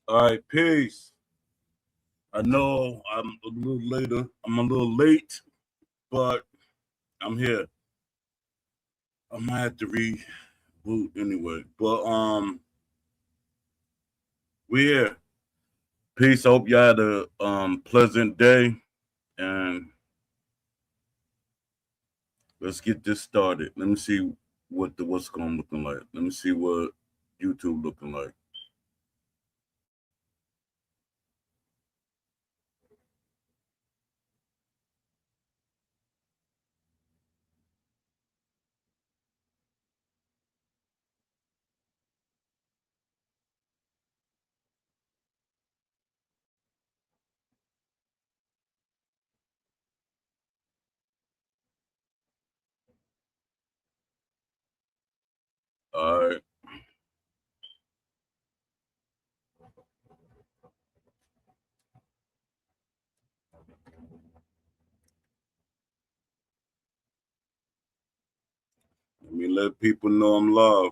All right, peace. I know I'm a little later. I'm a little late, but I'm here. I might have to reboot anyway. But we here. Peace. I hope y'all had a pleasant day, and let's get this started. Let me see what's going looking like. Let me see what YouTube looking like. All right. Let me let people know I'm live.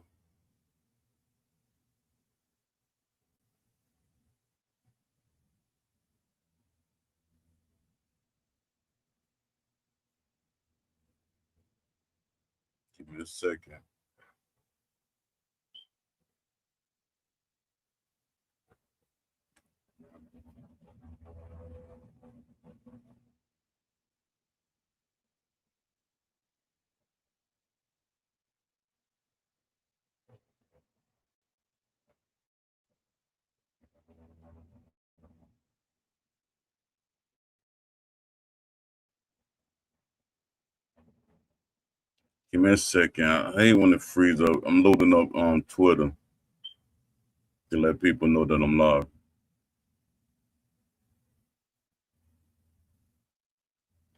Give me a second. Give me a second. I hate when it frees up. I'm loading up on Twitter to let people know that I'm live.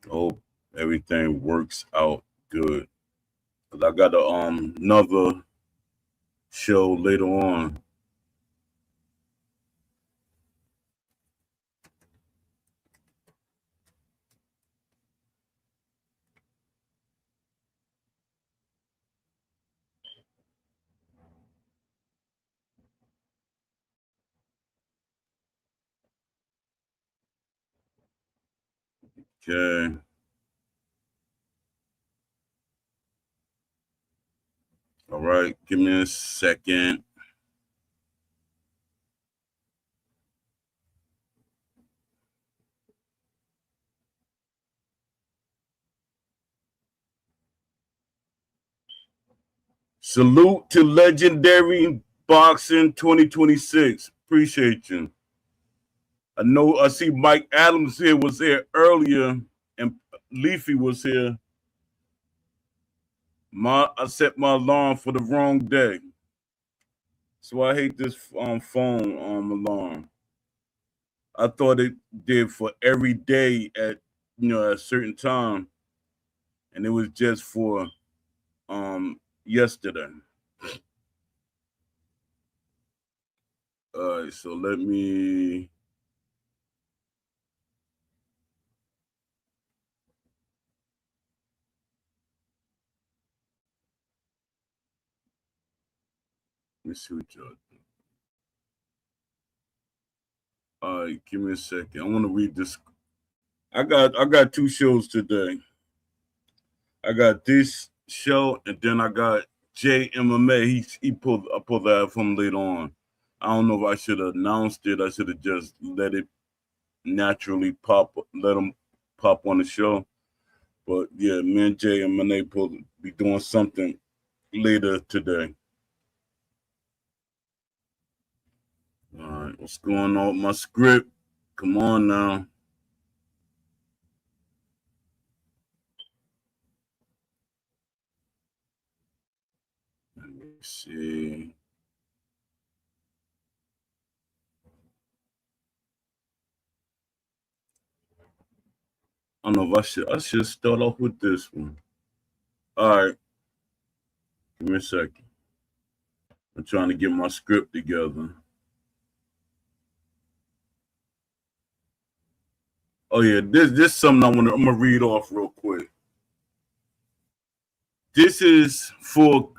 Hope everything works out good. 'Cause I got another show later on. Okay. All right. Give me a second. Salute to Legendary Boxing 2026. Appreciate you. I know I see Mike Adams here was here earlier and Leafy was here. I set my alarm for the wrong day. So I hate this phone alarm. I thought it did for every day at at a certain time, and it was just for yesterday. All right, so let me see what y'all do. All right, give me a second. I want to read this. I got two shows today. I got this show, and then I got JMMA. I pulled that from later on. I don't know if I should have announced it. I should have just let it naturally let them pop on the show. But yeah, me and Jay and Monet will be doing something later today. All right, what's going on with my script? Come on now. Let me see. I don't know if I should start off with this one. All right, give me a second. I'm trying to get my script together. Oh yeah, this is something I'm gonna read off real quick. This is for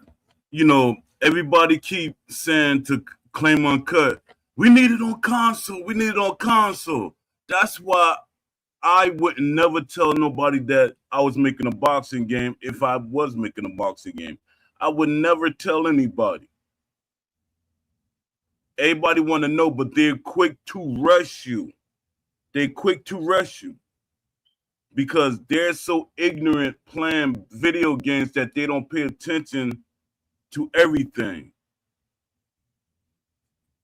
everybody keep saying to claim uncut. We need it on console. We need it on console. That's why I would never tell nobody that I was making a boxing game if I was making a boxing game. I would never tell anybody. Everybody want to know, but they're quick to rush you. They're quick to rush you because they're so ignorant playing video games that they don't pay attention to everything.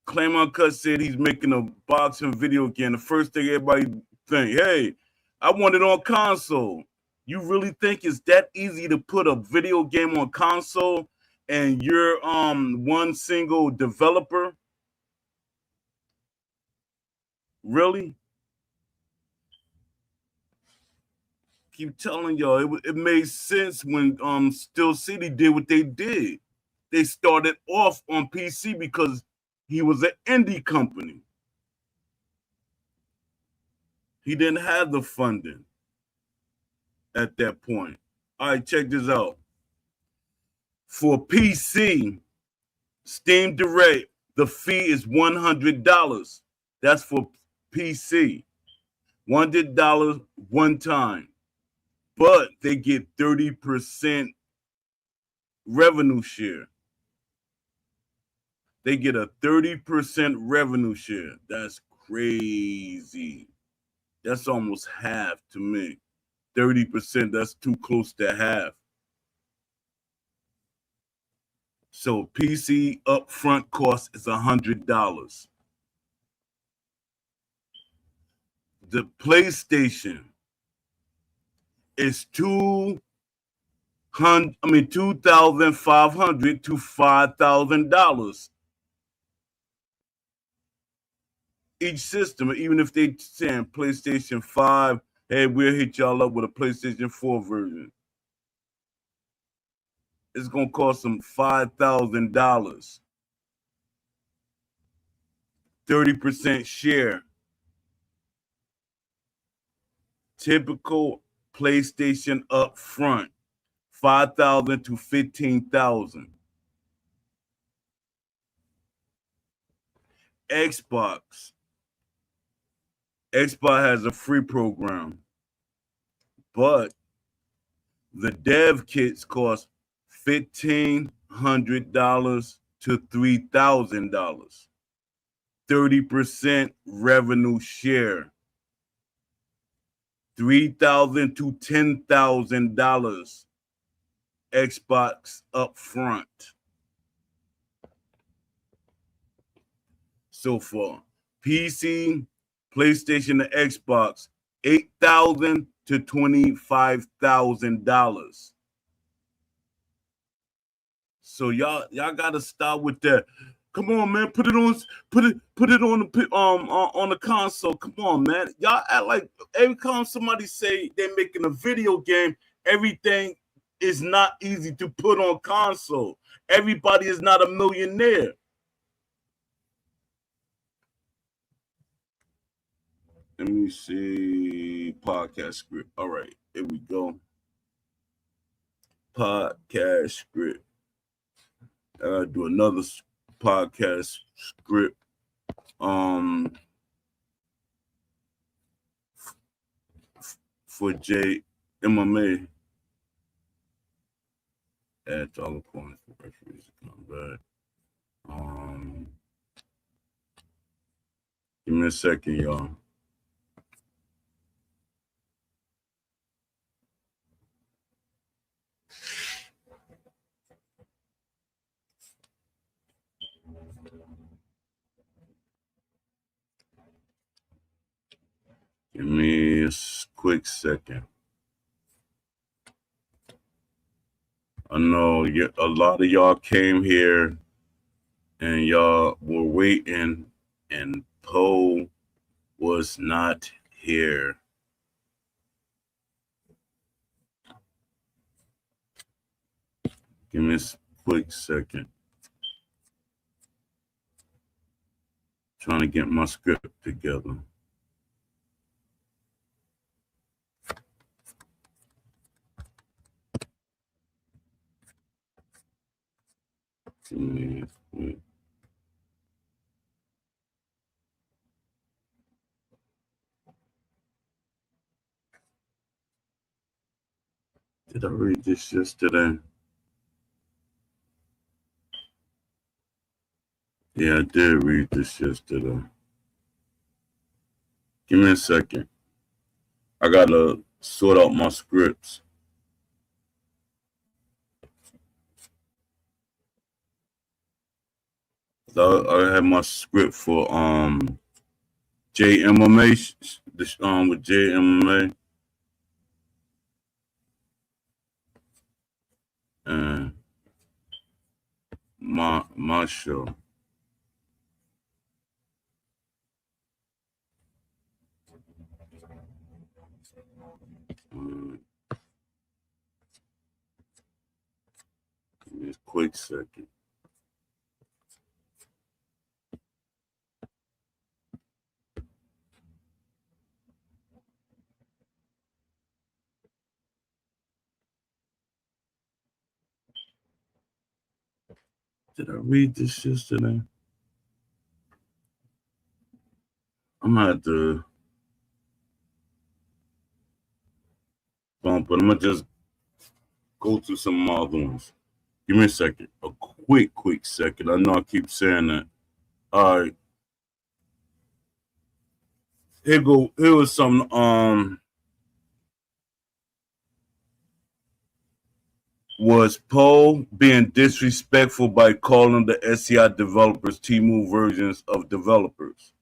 Claim Uncut said he's making a boxing video game. The first thing everybody think, hey, I want it on console. You really think it's that easy to put a video game on console and you're one single developer? Really? Keep telling y'all, it made sense when Steel City did what they did. They started off on PC because he was an indie company. He didn't have the funding at that point. All right, check this out. For PC, Steam Direct, the fee is $100. That's for PC. $100 one time. But they get 30% revenue share. They get a 30% revenue share. That's crazy. That's almost half to me. 30%, that's too close to half. So PC upfront cost is $100. The PlayStation is $2,500 to $5,000 each system. Even if they saying PlayStation 5, hey, we'll hit y'all up with a PlayStation 4 version. It's gonna cost them $5,000. 30% share. Typical PlayStation up front, 5,000 to 15,000. Xbox has a free program, but the dev kits cost $1,500 to $3,000. 30% revenue share. $3,000 to $10,000 Xbox up front. So far, PC, PlayStation, and Xbox, $8,000 to $25,000. So y'all gotta stop with that. Come on, man, put it on the console. Come on, man. Y'all act like every time somebody say they're making a video game, everything is not easy to put on console. Everybody is not a millionaire. Let me see podcast script. All right, here we go. Podcast script. I gotta do another podcast script. For J MMA. Add talking points for referees to come back. Give me a second, y'all. Give me a quick second. I know a lot of y'all came here and y'all were waiting, and Poe was not here. Give me a quick second. Trying to get my script together. Give me a quick. Did I read this yesterday? Yeah, I did read this yesterday. Give me a second. I gotta sort out my scripts. So I had my script for JMMA, with JMMA, and my show. Give me a quick second. Did I read this yesterday? I'm gonna have to bump, but I'm gonna just go through some other ones. Give me a second. A quick second. I know I keep saying that. All right. Here go. Here was some. Was Poe being disrespectful by calling the SCI developers T-Move versions of developers?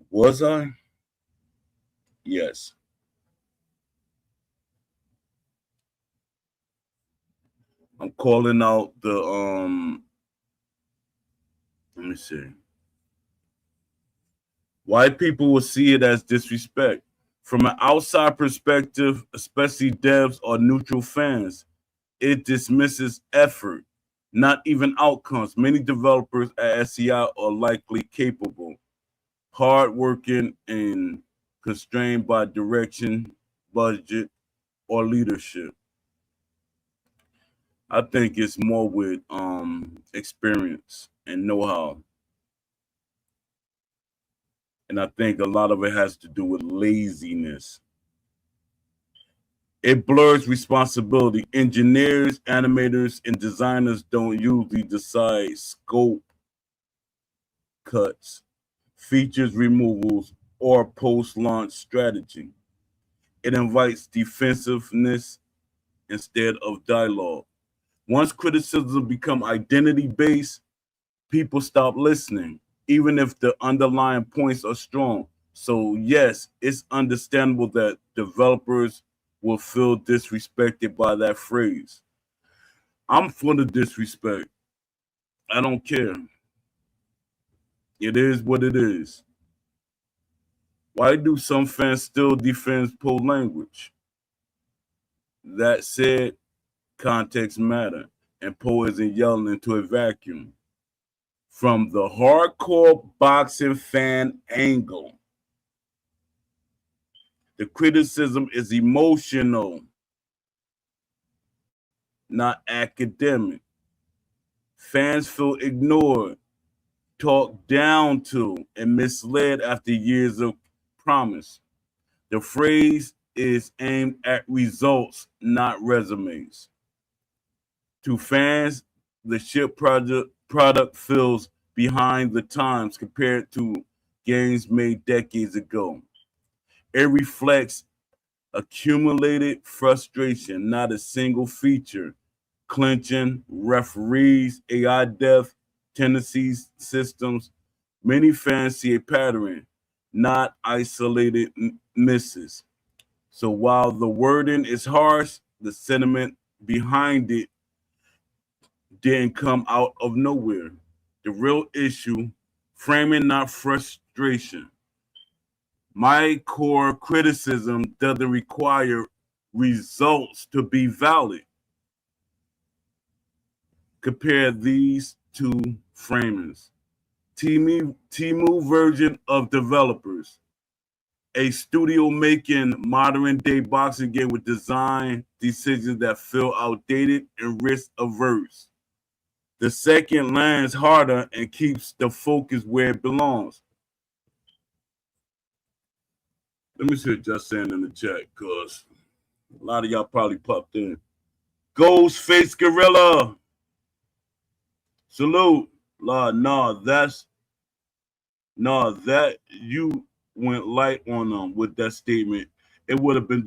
Was I? Yes. I'm calling out the let me see. Why people will see it as disrespect. From an outside perspective, especially devs or neutral fans, it dismisses effort, not even outcomes. Many developers at SCI are likely capable, hardworking, and constrained by direction, budget, or leadership. I think it's more with experience and know-how. And I think a lot of it has to do with laziness. It blurs responsibility. Engineers, animators, and designers don't usually decide scope cuts, features removals, or post-launch strategy. It invites defensiveness instead of dialogue. Once criticism become identity-based, people stop listening, even if the underlying points are strong. So yes, it's understandable that developers will feel disrespected by that phrase. I'm for the disrespect. I don't care. It is what it is. Why do some fans still defend Poe language? That said, context matter, and Poe isn't yelling into a vacuum. From the hardcore boxing fan angle, the criticism is emotional, not academic. Fans feel ignored, talked down to, and misled after years of promise. The phrase is aimed at results, not resumes. To fans, the ship product feels behind the times compared to games made decades ago. It reflects accumulated frustration, not a single feature. Clinching, referees, AI death, tendencies, systems. Many fans see a pattern, not isolated misses. So while the wording is harsh, the sentiment behind it didn't come out of nowhere. The real issue, framing, not frustration. My core criticism doesn't require results to be valid. Compare these two framings. Timu version of developers, a studio making modern day boxing game with design decisions that feel outdated and risk averse. The second lands harder and keeps the focus where it belongs. Let me see what just saying in the chat, cause A lot of y'all probably popped in. Ghostface Gorilla. Salute. That you went light on them with that statement. It would have been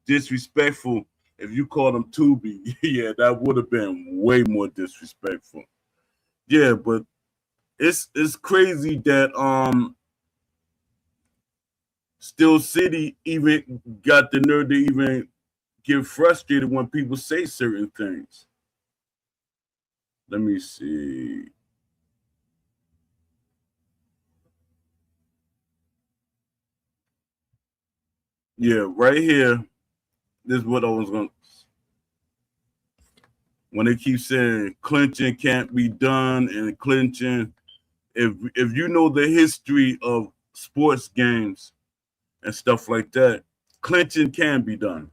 disrespectful if you called him Tubi. Yeah, that would have been way more disrespectful. Yeah, but it's crazy that Still City even got the nerve to even get frustrated when people say certain things. Let me see. Yeah, right here. This is what I was going to. When they keep saying clinching can't be done and clinching, if you know the history of sports games and stuff like that, clinching can be done.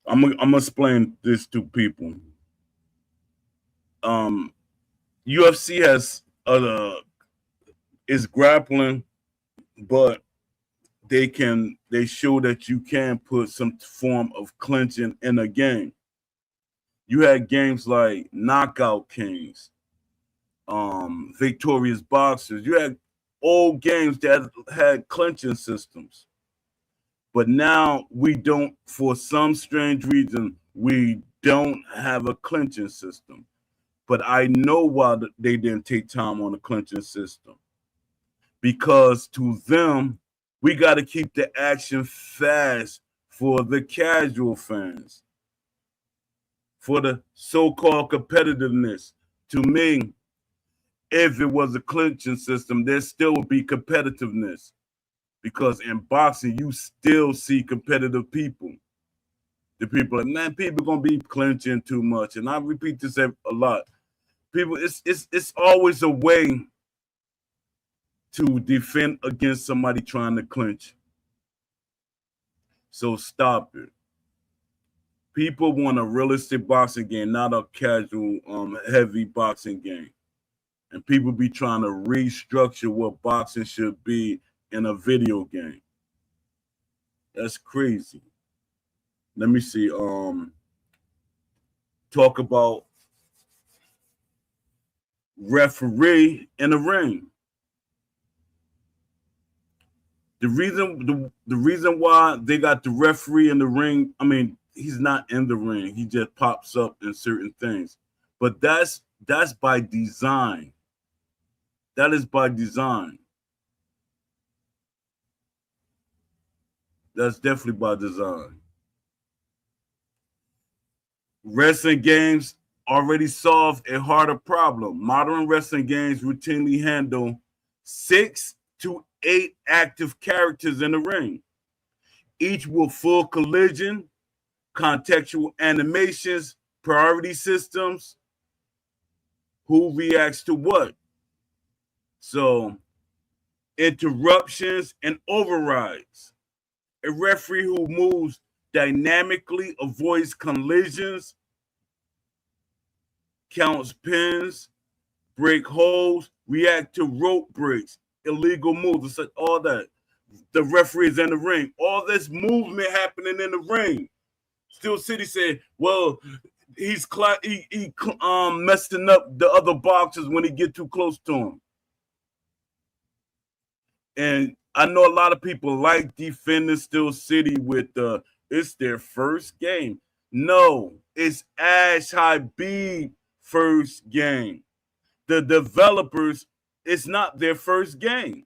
I'm gonna explain this to people. Um, UFC has is grappling, but they show that you can put some form of clinching in a game. You had games like Knockout Kings, Victorious Boxers. You had old games that had clinching systems. But now we don't, for some strange reason, we don't have a clinching system. But I know why they didn't take time on the clinching system. Because to them, we got to keep the action fast for the casual fans, for the so-called competitiveness. To me, if it was a clinching system, there still would be competitiveness. Because in boxing, you still see competitive people. The people are, man, people gonna be clinching too much. And I repeat this a lot. People, it's always a way to defend against somebody trying to clinch. So stop it. People want a realistic boxing game, not a casual, heavy boxing game. And people be trying to restructure what boxing should be in a video game. That's crazy. Let me see. Talk about referee in the ring. The reason why they got the referee in the ring, I mean, he's not in the ring. He just pops up in certain things. But that's by design. That is by design. That's definitely by design. Wrestling games already solve a harder problem. Modern wrestling games routinely handle 6 to 8 active characters in the ring, each with full collision, contextual animations, priority systems, who reacts to what. So, interruptions and overrides. A referee who moves dynamically avoids collisions, counts pins, break holds, react to rope breaks, illegal moves, all that. The referee is in the ring. All this movement happening in the ring. Steel City said, "Well, he's messing up the other boxers when he get too close to him." And I know a lot of people like defending Steel City with it's their first game. No, it's Ash Habib first game. The developers, it's not their first game.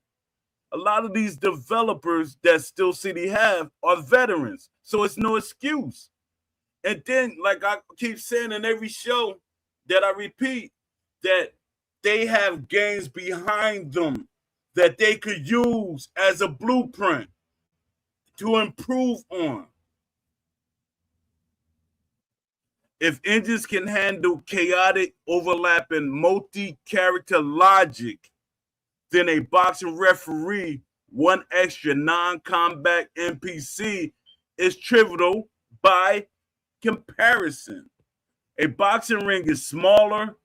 A lot of these developers that Steel City have are veterans, so it's no excuse. And then, like I keep saying in every show that I repeat, that they have games behind them that they could use as a blueprint to improve on. If engines can handle chaotic, overlapping, multi-character logic, then a boxing referee, one extra non-combat NPC, is trivial by comparison. A boxing ring is smaller,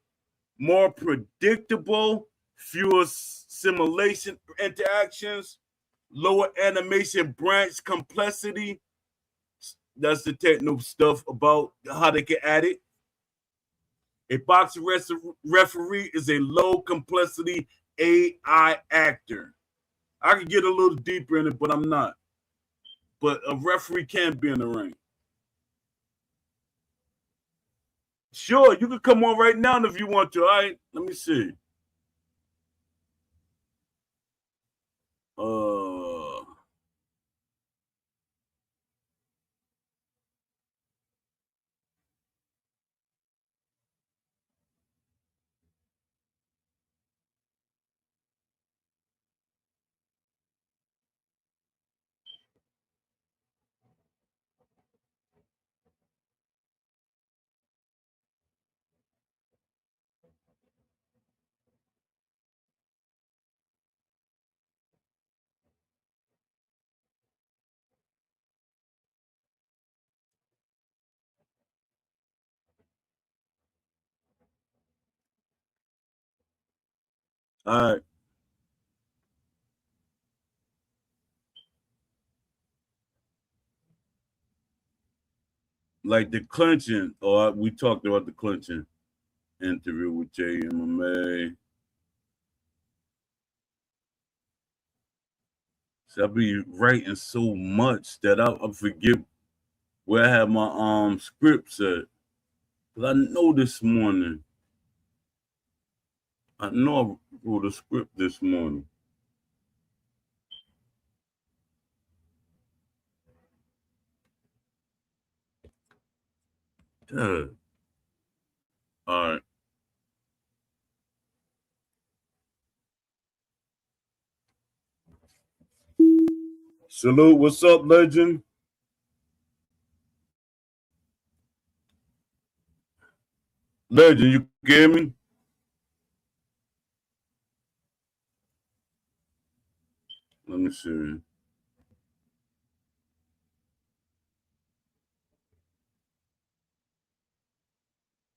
more predictable, fewer simulation interactions, lower animation branch complexity. That's the technical stuff about how they can add it. A boxing referee is a low complexity AI actor. I could get a little deeper in it, but I'm not. But a referee can be in the ring. Sure, you can come on right now if you want to. All right, let me see. All right. Like the clinching, or we talked about the clinching interview with JMMA. So I be writing so much that I forget where I have my scripts at. Cause I know this morning. I know I wrote a script this morning. Duh. All right. Salute. What's up, legend? Legend, you hear me? Let me see.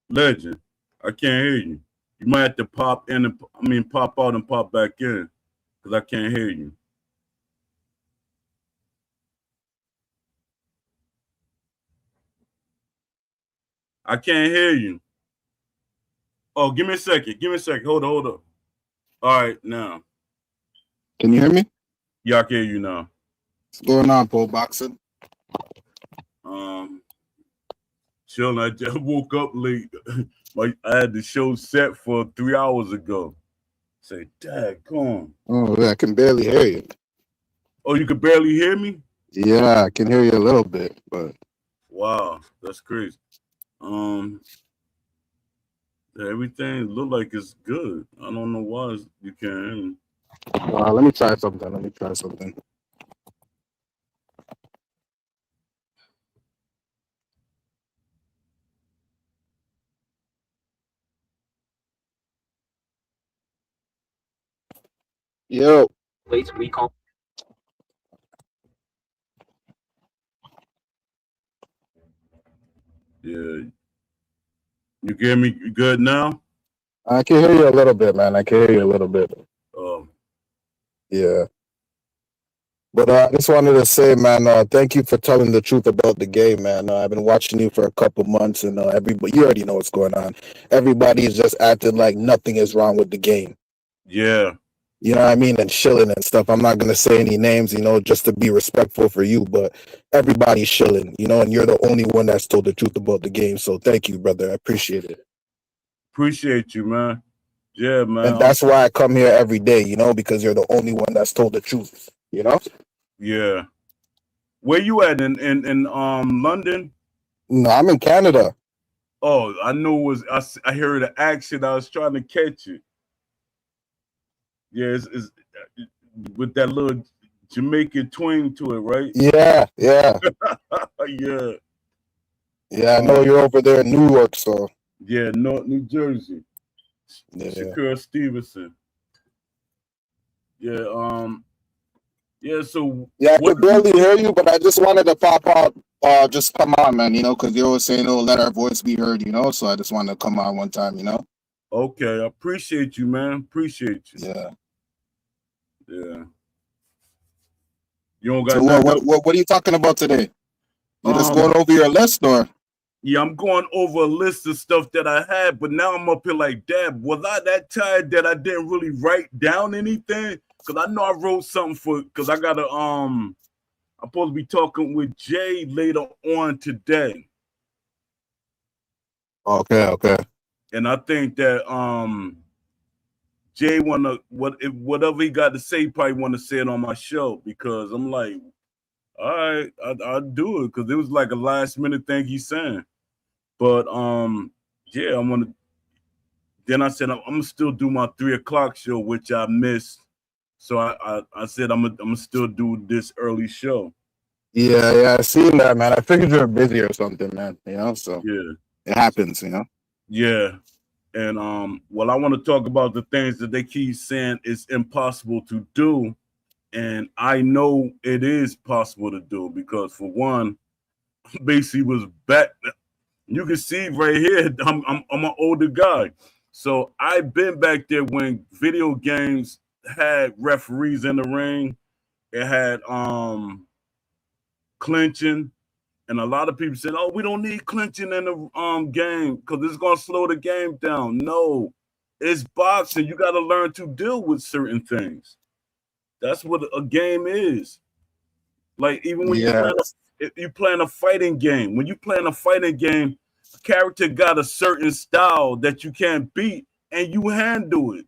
Legend, I can't hear you. You might have to pop in and pop out and pop back in because I can't hear you. I can't hear you. Oh, give me a second. Give me a second. Hold up. All right, now. Can you hear me? Yeah, I can hear you now. What's going on, Paul Boxing? Um, chilling. I just woke up late. I had the show set for 3 hours ago. Say, Dad, come on. Oh, yeah, I can barely hear you. Oh, you could barely hear me? Yeah, I can hear you a little bit, but Wow, that's crazy. Everything look like it's good. I don't know why you can't hear me. let me try something. Yo. Please recall. Yeah. You hear me good now? I can hear you a little bit, man. I can hear you a little bit. Um, Yeah. But I just wanted to say, man, thank you for telling the truth about the game, man. I've been watching you for a couple months, and everybody, you already know what's going on. Everybody is just acting like nothing is wrong with the game. yeah. You know what I mean? And shilling and stuff. I'm not gonna say any names, just to be respectful for you, but everybody's shilling, and you're the only one that's told the truth about the game. So thank you, brother. I appreciate it. Appreciate you, man. Yeah, man. And that's why I come here every day, because you're the only one that's told the truth, Yeah. Where you at in London? No, I'm in Canada. Oh, I knew it was. I heard the accent. I was trying to catch it. Yeah, it's with that little Jamaican twang to it, right? Yeah. Yeah. Yeah, I know you're over there in New York, so. Yeah, North New Jersey. Yeah. Shakur Stevenson. Yeah. Yeah. So. Yeah, I could barely hear you, but I just wanted to pop out. Just come on, man. Because you're always saying, "Oh, let our voice be heard." So I just wanted to come on one time. Okay, I appreciate you, man. Appreciate you. Yeah. Yeah. You don't So got nothing else? what are you talking about today? You just Um, going over your list, or? yeah, I'm going over a list of stuff that I had, but now I'm up here like, Dad, was I that tired that I didn't really write down anything? Because I know I wrote something because I gotta I'm supposed to be talking with Jay later on today. Okay, okay. And I think that Jay whatever he got to say, probably want to say it on my show because I'm like, all right, I'll do it because it was like a last minute thing he's saying. But yeah, I'm gonna. Then I said I'm gonna still do my 3 o'clock show, which I missed. So I said I'm gonna still do this early show. Yeah, I seen that, man. I figured you were busy or something, man. So Yeah, it happens. yeah. And well, I want to talk about the things that they keep saying is impossible to do, and I know it is possible to do because for one, basically was back. You can see right here, I'm an older guy, so I've been back there when video games had referees in the ring. It had clinching, and a lot of people said, "Oh, we don't need clinching in the game because it's gonna slow the game down." No, it's boxing. You got to learn to deal with certain things. That's what a game is. Like even when Yeah, you playing a fighting game. When you playing a fighting game, a character got a certain style that you can't beat, and you handle it.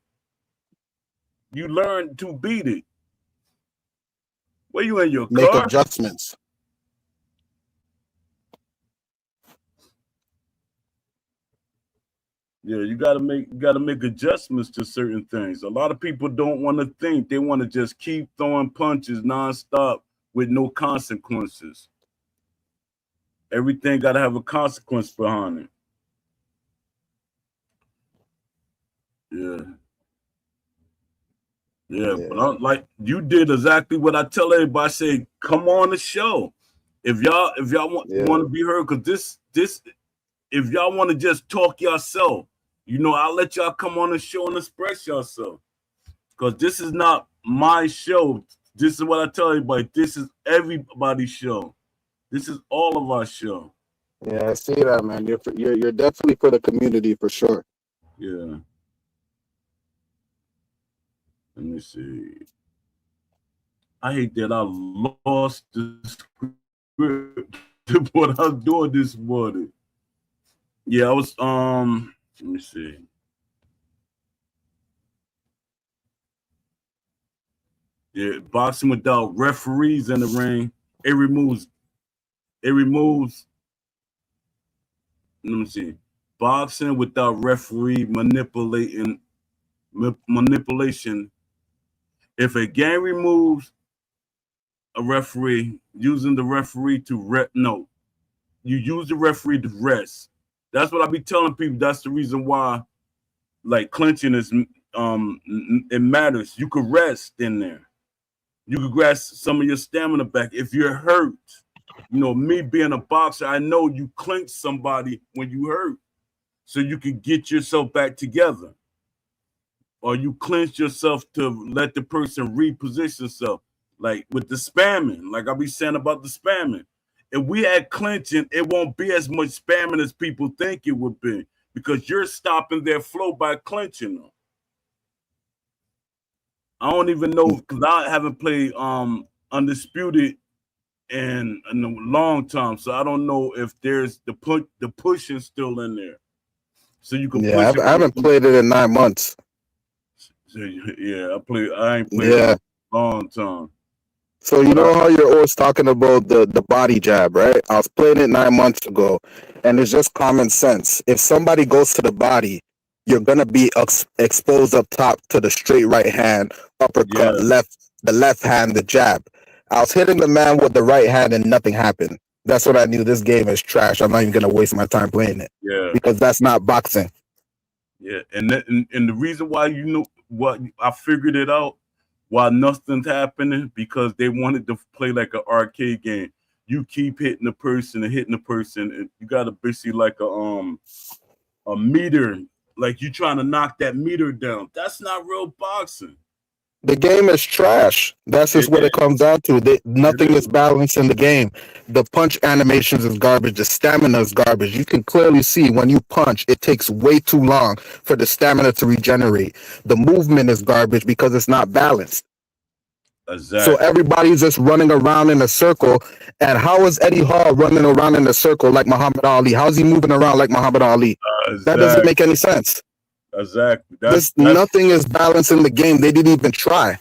You learn to beat it. Where you in your make car? adjustments. Yeah, you gotta make adjustments to certain things. A lot of people don't want to think; they want to just keep throwing punches nonstop with no consequences. Everything gotta have a consequence behind it. Yeah, yeah. But Yeah, like you did exactly what I tell everybody. I say, come on the show. If y'all want yeah, to be heard, because this if y'all want to just talk yourself, I'll let y'all come on the show and express yourself. Because this is not my show. This is what I tell everybody. This is everybody's show. This is all of our show. yeah. I see that, man. You're definitely for the community for sure. Yeah. Let me see. I hate that I lost the script to what I was doing this morning. Yeah, I was let me see. Yeah, boxing without referees in the ring. It removes it removes let me see. Boxing without referee manipulation. If a game removes a referee, using the referee to no, you use the referee to rest. That's what I be telling people. That's the reason why, like clinching is, it matters. You could rest in there. You could grasp some of your stamina back if you're hurt. Me being a boxer, I know you clinch somebody when you hurt, so you can get yourself back together, or you clench yourself to let the person reposition themselves. Like with the spamming, like I be saying about the spamming. If we had clinching, it won't be as much spamming as people think it would be because you're stopping their flow by clinching them. I don't even know because I haven't played Undisputed in a long time, so I don't know if there's the pushing still in there, so you can Yeah, push it I when haven't played it in 9 months. so, yeah, I ain't played it in Yeah. a long time. So you But know how you're always talking about the body jab, right? I was playing it 9 months ago, and it's just common sense. If somebody goes to the body, you're gonna be exposed up top to the straight right hand, uppercut, yeah, the left hand, the jab. I was hitting the man with the right hand, and nothing happened. That's when I knew this game is trash. I'm not even gonna waste my time playing it yeah, because that's not boxing. yeah, and the reason why what I figured it out why nothing's happening because they wanted to play like an arcade game. You keep hitting the person and hitting the person, and you got to basically like a meter, like you trying to knock that meter down. That's not real boxing. The game is trash. That's just It what it comes is. down to. It Nothing is is. balanced in the game. The punch animations is garbage. The stamina is garbage. You can clearly see when you punch, it takes way too long for the stamina to regenerate. The movement is garbage because it's not balanced. So Exactly. everybody's just running around in a circle. And how is Eddie Hall running around in a circle like Muhammad Ali? How's he moving around like Muhammad Ali? That doesn't make any Exactly. sense. Exactly. This That's nothing is balanced in the game. They didn't even try.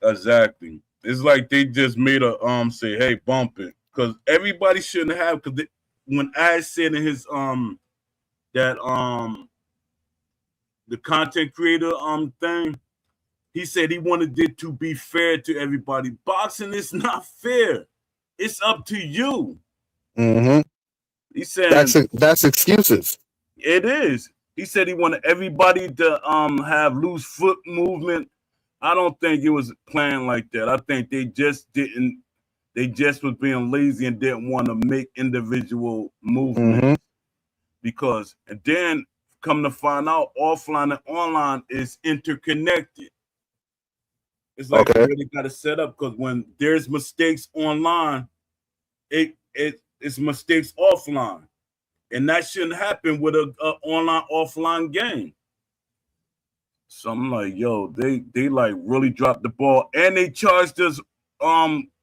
exactly. It's like they just made a say, hey, bump it. Because everybody shouldn't have because when I said in his that the content creator thing, he said he wanted it to be fair to everybody. Boxing is not fair. It's up to you. Hmm. He's saying That's excuses. it is. He said he wanted everybody to have loose foot movement. I don't think it was planned like that. I think they just didn't. They just was being lazy and didn't want to make individual movement Hmm. because and then come to find out, offline and online is interconnected. It's like the Okay. way they got to set up because when there's mistakes online, it's mistakes offline, and that shouldn't happen with a online offline game. So I'm like, yo, they like really dropped the ball, and they charged us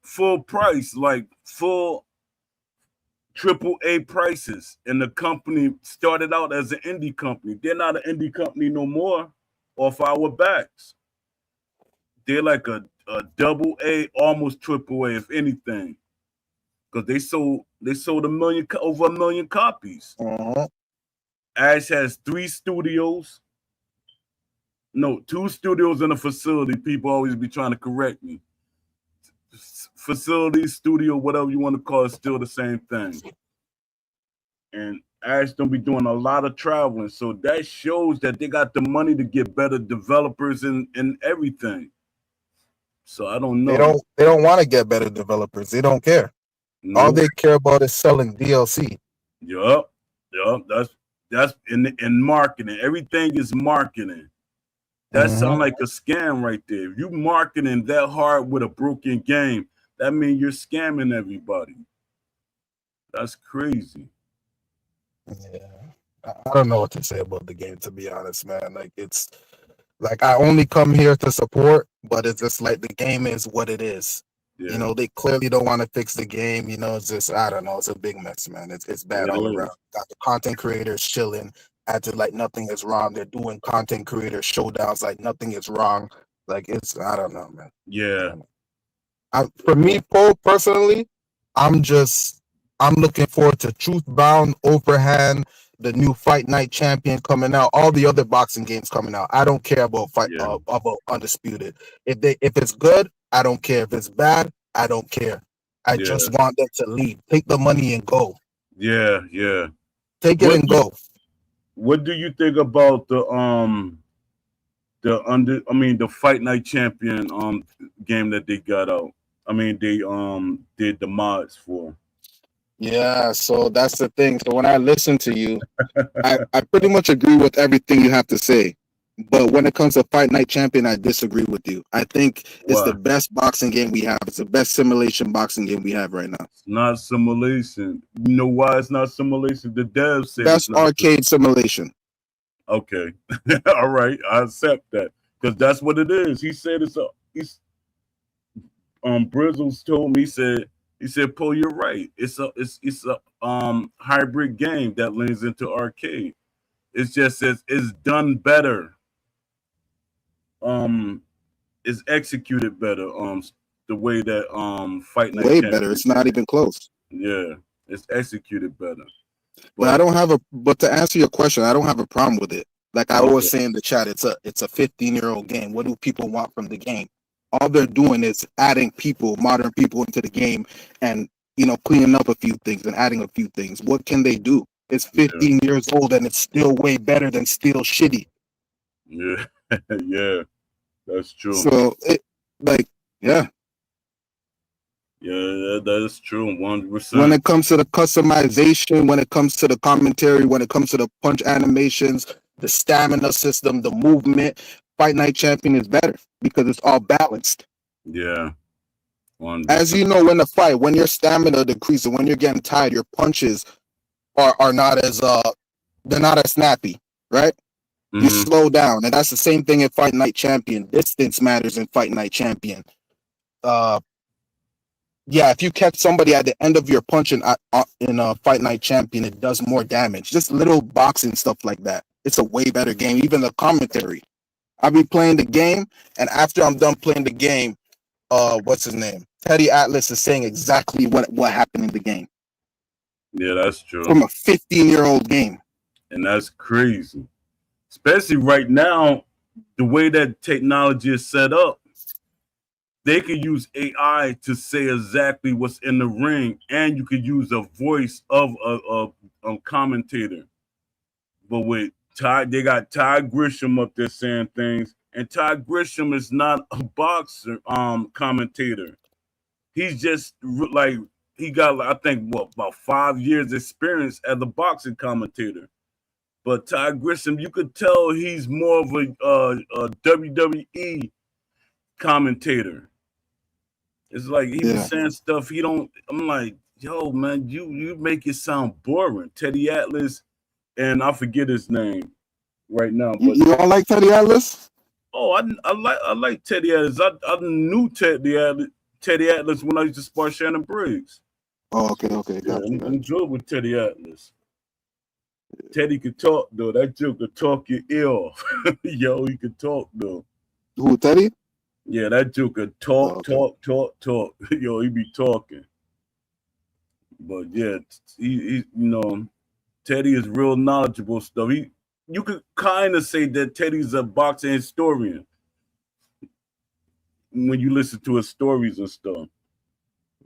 full price, like full triple A prices. And the company started out as an indie company. They're not an indie company no more. Off our backs, they're like a double A, almost triple A, if anything, because they sold over a million copies. Uh-huh. Ash has 3 studios. No, 2 studios in a facility. People always be trying to correct me. Facility, studio, whatever you want to call it, still the same thing. And Ash don't be doing a lot of traveling, so that shows that they got the money to get better developers and everything. So I don't They know. don't want to get better developers. They don't care. All Nope. they care about is selling DLC. Yup. Yup. That's in marketing. Everything is marketing. That Hmm. sounds like a scam right there. If you marketing that hard with a broken game, that means you're scamming everybody. That's crazy. Yeah. I don't know what to say about the game, to be honest, man. Like it's like I only come here to support, but it's just like the game is what it is. You Yeah, know, they clearly don't want to fix the game. You know, it's just I don't know. It's a big mess, man. It's bad it all around. is. Got the content creators chilling, acting like nothing is wrong. They're doing content creator showdowns like nothing is wrong. Like it's I don't know, man. I Yeah, don't know. For me, Paul, personally, I'm just I'm looking forward to Truth Bound, Overhand, the new Fight Night Champion coming out, all the other boxing games coming out. I don't care yeah, about Undisputed. If it's good, I don't care. If it's bad, I don't care. I yeah, just want them to leave. Take the money and go. yeah, yeah. Take it What and do go. what do you think about the Fight Night Champion game that they got out? I mean they did the mods for. Yeah, so that's the thing. So when I listen to you, I pretty much agree with everything you have to say. But when it comes to Fight Night Champion, I disagree with you. I think it's the Why? best boxing game we have. It's the best simulation boxing game we have right now. It's not simulation. You know why it's not simulation? The devs said it's Best not arcade simulation. okay. All right, I accept that. Because that's what it is. He said he's Brizzles told me he said, Paul, you're right. It's a hybrid game that leans into arcade. It's just says it's done better. Um it's executed better. The way that Fight Night Way better. Champion It's not did it. even close. Yeah. It's executed better. But I But don't have a. But to answer your question, I don't have a problem with it. Like I always okay. say in the chat, it's a 15-year-old game. What do people want from the game? All they're doing is adding people, modern people into the game, and cleaning up a few things and adding a few things. What can they do? It's Yeah. 15 years old and it's still way better than still shitty. Yeah. Yeah. That's true. So like, yeah. Yeah, that is true. When 100%. it comes to the customization, when it comes to the commentary, when it comes to the punch animations, the stamina system, the movement, Fight Night Champion is better because it's all balanced. Yeah. 100%. As you know, in the fight, when your stamina decreases, when you're getting tired, your punches are not as they're not as snappy, right? You slow down, and that's the same thing in Fight Night Champion. Distance matters in Fight Night Champion. Yeah, if you catch somebody at the end of your punch in a Fight Night Champion, it does more damage. Just little boxing stuff like that. It's a way better game. Even the commentary. I'll be playing the game, and after I'm done playing the game, what's his name? Teddy Atlas is saying exactly what happened in the game. Yeah, that's true. From a 15-year-old game. And that's crazy. Especially right now, the way that technology is set up, they could use AI to say exactly what's in the ring, and you could use a voice of a commentator. But with Ty, they got Ty Grisham up there saying things, and Ty Grisham is not a boxer commentator. He's just like he got, I think, about 5 years experience as a boxing commentator. But Ty Grisham, you could tell he's more of a WWE commentator. It's like he was saying stuff he don't. I'm like, yo, man, you make it sound boring. Teddy Atlas, and I forget his name right now. But you don't like Teddy Atlas? Oh, I like Teddy Atlas. I knew Teddy Atlas when I used to spar Shannon Briggs. Oh, okay, yeah, I'm good with Teddy Atlas. Teddy could talk though. That joke could talk your ear off. Yo, he could talk though. Who, Teddy? Yeah, that joke could talk. Yo, he be talking. But yeah, he Teddy is real knowledgeable stuff. You could kind of say that Teddy's a boxing historian when you listen to his stories and stuff.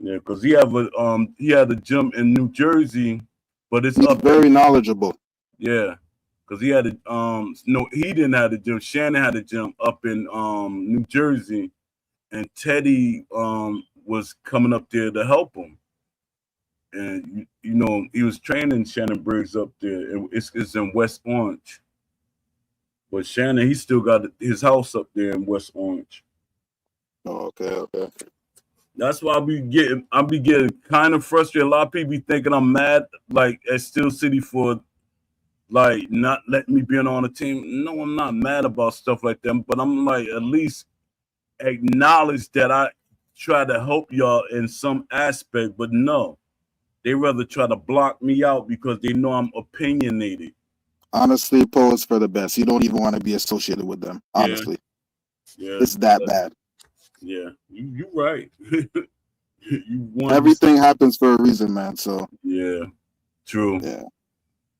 Yeah, because he had a gym in New Jersey, but he's very knowledgeable. Yeah, because he had he didn't have a gym. Shannon had a gym up in New Jersey, and Teddy was coming up there to help him. And he was training Shannon Briggs up there, and it's in West Orange. But Shannon, he still got his house up there in West Orange. Oh, okay. That's why I be getting kind of frustrated. A lot of people be thinking I'm mad, like at Steel City for like not letting me be on the team. No, I'm not mad about stuff like that, but I'm like, at least acknowledge that I try to help y'all in some aspect. But no, they rather try to block me out because they know I'm opinionated. Honestly, Poe, for the best. You don't even want to be associated with them. Honestly, it's that bad. Yeah, you're right. Everything happens for a reason, man. So yeah, true. Yeah.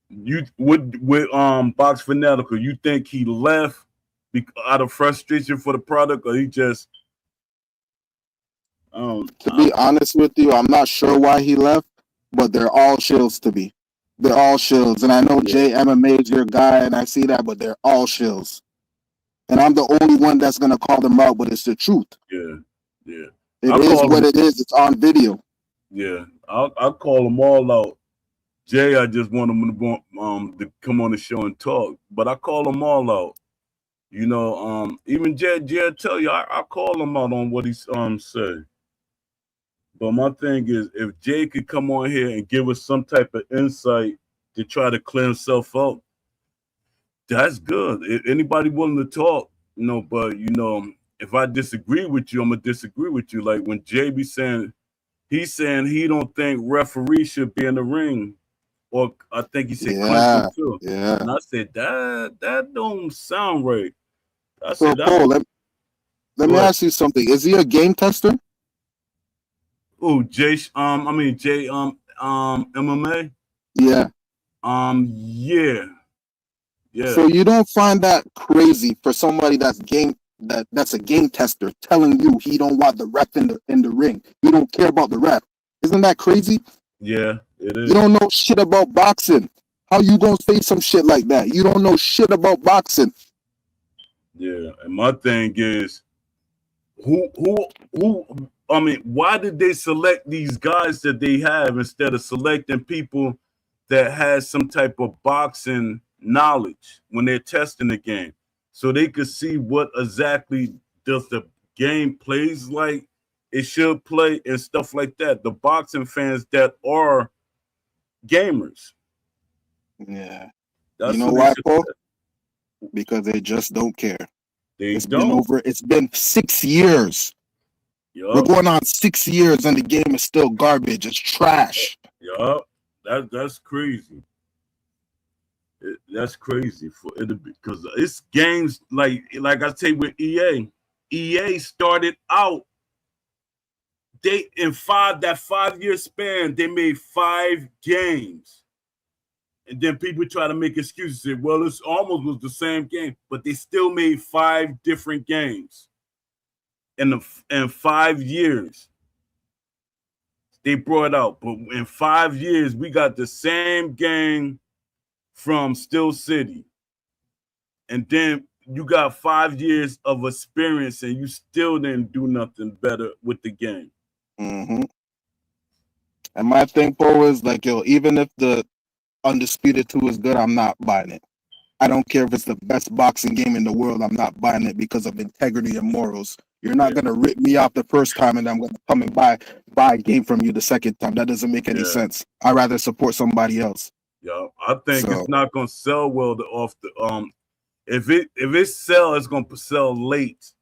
You with Box Fanatical, you think he left out of frustration for the product, or he just? To be honest with you, I'm not sure why he left, but they're all shills to me. They're all shills, and I know Jay MMA is your guy, and I see that, but they're all shills. And I'm the only one that's gonna call them out, but it's the truth. Yeah. It is what it is. It's on video. Yeah, I'll call them all out. Jay, I just want him to come on the show and talk, but I call them all out. Even Jay tell you I call him out on what he said. But my thing is, if Jay could come on here and give us some type of insight to try to clear himself up, that's good. If anybody willing to talk, but if I disagree with you, I'm gonna disagree with you. Like when Jay be saying, he's saying he don't think referees should be in the ring, or I think he said Clinton too. Yeah. And I said that don't sound right. I so said, Paul, let me ask you something. Is he a game tester? Oh, Jay. Jay. MMA. Yeah. Yeah. Yeah. So you don't find that crazy for somebody that's a game tester telling you he don't want the ref in the ring. You don't care about the ref. Isn't that crazy? Yeah, it is. You don't know shit about boxing. How you gonna say some shit like that? You don't know shit about boxing. Yeah, and my thing is, who? Why did they select these guys that they have instead of selecting people that has some type of boxing knowledge when they're testing the game? so they could see what exactly does the game plays like it should play and stuff like that. The boxing fans that are gamers, Yeah. You that's know who they why, should. Paul? Because they just don't care. They don't. It's been 6 years. We're Yup, going on 6 years and the game is still garbage. It's trash. yup. That's crazy. That's crazy for it to be because it's games like I say with EA. EA started out they in 5 year span they made 5 games, and then people try to make excuses. Say, well, it's almost was the same game, but they still made 5 different games in 5 years. They brought out, but in 5 years we got the same game from Still City, and then you got 5 years of experience and you still didn't do nothing better with the game. Hmm. And my thing, Paul, is like, yo, even if the Undisputed 2 is good, I'm not buying it. I don't care if it's the best boxing game in the world. I'm not buying it because of integrity and morals. You're not Yeah, gonna rip me off the first time and I'm gonna come and buy a game from you the second time. That doesn't make any yeah, sense. I'd rather support somebody else. yeah. I think So it's not gonna sell well off the if it sell, it's gonna sell late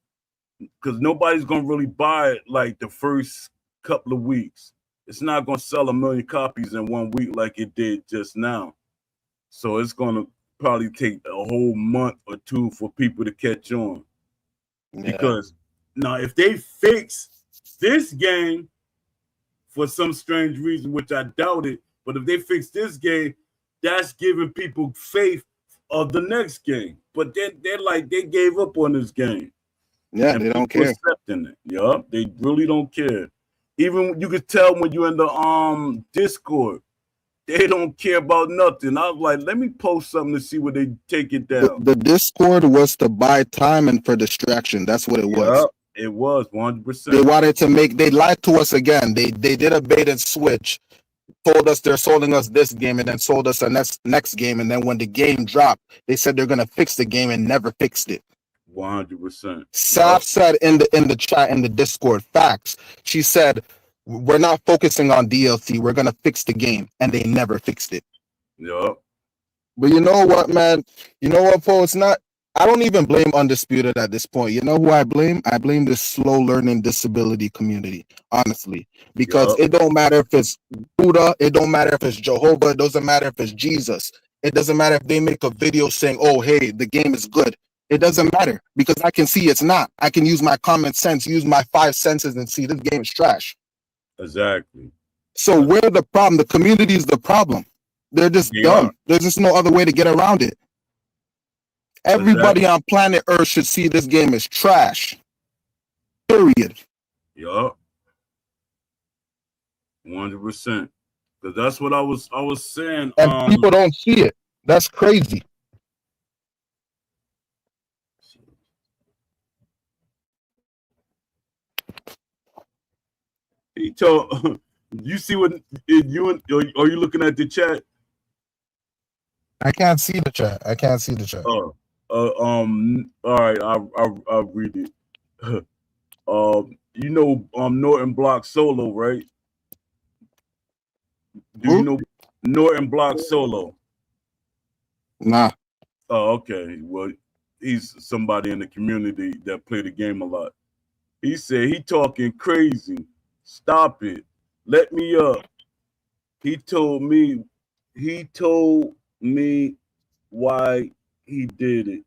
because nobody's gonna really buy it like the first couple of weeks. It's not gonna sell 1 million copies in 1 week like it did just now. So it's gonna probably take a whole month or two for people to catch on. yeah, Because now if they fix this game for some strange reason, which I doubt it, but if they fix this game, that's giving people faith of the next game. But they're like they gave up on this game yeah, and they don't people care. accepting it. Yeah, they really don't care. Even you could tell when you're in the Discord, they don't care about nothing. I was like, let me post something to see where they take it down. The Discord was to buy time and for distraction. That's what it Yeah, was. it was They 100%. wanted to make. They lied to us again. They did a bait and switch. Told us they're selling us this game and then sold us a next game. And then when the game dropped, they said they're gonna fix the game and never fixed it. 100%. Saf Yup, said in the chat in the Discord facts. She said we're not focusing on DLC. We're gonna fix the game, and they never fixed it. yup, But you know what, man? You know what, Paul? It's not. I don't even blame Undisputed at this point. You know who I blame? I blame the slow learning disability community, honestly, because yup. it don't matter if it's Buddha, it don't matter if it's Jehovah, it doesn't matter if it's Jesus. It doesn't matter if they make a video saying, "Oh, hey, the game is good." It doesn't matter because I can see it's not. I can use my common sense, use my 5 senses, and see this game is trash. Exactly. So Uh, where the problem? The community is the problem. They're just They are. dumb. There's just no other way to get around it. Everybody Exactly. on planet Earth should see this game as trash. Period. Yup. 100%. Because that's what I was saying. And people don't see it. That's crazy. He told you see what you are you looking at the chat? I can't see the chat. I can't see the chat. Oh, all right, I'll read it. You know, Norton Block Solo, right? Do you Who? know Norton Block Solo? Nah. Oh, okay. Well, he's somebody in the community that play the game a lot. He said he talking crazy. Stop it. Let me up. He told me. He told me why he did it.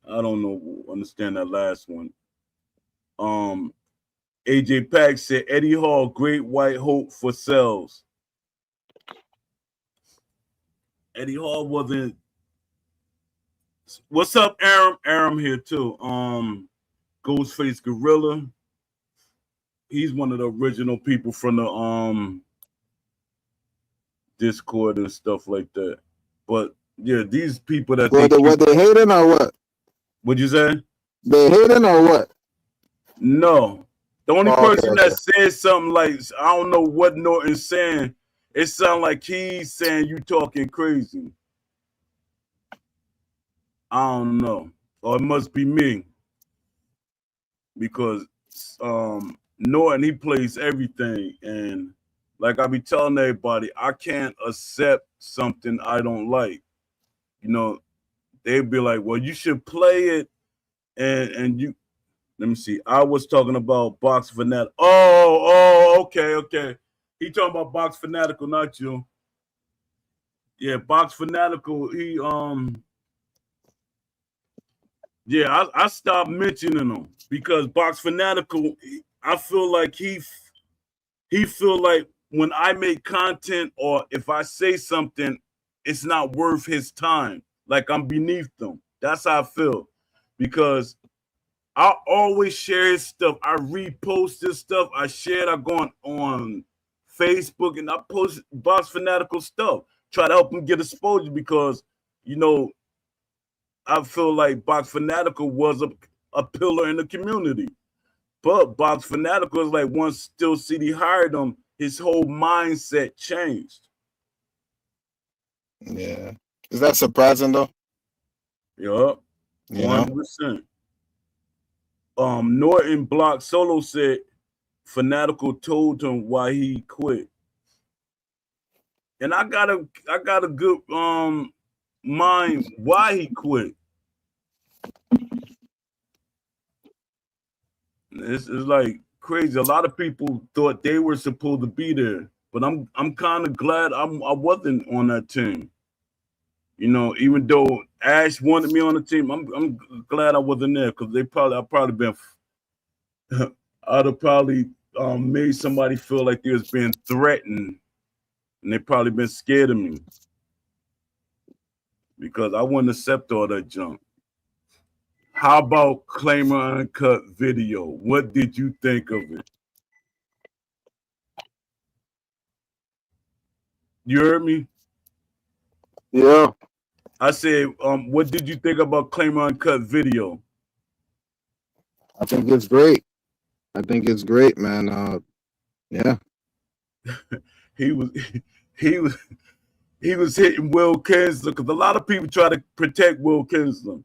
I don't know. Understand that last one. Um, AJ Pack said Eddie Hall, great white hope for sales. Eddie Hall wasn't. What's up, Aram? Aram here too. Ghostface Gorilla. He's one of the original people from the Discord and stuff like that. But yeah, these people that they keep. Were they hating or what? What'd you say? They hating or what? No. The only Oh, okay, person okay. that said something like I don't know what Norton's saying. It sounds like he's saying you talking crazy. I don't know. or it must be me because Norton, he plays everything, and like I be telling everybody, I can't accept something I don't like. You know, they'd be like, "Well, you should play it," and you. Let me see. I was talking about Box Fanatic. Okay. He talking about Box Fanatical, not you. Yeah, Box Fanatical. Yeah, I stopped mentioning him because Box Fanatical. I feel like he feel like when I make content or if I say something, it's not worth his time. Like I'm beneath them. That's how I feel because I always share his stuff. I repost his stuff. I share it. I go on Facebook and I post Box Fanatical stuff. Try to help him get exposure because you know I feel like Box Fanatical was a pillar in the community. But Box Fanatical is like once Still City hired him, his whole mindset changed. Yeah. Is that surprising though? Yeah, You know? 100%. Norton Block Solo said Fanatical told him why he quit. And I got a good mind why he quit. It's like crazy. A lot of people thought they were supposed to be there, but I'm kind of glad I wasn't on that team. You know, even though Ash wanted me on the team, I'm glad I wasn't there because I probably been I'd have probably made somebody feel like they was being threatened, and they probably been scared of me because I wouldn't accept all that junk. How about Claimer Uncut video? What did you think of it? You heard me? Yeah. I said, what did you think about Claimer Uncut video? I think it's great. I think it's great, man. Yeah. He was he was he was hitting Will Kinsler because a lot of people try to protect Will Kinsler.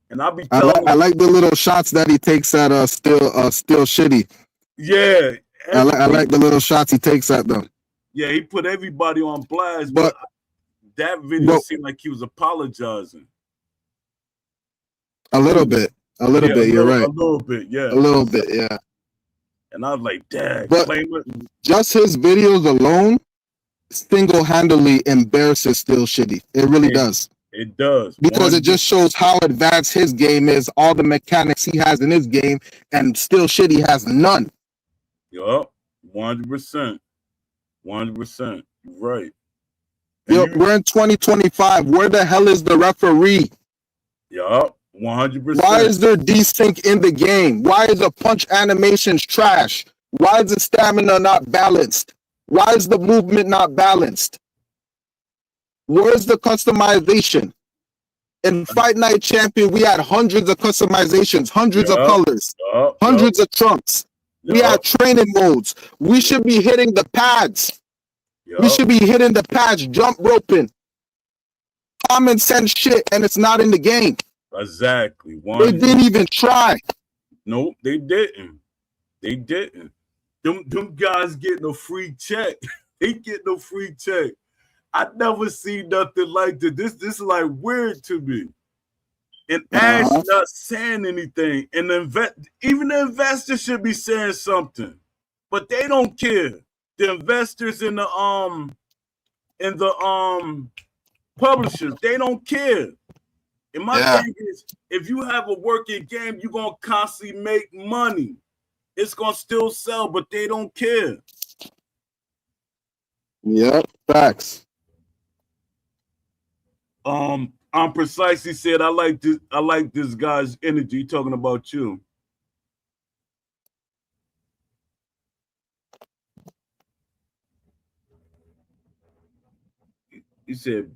And I'll be telling I them, like the little shots that he takes at still shitty. yeah, I like the little shots he takes at them. yeah, he put everybody on blast, but But that video but seemed like he was apologizing. a little bit. A little Yeah, bit, you're a right. little bit, A yeah. little bit, yeah. And I was like, Dad, But Claimer, just his videos alone single-handedly embarrasses Still Shitty. It really it does. it does Because it 100%. just shows how advanced his game is, all the mechanics he has in his game, and Still Shitty has none. Yup, 100%, 100%. You're right. And Yo, you, we're in 2025. Where the hell is the referee? yup, Why 100%. is there desync in the game? Why is the punch animations trash? Why is the stamina not balanced? Why is the movement not balanced? Where's the customization? In Fight Night Champion, we had hundreds of customizations, hundreds of Yup, colors, yup, hundreds of trunks. We had yup, training modes. We should be hitting the pads. We yup. should be hitting the pads, jump roping, common sense shit, and it's not in the game. Exactly. They didn't 100%. even try. Nope, they didn't. They didn't. Them guys getting a free check. They getting a free check. I never seen nothing like this. This is like weird to me. And Ash Uh-huh. not saying anything. And even the investors should be saying something. But they don't care. The investors and the publishers, they don't care. And my Yeah. thing is, if you have a working game, you're gonna constantly make money. It's gonna still sell, but they don't care. Yep. Facts. I'm precisely said I like this. I like this guy's energy. Talking about you. He said,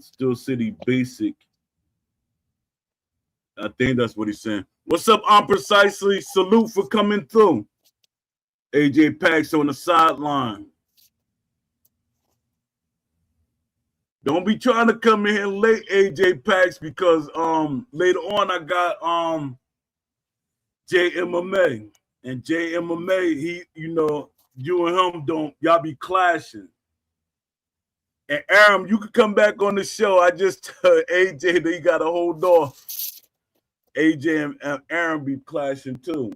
Still City Basic. I think that's what he's saying. What's up? I'm precisely. Salute for coming through. AJ Pax on the sideline. Don't be trying to come in here late, AJ Pax, because later on I got JMMA. And JMMA, he, you and him y'all be clashing. And Aaron, you could come back on the show. I just tell AJ that he got to hold off. AJ and Aaron be clashing too.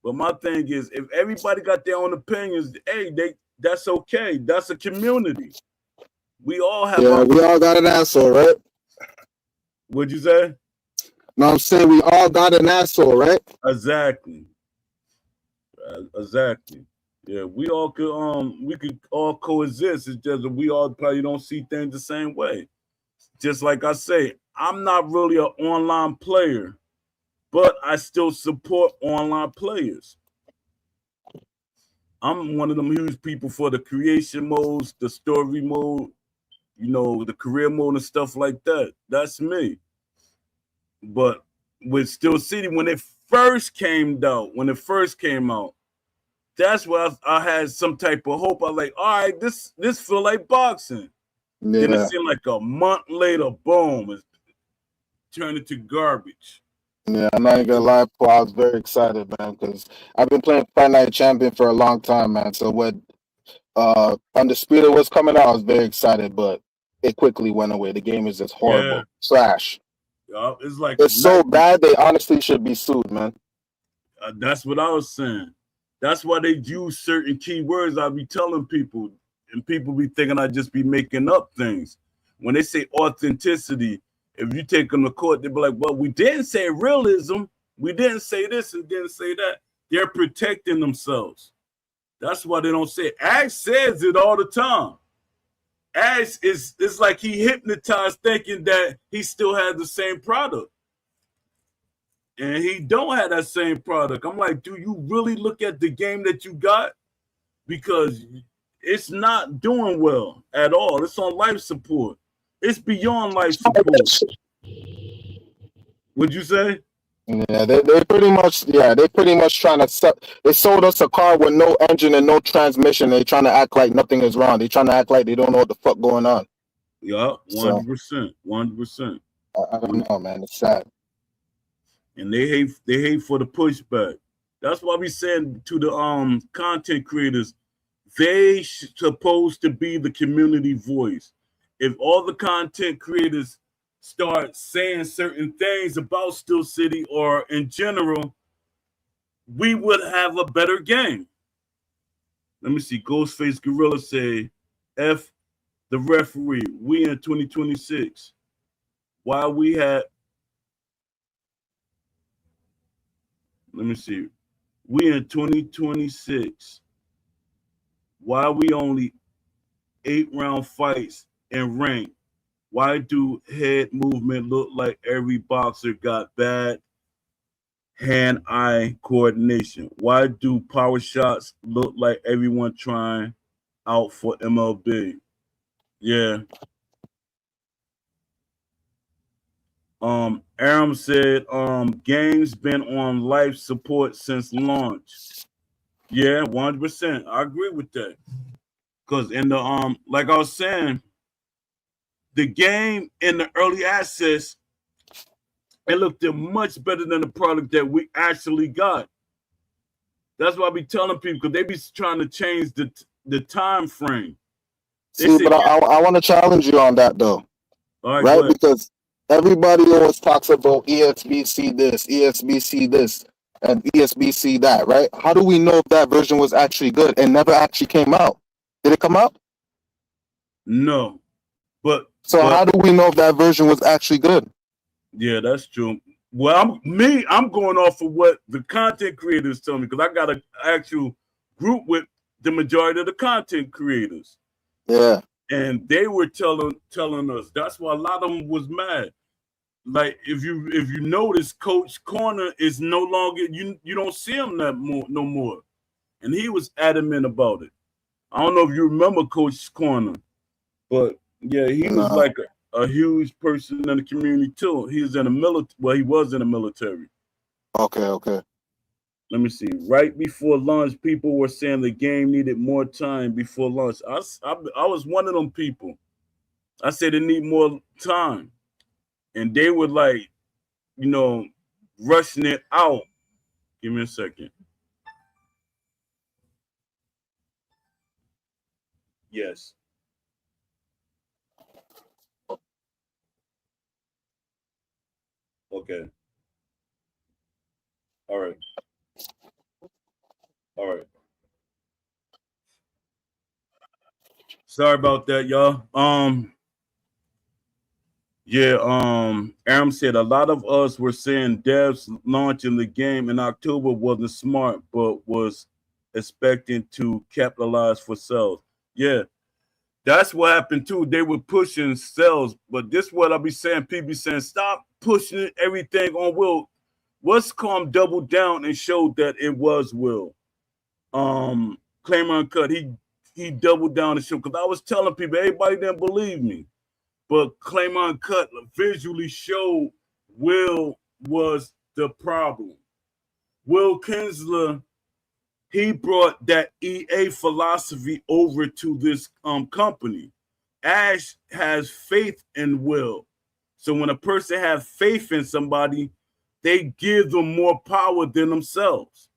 But my thing is, if everybody got their own opinions, hey, that's okay. That's a community. We all have Yeah, we all got an asshole, right? What'd you say? No, I'm saying we all got an asshole, right? Exactly. Exactly. Yeah, we could all coexist. It's just that we all probably don't see things the same way. Just like I say, I'm not really an online player, but I still support online players. I'm one of them huge people for the creation modes, the story mode, the career mode and stuff like that. That's me. But with Steel City, when it first came out, that's where I had some type of hope. I was like, all right, this feel like boxing. Yeah. Then it seemed like a month later, boom, it turned into garbage. Yeah, I'm not even gonna lie, Paul. I was very excited, man, because I've been playing Fight Night Champion for a long time, man. So when Undisputed was coming out, I was very excited, but it quickly went away. The game is just horrible, trash. It's like It's so bad they honestly should be sued, man. That's what I was saying. That's why they use certain keywords I be telling people, and people be thinking I just be making up things. When they say authenticity, if you take them to court, they be like, well, we didn't say realism. We didn't say this and didn't say that. They're protecting themselves. That's why they don't say it. Ash says it all the time. Ash it's like he hypnotized thinking that he still has the same product. And he don't have that same product. I'm like, do you really look at the game that you got? Because it's not doing well at all. It's on life support. It's beyond life support. Would you say? Yeah, they pretty much trying to they sold us a car with no engine and no transmission. They trying to act like nothing is wrong. They trying to act like they don't know what the fuck going on. Yeah, 100%. 100%. I don't know, man. It's sad. And they hate for the pushback. That's why we saying to the content creators, they supposed to be the community voice. If all the content creators start saying certain things about Steel City or in general, we would have a better game. Let me see. Ghostface Gorilla say, F the referee. We in 2026. Why we had, let me see. We in 2026. Why we only 8-round fights in rank? Why do head movement look like every boxer got bad hand-eye coordination? Why do power shots look like everyone trying out for MLB? Yeah. Aram said, game's been on life support since launch. Yeah, 100%. I agree with that. Because in the like I was saying, the game in the early access, it looked much better than the product that we actually got. That's why I be telling people, because they be trying to change the time frame. See, but I want to challenge you on that though, right? Because everybody always talks about ESBC this, ESBC this, and ESBC that, right? How do we know if that version was actually good and never actually came out? Did it come out? No. But how do we know if that version was actually good? Yeah, that's true. Well, I'm going off of what the content creators tell me, because I got an actual group with the majority of the content creators. Yeah. And they were telling us. That's why a lot of them was mad. Like if you notice, Coach Corner is no longer, you don't see him no more. And he was adamant about it. I don't know if you remember Coach Corner, but yeah, he was like a huge person in the community too. He was in the military. Well, he was in the military. Okay. Let me see. Right before launch, people were saying the game needed more time before launch. I was one of them people. I said it need more time, and they were like, you know, rushing it out. Give me a second. Yes. Okay. All right. All right. Sorry about that, y'all. Yeah, Aram said a lot of us were saying devs launching the game in October wasn't smart, but was expecting to capitalize for sales. Yeah, that's what happened too. They were pushing sales, but this what I'll be saying. People be saying, stop pushing everything on Will. What's calm doubled down and showed that it was Will. Claimer Uncut, he doubled down and showed because I was telling people, everybody didn't believe me. But Claim Uncut visually showed Will was the problem. Will Kinsler, he brought that EA philosophy over to this company. Ash has faith in Will. So when a person has faith in somebody, they give them more power than themselves.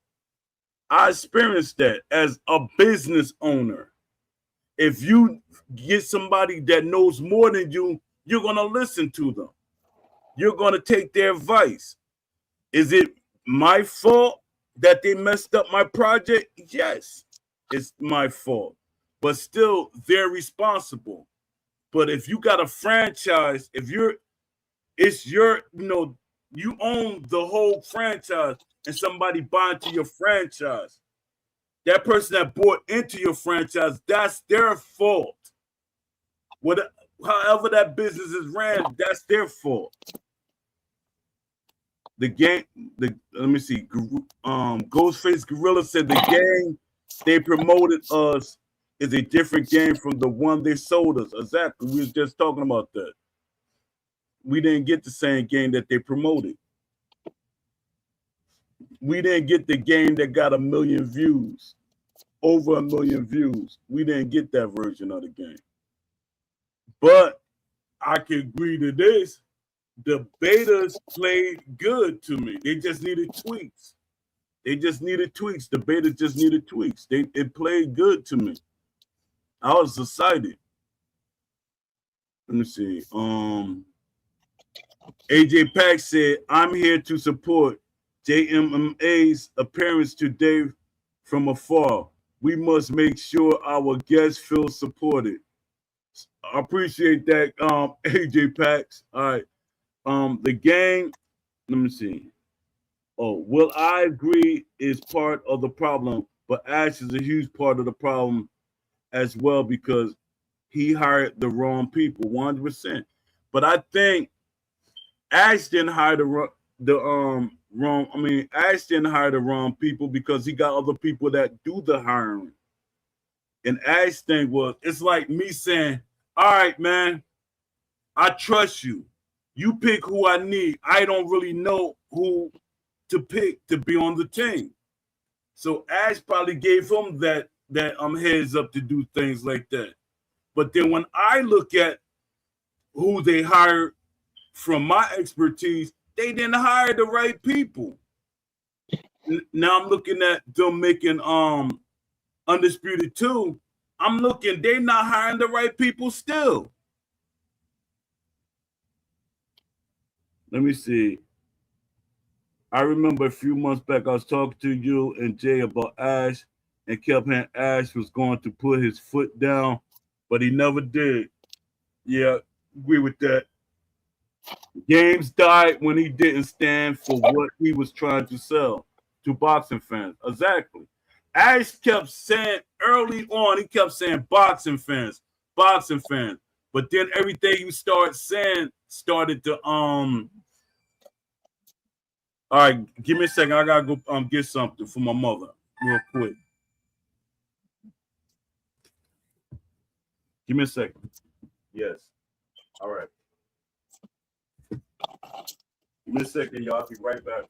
I experienced that as a business owner. If you get somebody that knows more than you, you're going to listen to them. You're going to take their advice. Is it my fault that they messed up my project? Yes, it's my fault. But still, they're responsible. But if you got a franchise, it's your, you own the whole franchise and somebody buying to your franchise, that person that bought into your franchise, that's their fault. What, however that business is ran, that's their fault. The game, let me see. Ghostface Gorilla said the game they promoted us is a different game from the one they sold us. Exactly. We was just talking about that. We didn't get the same game that they promoted. We didn't get the game that got 1 million views, over 1 million views. We didn't get that version of the game. But I can agree to this. The betas played good to me. They just needed tweaks. They just needed tweaks. The beta just needed tweaks. It played good to me. I was excited. Let me see. AJ Pack said, I'm here to support JMMA's appearance today from afar. We must make sure our guests feel supported. I appreciate that, AJ Packs. All right. The game, let me see. Oh, well, I agree is part of the problem, but Ash is a huge part of the problem as well because he hired the wrong people, 100%. But I think Ash didn't hire the wrong. I mean, Ash didn't hire the wrong people because he got other people that do the hiring. And Ash thing was, it's like me saying, "All right, man, I trust you. You pick who I need. I don't really know who to pick to be on the team." So Ash probably gave him that heads up to do things like that. But then when I look at who they hired from my expertise, they didn't hire the right people. Now I'm looking at them making Undisputed 2. I'm looking, they're not hiring the right people still. Let me see. I remember a few months back, I was talking to you and Jay about Ash, and kept hearing Ash was going to put his foot down, but he never did. Yeah, agree with that. Games died when he didn't stand for what he was trying to sell to boxing fans. Exactly. Ash kept saying early on, he kept saying boxing fans, boxing fans. But then everything you start saying started to all right, give me a second. I gotta go get something for my mother real quick. Give me a second. Yes. All right. Give me a second, y'all. I'll be right back.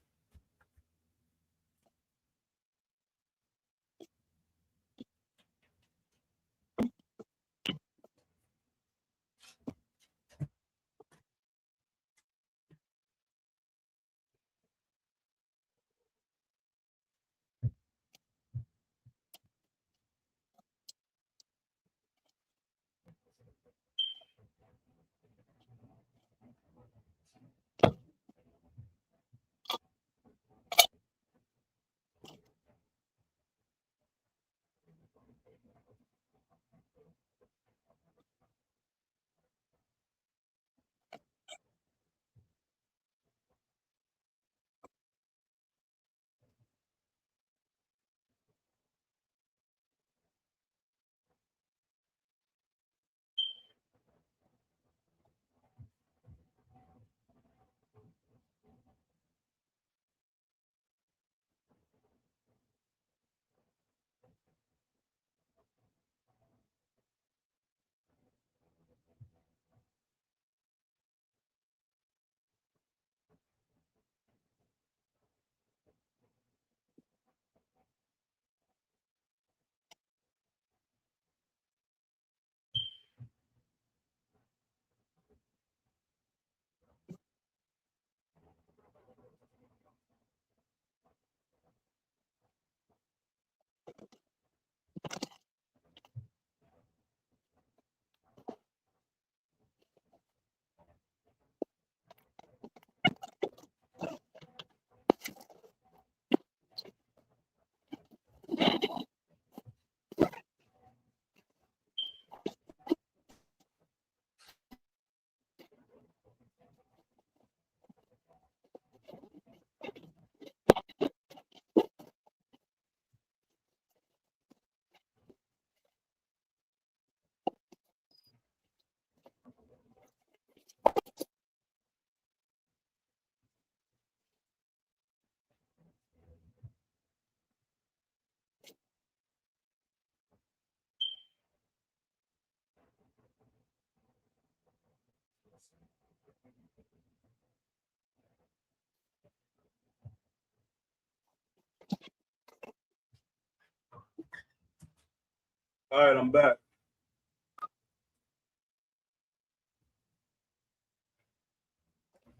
All right, I'm back.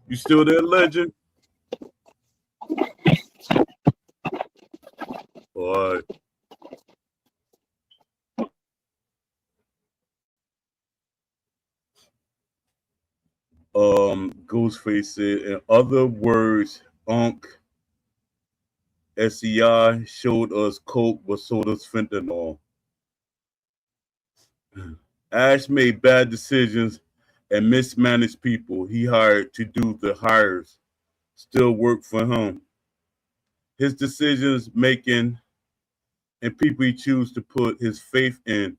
You still there, legend? All right. Ghostface said, in other words, Unc SEI showed us coke but sold us fentanyl. Ash made bad decisions and mismanaged people he hired to do the hires still work for him. His decisions making and people he chooses to put his faith in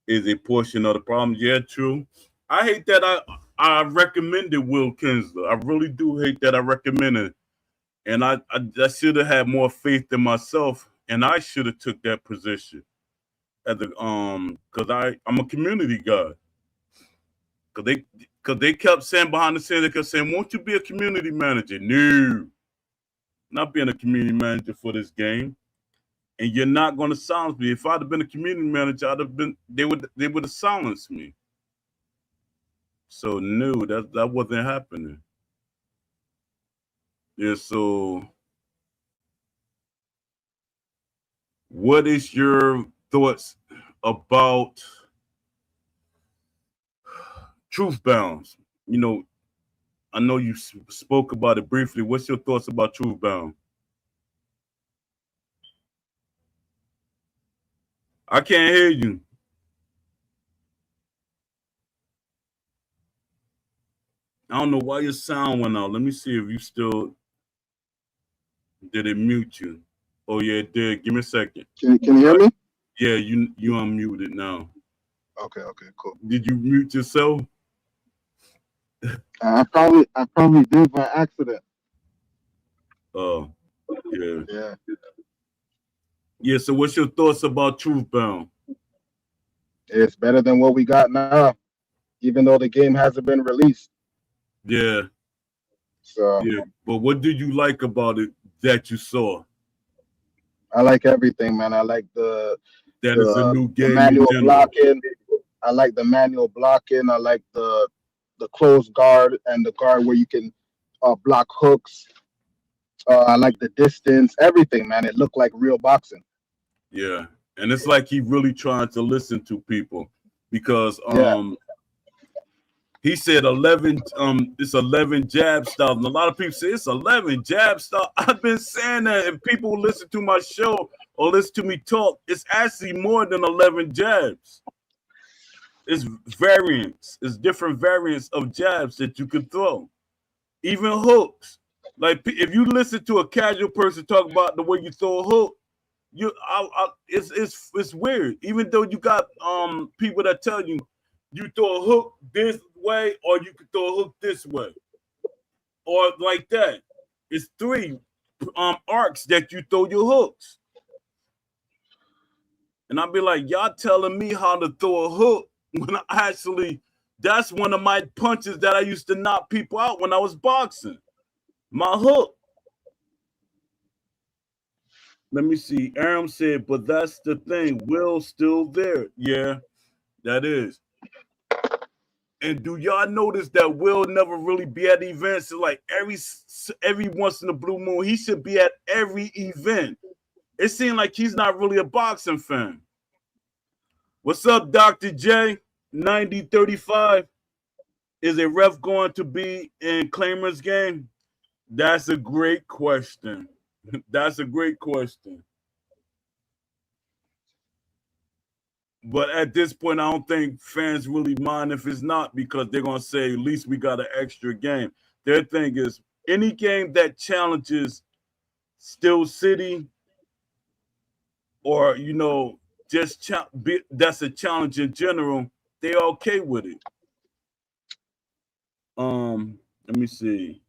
is a portion of the problem. Yeah, true. I hate that I recommended Will Kinsler. I really do hate that I recommended, and I should have had more faith in myself, and I should have took that position at the because I'm a community guy. Because they kept saying behind the scenes, they kept saying, "Won't you be a community manager?" No, not being a community manager for this game. And you're not going to silence me. If I'd have been a community manager, I'd have been. They would have silenced me. So no, that wasn't happening. Yeah. So, what is your thoughts about truth bounds? You know, I know you spoke about it briefly. What's your thoughts about truth bound? I can't hear you. I don't know why your sound went out. Let me see if you still did it mute you. Oh yeah, it did. Give me a second. Can you hear All right. me? Yeah, you unmuted now. Okay, cool. Did you mute yourself? I probably did by accident. Oh, yeah. Yeah, Yeah, so what's your thoughts about Truth Bound? it's better than what we got now, even though the game hasn't been released. Yeah, So yeah. But what did you like about it that you saw? I like everything, man. I like the That is a the new the game in manual general. blocking. I like the manual blocking. I like the closed guard and the guard where you can block hooks. I like the distance, everything, man. It looked like real boxing. Yeah. And it's like he really trying to listen to people because Yeah, he said 11 it's 11 jab styles. And a lot of people say it's 11 jab styles. I've been saying that if people listen to my show or listen to me talk, it's actually more than 11 jabs. It's variants. It's different variants of jabs that you can throw. Even hooks. Like if you listen to a casual person talk about the way you throw a hook, it's weird. Even though you got people that tell you you throw a hook this way or you can throw a hook this way or like that. It's three arcs that you throw your hooks. And I'll be like, y'all telling me how to throw a hook when I actually that's one of my punches that I used to knock people out when I was boxing. My hook. Let me see. Aram said, but that's the thing. Will's still there. Yeah, that is. And do y'all notice that Will never really be at events? It's like every once in a blue moon, he should be at every event. It seems like he's not really a boxing fan. What's up, Dr. J? 9035. Is a ref going to be in Claimer's game? That's a great question. That's a great question. But at this point, I don't think fans really mind if it's not because they're gonna say at least we got an extra game. Their thing is any game that challenges Still City or just that's a challenge in general. They're okay with it. Let me see.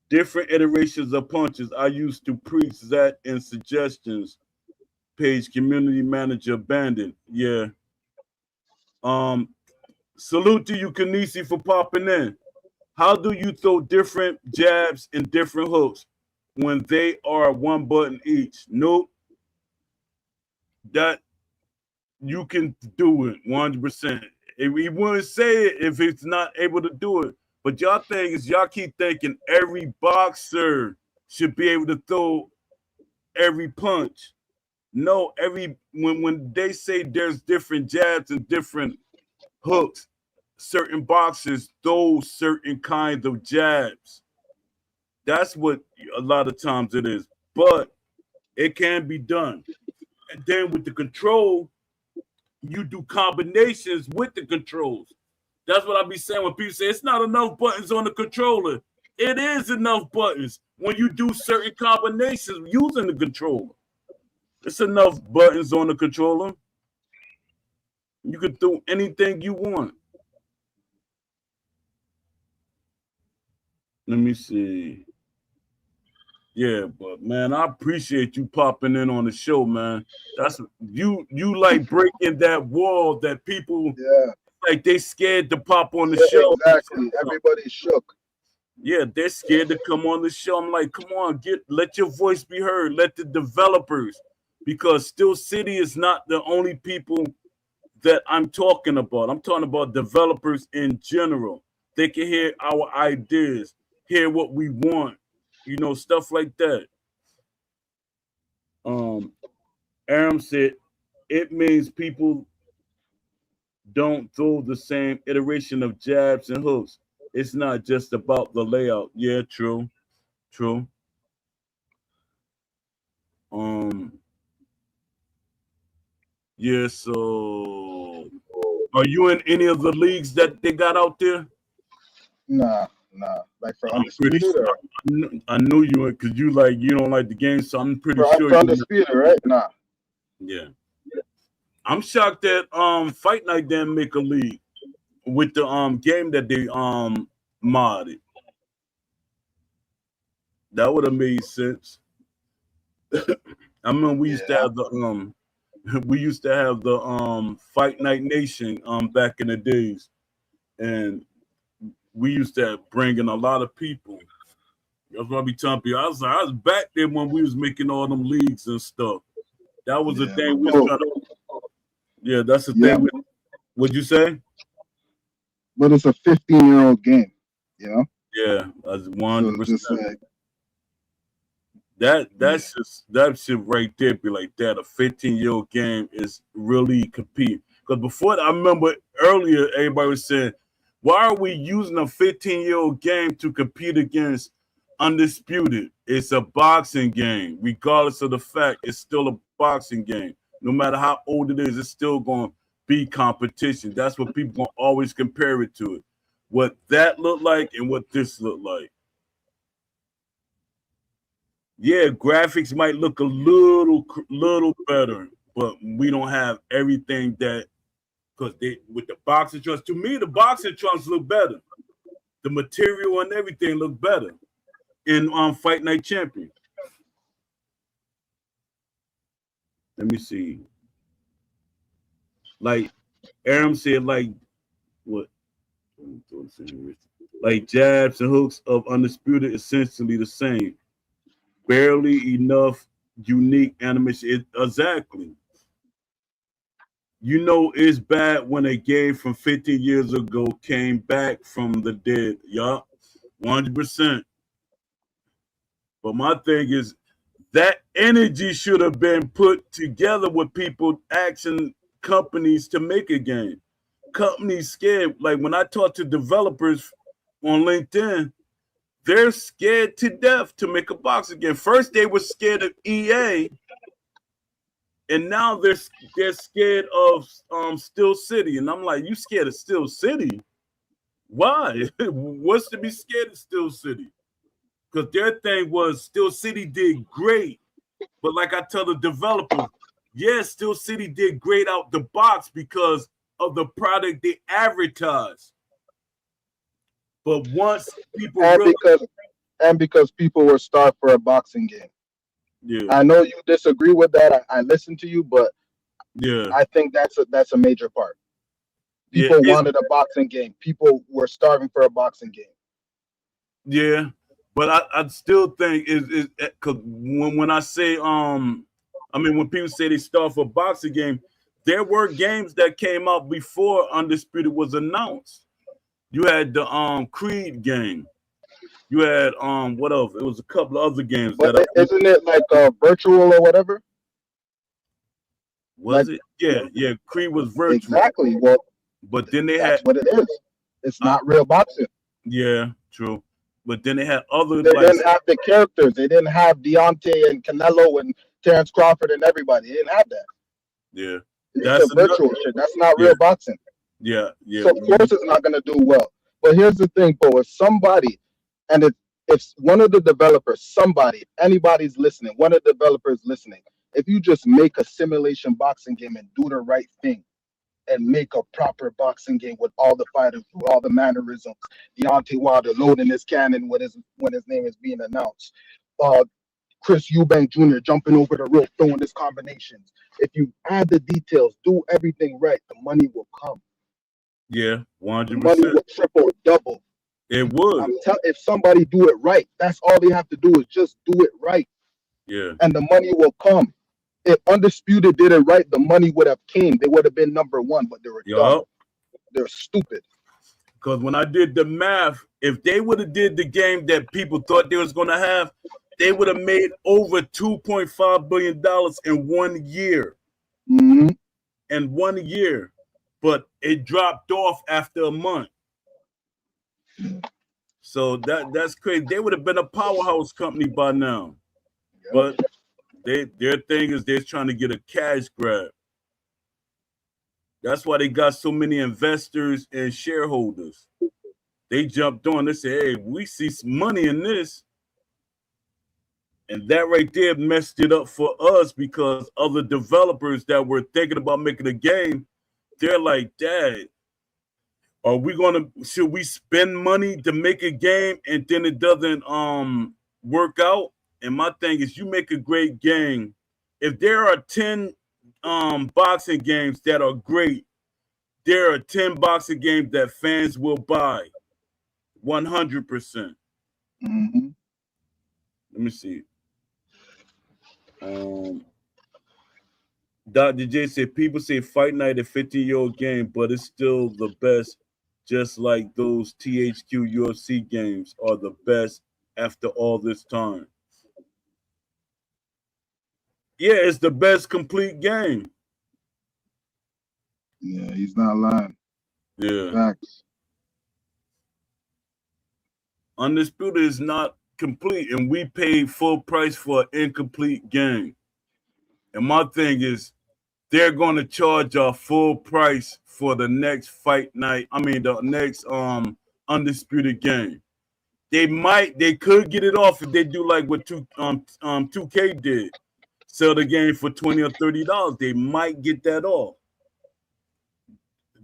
Different iterations of punches. I used to preach that in suggestions. Page community manager abandoned. Yeah. Um. Salute to you, Kanisi, for popping in. How do you throw different jabs and different hooks when they are one button each? Nope. That you can do it 100%. We wouldn't say it if it's not able to do it. But y'all thing is y'all keep thinking every boxer should be able to throw every punch. No, every when they say there's different jabs and different hooks, certain boxers throw certain kinds of jabs. That's what a lot of times it is. But it can be done. And then with the control, you do combinations with the controls. That's what I be saying when people say it's not enough buttons on the controller. It is enough buttons when you do certain combinations using the controller. It's enough buttons on the controller. You can do anything you want. Let me see. Yeah, but man, I appreciate you popping in on the show, man. That's you like breaking that wall that people Yeah, like they scared to pop on the yeah, show. exactly. Everybody's shook. Yeah, they're scared to come on the show. I'm like, come on, let your voice be heard. Let the developers, because Still City is not the only people that I'm talking about. I'm talking about developers in general. They can hear our ideas, hear what we want, stuff like that. Um, Aram said it means people don't throw the same iteration of jabs and hooks. It's not just about the layout. Yeah, true, true. Um, yeah. So, are you in any of the leagues that they got out there? Nah, nah. Like for I'm pretty undisputed sure. or I knew you because you don't like the game, so I'm pretty sure for you. undisputed, right? Nah. Yeah, I'm shocked that Fight Night didn't make a league with the game that they modded. That would have made sense. I mean, we used to Yeah. have the we used to have the Fight Night Nation back in the days, and we used to bring in a lot of people. That's what I be telling people. I was back there when we was making all them leagues and stuff. That was the Yeah. thing we was Oh, trying to. Yeah, that's the yeah. thing. What'd you say? But it's a 15-year-old game, you know? Yeah, that's So one it's hundred. just like, yeah. That shit right there be like that. A 15-year-old game is really compete. Because before that, I remember earlier everybody was saying, why are we using a 15-year-old game to compete against Undisputed? It's a boxing game. Regardless of the fact, it's still a boxing game. No matter how old it is, it's still going to be competition. That's what people going to always compare it to. It. What that looked like and what this looked like. Yeah, graphics might look a little better, but we don't have everything that because they with the boxing trunks. To me, the boxing trunks look better. The material and everything look better in Fight Night Champion. Let me see. Like Aram said, like what? Like jabs and hooks of Undisputed, essentially the same. Barely enough unique animation. Exactly. You know it's bad when a game from 50 years ago came back from the dead. Yup, 100%. But my thing is that energy should have been put together with people asking companies to make a game. Companies scared. Like when I talk to developers on LinkedIn, they're scared to death to make a boxing game. First, they were scared of EA, and now they're scared of Still City. And I'm like, you scared of Still City? Why? What's to be scared of Still City? Because their thing was Still City did great, but like I tell the developers, yes, Still City did great out the box because of the product they advertised. But once people And realize, because people were starved for a boxing game. yeah, I know you disagree with that. I listened to you, but yeah, I think that's a major part. yeah, People wanted a boxing game. People were starving for a boxing game. yeah. But I still think is because when I say I mean when people say they start for a boxing game, there were games that came out before Undisputed was announced. You had the Creed game. You had what else? It was a couple of other games But that isn't it like virtual or whatever? Like was it? Yeah. Creed was virtual, exactly. Well, but then they had that's what it is. It's uh, not real boxing. yeah, true. But then they had other They like didn't have the characters. They didn't have Deontay and Canelo and Terrence Crawford and everybody. They didn't have that. yeah. It's a That's another virtual shit. That's not yeah real boxing. yeah. So of course it's not gonna do well. But here's the thing, Bo. If somebody, and if one of the developers, somebody, anybody's listening, one of the developers listening, if you just make a simulation boxing game and do the right thing and make a proper boxing game with all the fighters, with all the mannerisms, Deontay Wilder loading his cannon when his name is being announced, uh, Chris Eubank Jr. jumping over the rope, throwing his combinations. If you add the details, do everything right, the money will come. yeah, The money 100%. will triple, double. It would. I'm telling. If somebody do it right, that's all they have to do is just do it right, Yeah. and the money will come. If Undisputed did it right, the money would have came. They would have been number one, but they were dumb. Yup. They're stupid. Because when I did the math, if they would have did the game that people thought they was gonna have, they would have made over $2.5 billion in 1 year. Mm-hmm. In 1 year, but it dropped off after a month. So that's crazy. They would have been a powerhouse company by now, Yep. but their thing is they're trying to get a cash grab. That's why they got so many investors and shareholders. They jumped on. They said, "Hey, we see some money in this," and that right there messed it up for us because other developers that were thinking about making a game, they're like, "Dad, are we gonna? Should we spend money to make a game and then it doesn't work out?" And my thing is, you make a great game. If there are 10 boxing games that are great, there are 10 boxing games that fans will buy 100%. Mm-hmm. Let me see. Um, Dr. J said people say Fight Night a 15-year-old game, but it's still the best, just like those THQ UFC games are the best after all this time. Yeah, it's the best complete game. Yeah, he's not lying. Yeah. Facts. Undisputed is not complete, and we paid full price for an incomplete game. And my thing is, they're going to charge our full price for the next fight night. I mean, the next undisputed game. They could get it off if they do like what 2K did, sell the game for $20 or $30. They might get that off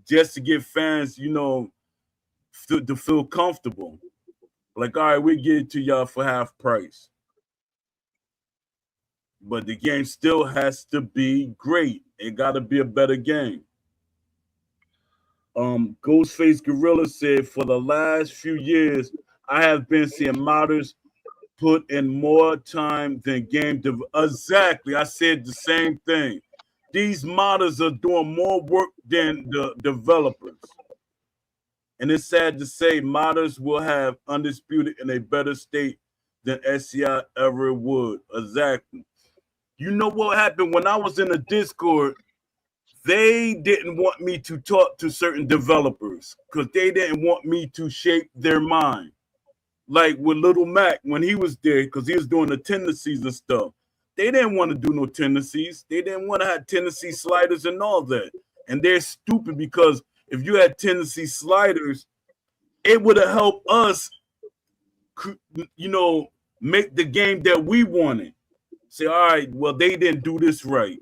just to get fans, to feel comfortable. Like, all right, we get it to y'all for half price. But the game still has to be great. It got to be a better game. Ghostface Gorilla said, for the last few years, I have been seeing modders put in more time than exactly. I said the same thing. These modders are doing more work than the developers. And it's sad to say modders will have Undisputed in a better state than SCI ever would. Exactly. You know what happened when I was in the Discord? They didn't want me to talk to certain developers because they didn't want me to shape their mind. Like with Little Mac when he was there, because he was doing the tendencies and stuff. They didn't want to do no tendencies. They didn't want to have tendency sliders and all that. And they're stupid because if you had tendency sliders, it would have helped us, make the game that we wanted. Say, all right, well, they didn't do this right.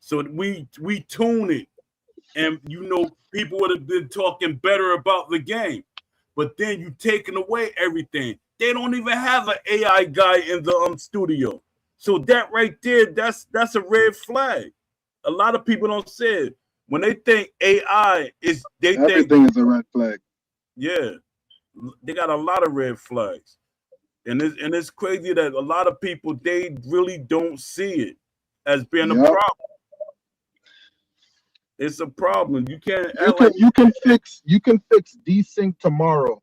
So we tune it. And people would have been talking better about the game. But then you taking away everything. They don't even have an AI guy in the studio. So that right there, that's a red flag. A lot of people don't say it. When they think AI is, they think, Everything is a red flag. yeah, they got a lot of red flags. And it's crazy that a lot of people, they really don't see it as being a Yep. problem. It's a problem. You can't You act can like you can fix desync tomorrow,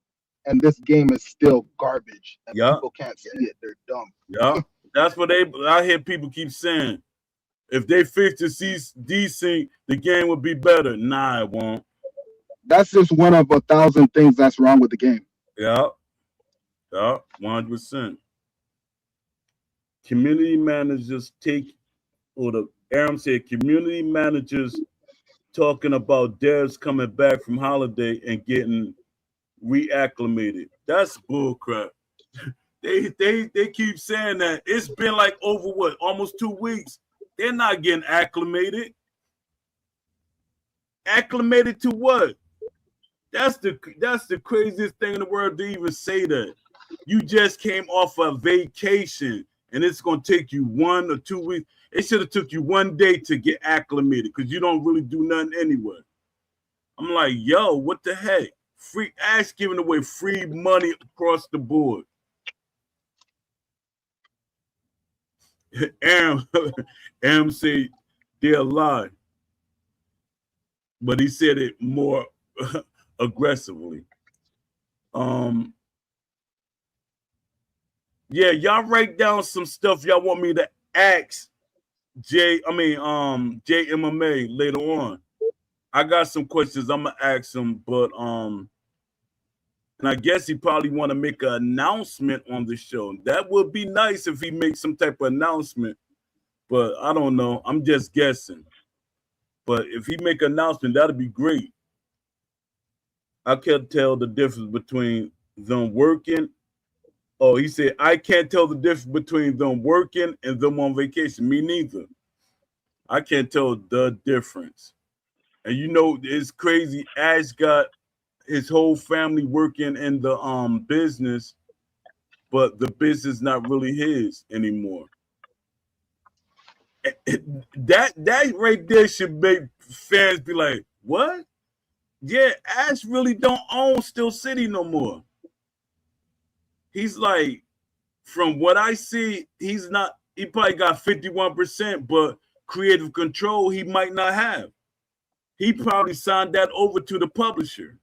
and this game is still garbage, and yeah, people can't see it. They're dumb. yeah. That's what I hear people keep saying. If they fix the desync, the game would be better. Nah, it won't. That's just one of 1,000 things that's wrong with the game. Yeah, yeah, 100%. Community managers take, or the Aaron said, community managers talking about devs coming back from holiday and getting reacclimated. That's bullcrap. They keep saying that. It's been like over what, almost 2 weeks. They're not getting acclimated. Acclimated to what? That's the craziest thing in the world to even say that. You just came off a vacation and it's gonna take you 1 or 2 weeks. It should have took you 1 day to get acclimated because you don't really do nothing anyway. I'm like, yo, what the heck? Free Ash giving away free money across the board. Am say they're lying, but he said it more aggressively. Um, yeah, y'all write down some stuff y'all want me to ask JMMA later on. I got some questions I'm gonna ask him, but and I guess he probably want to make an announcement on the show. That would be nice if he makes some type of announcement, but I don't know. I'm just guessing. But if he make an announcement, that'd be great. I can't tell the difference between them working. Oh, he said I can't tell the difference between them working and them on vacation. Me neither. I can't tell the difference. And you know, it's crazy. Ash got his whole family working in the business, but the business not really his anymore. That right there should make fans be like, what? Yeah, Ash really don't own Steel City no more. He's like, from what I see, he's not, he probably got 51%, but creative control he might not have. He probably signed that over to the publisher.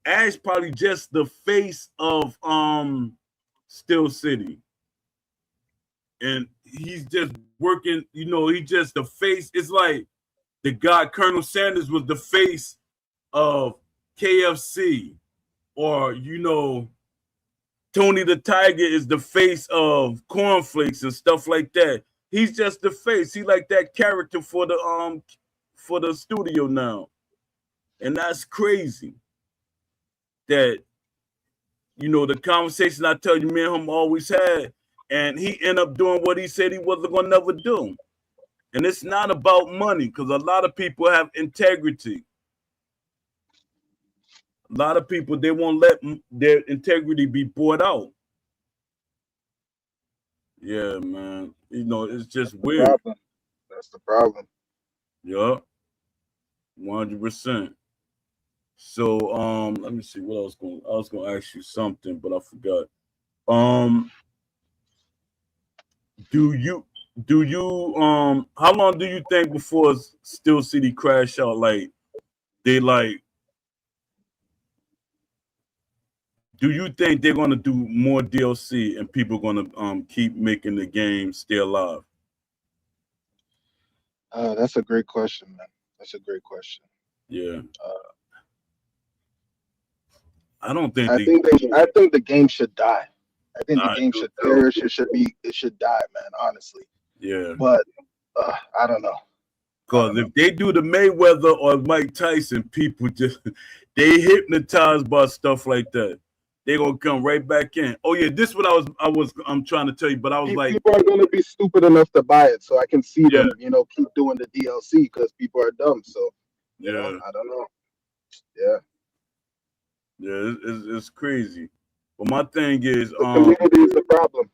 Ash probably just the face of Steel City. And he's just working, he's just the face. It's like the guy Colonel Sanders was the face of KFC, or Tony the Tiger is the face of cornflakes and stuff like that. He's just the face. He like that character for the studio now. And that's crazy. That the conversation I tell you, me and him always had, and he ended up doing what he said he wasn't gonna never do. And it's not about money, because a lot of people have integrity. A lot of people, they won't let their integrity be bought out. Yeah, man. It's just weird. Problem. That's the problem. Yeah, 100%. So, let me see what I was gonna ask you something, but I forgot. Um, do you how long do you think before Steel City crash out? Like, they like, do you think they're gonna do more DLC and people gonna keep making the game stay alive? That's a great question, man. That's a great question. Yeah, Uh, I don't think I they. think I think the game should die. I think the I game do should too. perish. It should die, man. Honestly, Yeah, but I don't know. I because don't know. if they do the Mayweather or Mike Tyson, people just they hypnotized by stuff like that. They gonna come right back in. Oh yeah, this is what I'm trying to tell you, but I was like, People are going to be stupid enough to buy it, so I can see yeah, them, keep doing the DLC because people are dumb. So, yeah, I don't know. Yeah, yeah. It's crazy. But my thing is, the community is the problem.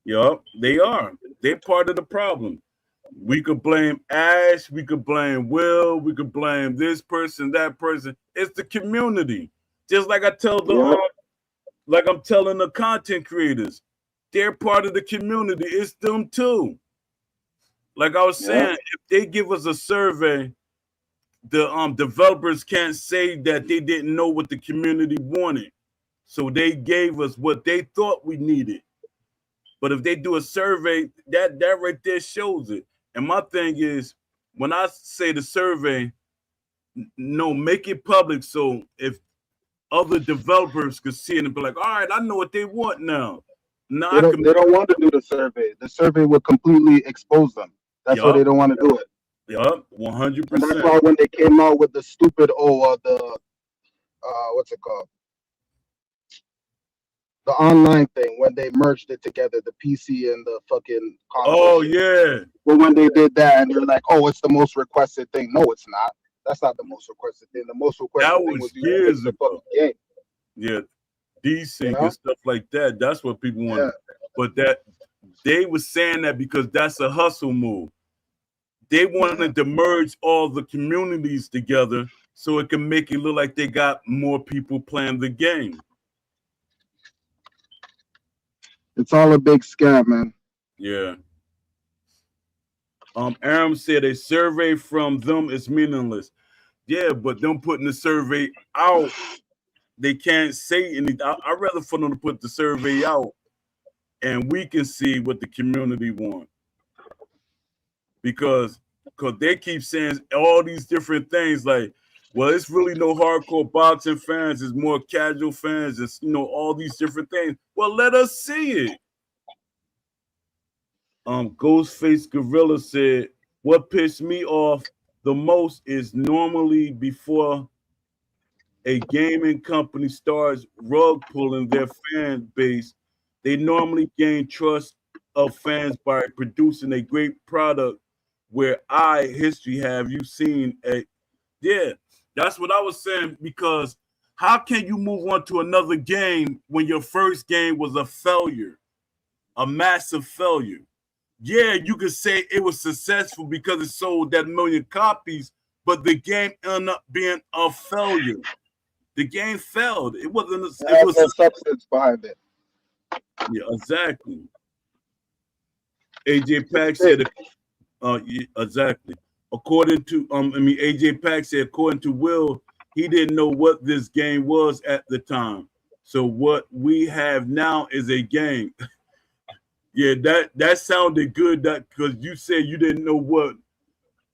yeah, they are. They're part of the problem. We could blame Ash, we could blame Will, we could blame this person, that person. It's the community. Just like I tell Yeah, like I'm telling the content creators, they're part of the community. It's them too. Like I was Yeah. saying, if they give us a survey, the developers can't say that they didn't know what the community wanted. So they gave us what they thought we needed. But if they do a survey, that right there shows it. And my thing is, when I say the survey, no, make it public so if other developers could see it and be like, all right, I know what they want now. Now They I don't. can They make don't want to do the survey. The survey would completely expose them. That's why they yup, don't want to do it. yup, one hundred And that's percent. why when they came out with the stupid the what's it called, the online thing, when they merged it together, the PC and the fucking console Oh shit. yeah, But when they did that and they're like, oh, it's the most requested thing. No, it's not. That's not the most requested thing. The most that requested thing was was you fix years the ago. fucking game. Yeah, You desync know? and stuff like that. That's what people Yeah. wanted. But that they were saying that because that's a hustle move. They Yeah. wanted to merge all the communities together so it can make it look like they got more people playing the game. It's all a big scam, man. Yeah. Aram said a survey from them is meaningless. Yeah, but them putting the survey out, they can't say anything. I'd rather for them to put the survey out and we can see what the community want. Because they keep saying all these different things like, well, it's really no hardcore boxing fans, it's more casual fans, it's all these different things. Well, let us see it. Ghostface Gorilla said, what pissed me off the most is normally before a gaming company starts rug pulling their fan base, they normally gain trust of fans by producing a great product where history have you seen a yeah, that's what I was saying because how can you move on to another game when your first game was a failure, a massive failure? Yeah, you could say it was successful because it sold that million copies, but the game ended up being a failure. The game failed. It wasn't. It It has was. no substance behind it. Yeah, exactly. AJ It's Pack fake. said. Yeah, exactly. According to AJ Pack said according to Will, he didn't know what this game was at the time. So what we have now is a game. Yeah, that sounded good. That because you said you didn't know what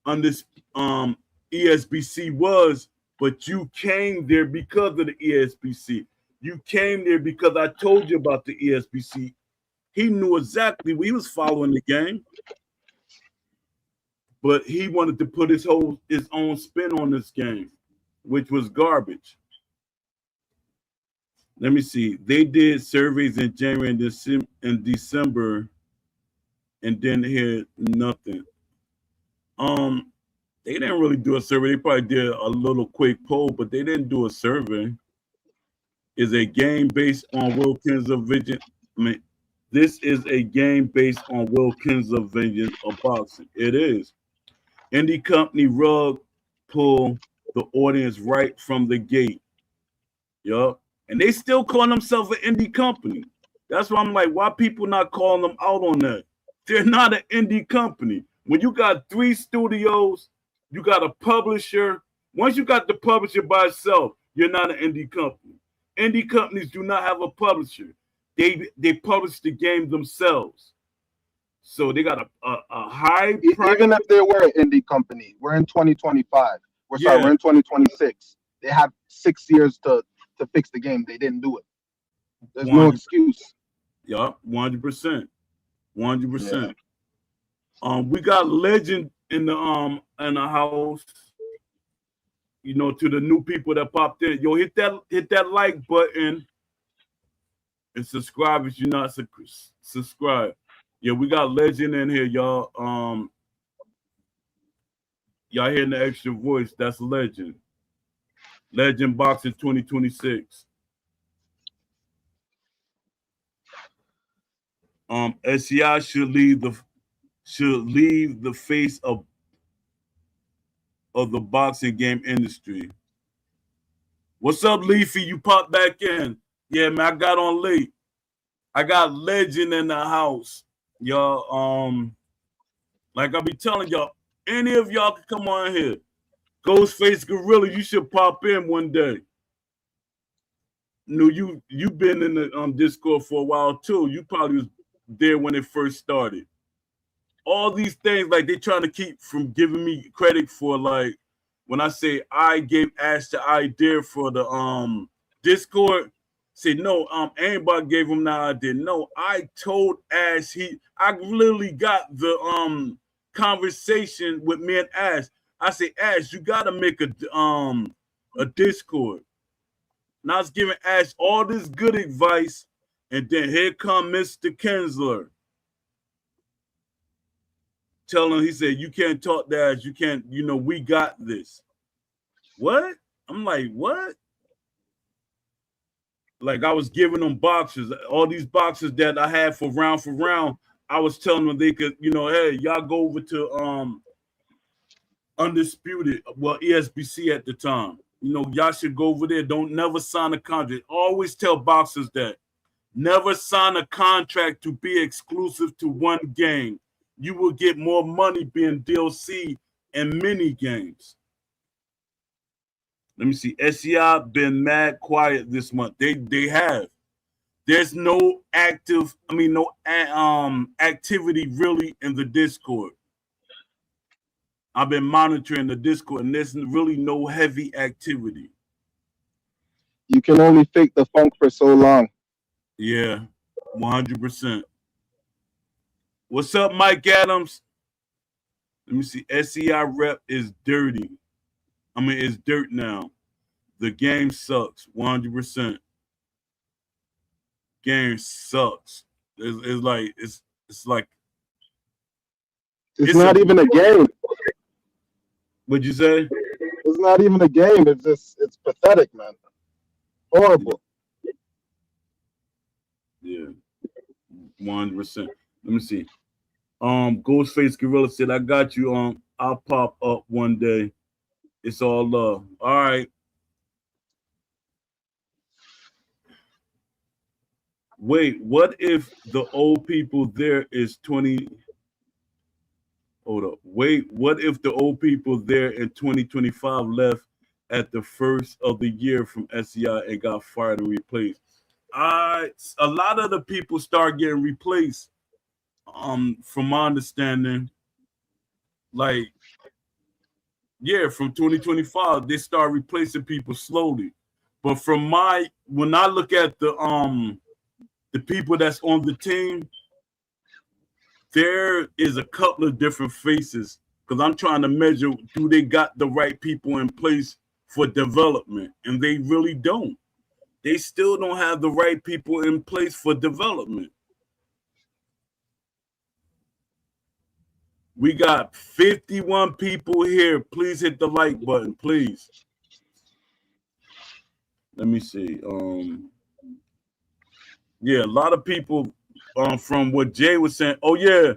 on this ESBC was, but you came there because of the ESBC. You came there because I told you about the ESBC. He knew exactly he was following the game, but he wanted to put his own spin on this game, which was garbage. Let me see. They did surveys in January and December, and didn't hear nothing. Um, they didn't really do a survey. They probably did a little quick poll, but they didn't do a survey. Is a game based on Wilkins of Vengeance? I mean, this is a game based on Wilkins of Vengeance of boxing. It is. Indie company rug pull the audience right from the gate. Yup. And they still calling themselves an indie company. That's why I'm like, why people not calling them out on that? They're not an indie company. When you got 3 studios, you got a publisher. Once you got the publisher by itself, you're not an indie company. Indie companies do not have a publisher. They publish the game themselves. So they got a high price. Even if they were an indie company, we're in 2025. We're sorry, Yeah, we're in 2026. They have 6 years to fix the game. They didn't do it. There's no 100. excuse. Yeah, 100%. Yeah. 100%. We got Legend in the house. To the new people that popped in, yo, hit that like button and subscribe if you're not subscribed. Yeah, we got Legend in here, y'all. Y'all hearing the extra voice? That's Legend. Legend Boxing 2026. SCI should leave the face of the boxing game industry. What's up, Leafy? You popped back in. Yeah, man, I got on late. I got Legend in the house. Y'all, Like I be telling y'all, any of y'all can come on here. Ghostface Gorilla, you should pop in one day. No, you been in the Discord for a while too. You probably was there when it first started. All these things, like they trying to keep from giving me credit for, like when I say I gave Ash the idea for the Discord. Say no, anybody gave him the idea. No, I told Ash I literally got the conversation with me and Ash. I say, Ash, you gotta make a Discord. And I was giving Ash all this good advice, and then here come Mr. Kinsler telling, he said, you can't talk to Ash, you can't, we got this. What? I'm like, what? Like I was giving them boxes, all these boxes that I had for round. I was telling them they could, hey, y'all go over to Undisputed, well, ESBC at the time. Y'all should go over there. Don't never sign a contract. Always tell boxers that. Never sign a contract to be exclusive to one game. You will get more money being DLC and mini games. Let me see. SEI been mad quiet this month. They have. There's no activity really in the Discord. I've been monitoring the Discord, and there's really no heavy activity. You can only fake the funk for so long. Yeah, 100%. What's up, Mike Adams? Let me see. SEI rep is dirty. It's dirt now. The game sucks. 100%. Game sucks. It's like it's not even a game. What'd you say? It's not even a game. It's pathetic, man. Horrible. Yeah. 100%. Let me see. Ghostface Gorilla said, I got you. I'll pop up one day. It's all love. All right. Wait, what if the old people there is 20? Hold up. Wait, what if the old people there in 2025 left at the first of the year from SEI and got fired and replaced? A lot of the people start getting replaced. From my understanding, like, yeah, from 2025, they start replacing people slowly. But when I look at the people that's on the team, there is a couple of different faces because I'm trying to measure, do they got the right people in place for development? And they really don't. They still don't have the right people in place for development. We got 51 people here. Please hit the like button, please. Let me see. Yeah, a lot of people from what Jay was saying. Oh yeah,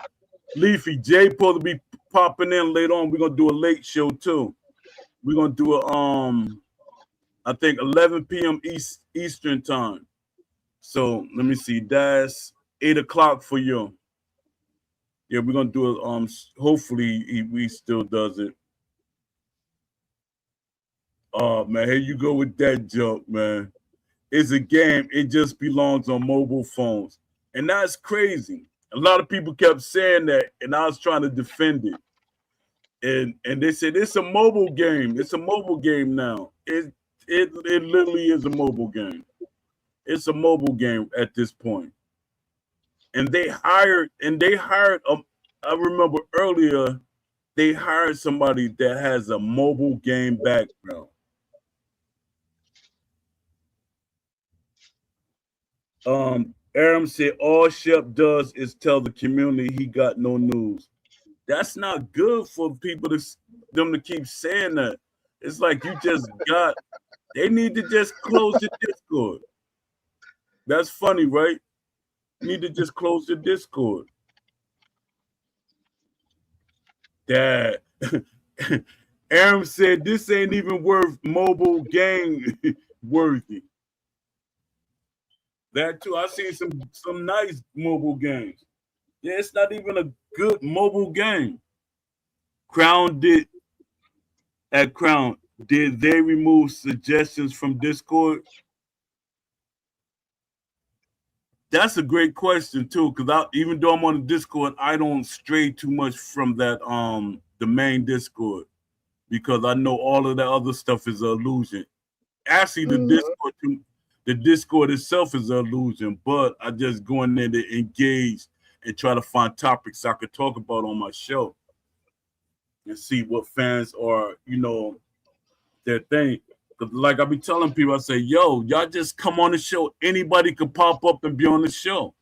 Leafy, Jay supposed to be popping in later on. We're gonna do a late show too. We're gonna do a I think 11 p.m. Eastern time. So let me see. That's 8 o'clock for you. Yeah, we're gonna do it. Hopefully we still does it. Oh man, here you go with that joke, man. It's a game. It just belongs on mobile phones, and that's crazy. A lot of people kept saying that, and I was trying to defend it. And they said it's a mobile game. It's a mobile game now. It literally is a mobile game. It's a mobile game at this point. And they hired. I remember earlier they hired somebody that has a mobile game background. Aram said all Shep does is tell the community he got no news. That's not good for people them to keep saying that. It's like you just got. They need to just close the Discord. That's funny, right? Need to just close the Discord. That Aram said this ain't even worth mobile game worthy. That too. I seen some nice mobile games. Yeah, it's not even a good mobile game. Crown did at Crown, did they remove suggestions from Discord? That's a great question too, because even though I'm on the Discord, I don't stray too much from that the main Discord because I know all of that other stuff is an illusion. Actually, the Discord itself is an illusion, but I just go in there to engage and try to find topics I could talk about on my show and see what fans are, their thing. Cause like I be telling people, I say, yo, y'all just come on the show. Anybody could pop up and be on the show.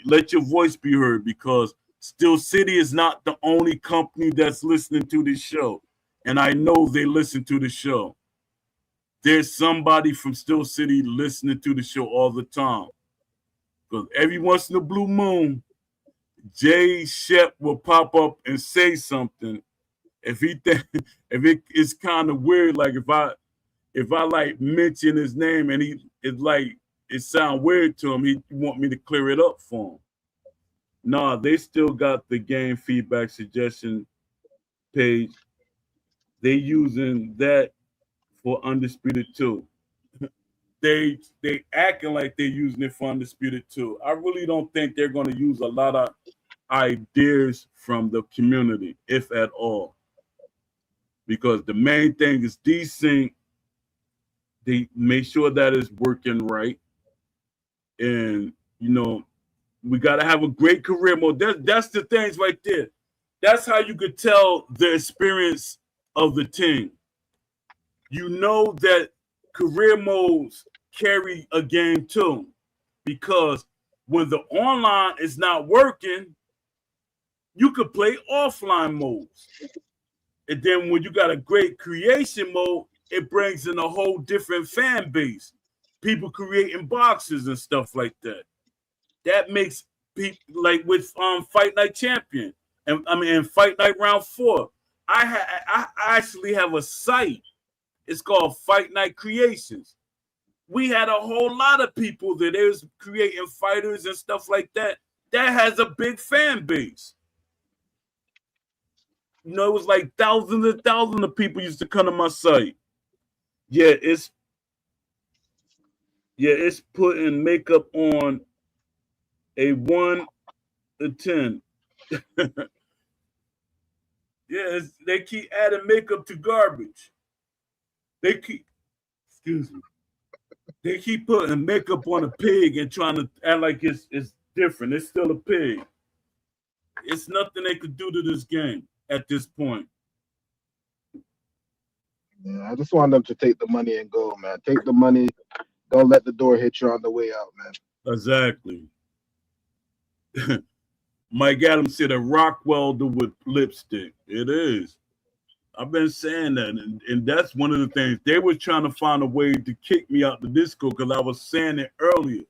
Let your voice be heard because Still City is not the only company that's listening to this show. And I know they listen to the show. There's somebody from Still City listening to the show all the time. Because every once in a blue moon, Jay Shep will pop up and say something. If it is kind of weird, like if I like mention his name and it sound weird to him, he want me to clear it up for him. Nah, they still got the game feedback suggestion page. They using that for Undisputed 2. They acting like they're using it for Undisputed 2. I really don't think they're gonna use a lot of ideas from the community, if at all. Because the main thing is desync. They make sure that it's working right. And we gotta have a great career mode. That's the things right there. That's how you could tell the experience of the team. You know that career modes carry a game too. Because when the online is not working, you could play offline modes. And then when you got a great creation mode, it brings in a whole different fan base. People creating boxes and stuff like that. That makes people like with Fight Night Champion and Fight Night Round 4. I actually have a site. It's called Fight Night Creations. We had a whole lot of people that is creating fighters and stuff like that. That has a big fan base. It was like thousands and thousands of people used to come to my site. Yeah, it's putting makeup on a 1 to 10. Yeah, they keep adding makeup to garbage. Excuse me. They keep putting makeup on a pig and trying to act like it's different. It's still a pig. It's nothing they could do to this game at this point. Yeah, I just want them to take the money and go, man. Take the money. Don't let the door hit you on the way out, man. Exactly. Mike Adams said a rock welder with lipstick. It is. I've been saying that, and that's one of the things. They were trying to find a way to kick me out the disco because I was saying it earlier.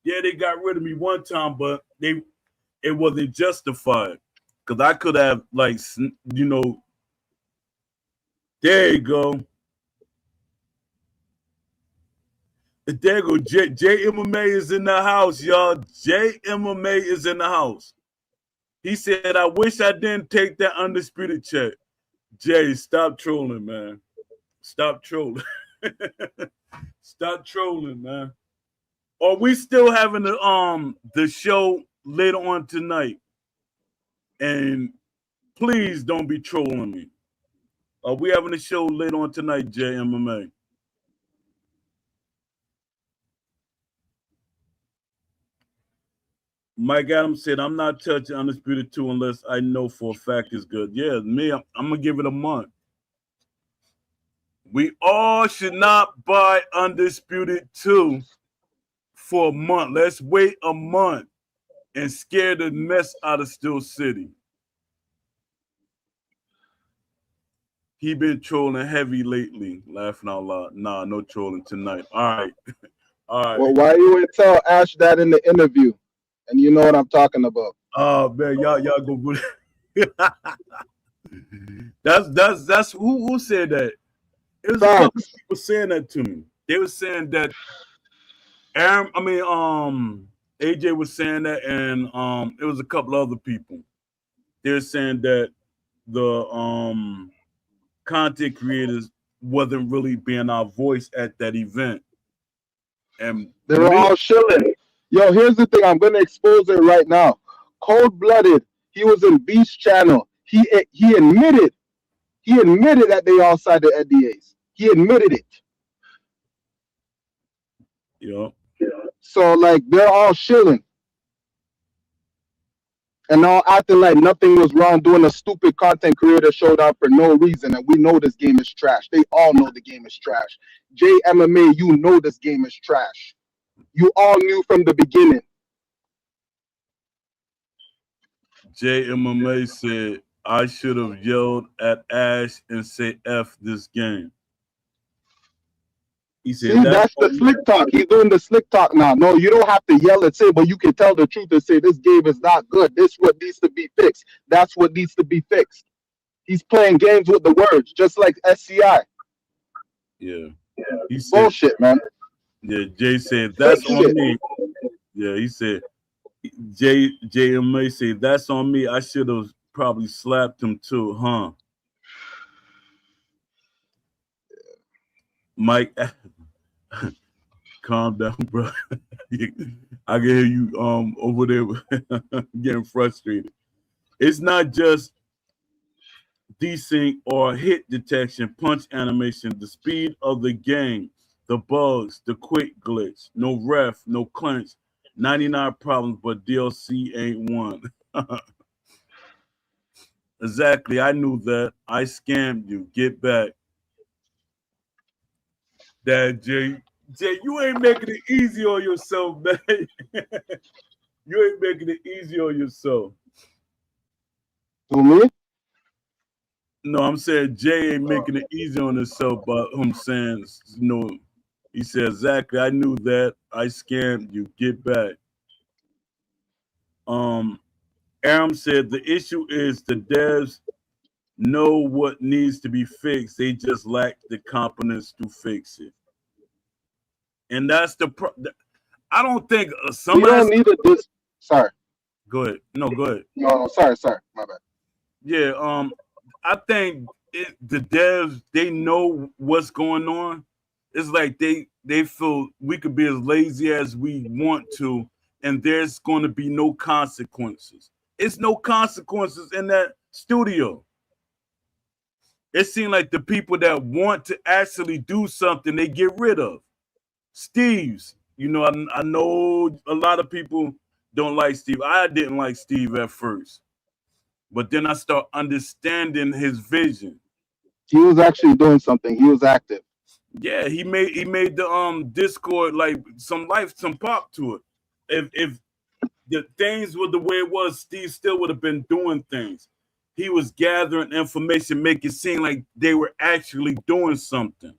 Yeah, they got rid of me one time, but it wasn't justified because I could have there you go. There you go. J MMA is in the house, y'all. J MMA is in the house. He said, I wish I didn't take that undisputed check. Jay, stop trolling, man. Stop trolling. Stop trolling, man. Are we still having the show later on tonight? And please don't be trolling me. Are we having a show later on tonight, JMMA? Mike Adams said, I'm not touching Undisputed 2 unless I know for a fact it's good. Yeah, me, I'm going to give it a month. We all should not buy Undisputed 2 for a month. Let's wait a month and scare the mess out of Steel City. He been trolling heavy lately, laughing out loud. Nah, no trolling tonight. All right. All right. Well, why you would tell Ash that in the interview? And you know what I'm talking about. Oh man, y'all go. That's who said that. It was a couple people saying that to me. They were saying that AJ was saying that, and it was a couple other people. They're saying that the content creators wasn't really being our voice at that event. And They to were me, all shilling. Yo, here's the thing. I'm gonna expose it right now. Cold blooded. He was in Beast Channel. He admitted that they all signed the NDAs. He admitted it. you know, So like they're all shilling and all acting like nothing was wrong doing a stupid content creator showdown for no reason. And we know this game is trash. They all know the game is trash. JMMA, you know this game is trash. You all knew from the beginning. JMMA said I should have yelled at Ash and say F this game. He said See, that's that's the on me. slick talk. He's doing the slick talk now. No, you don't have to yell and say, but you can tell the truth and say this game is not good. This is what needs to be fixed. That's what needs to be fixed. He's playing games with the words, just like SCI. Yeah. He said, Bullshit, man. yeah, Jay said that's Fix on it. me. Yeah, he said JMA said that's on me. I should have probably slapped him too, huh? Mike, calm down, bro. I can hear you over there getting frustrated. It's not just desync or hit detection, punch animation, the speed of the game, the bugs, the quick glitch, no ref, no clinch, 99 problems, but DLC ain't one. Exactly. I knew that. I scammed you. Get back. Dad, Jay. Jay, you ain't making it easy on yourself, man. You ain't making it easy on yourself. To me, No, I'm saying Jay ain't making it easy on himself by him saying, he said, exactly, I knew that. I scammed you. Get back. Um, Aram said the issue is the devs know what needs to be fixed. They just lack the competence to fix it. And that's I don't think we some of that don't stuff. need a dis. Sorry. Go ahead. No, go ahead. No, sorry. My bad. Yeah, I think the devs they know what's going on. It's like they feel we could be as lazy as we want to, and there's going to be no consequences. It's no consequences in that studio. It seems like the people that want to actually do something they get rid of. Steve's, I know a lot of people don't like Steve. I didn't like Steve at first, but then I start understanding his vision. He was actually doing something. He was active. Yeah, he made the Discord like some life, some pop to it. If the things were the way it was, Steve still would have been doing things. He was gathering information, make it seem like they were actually doing something.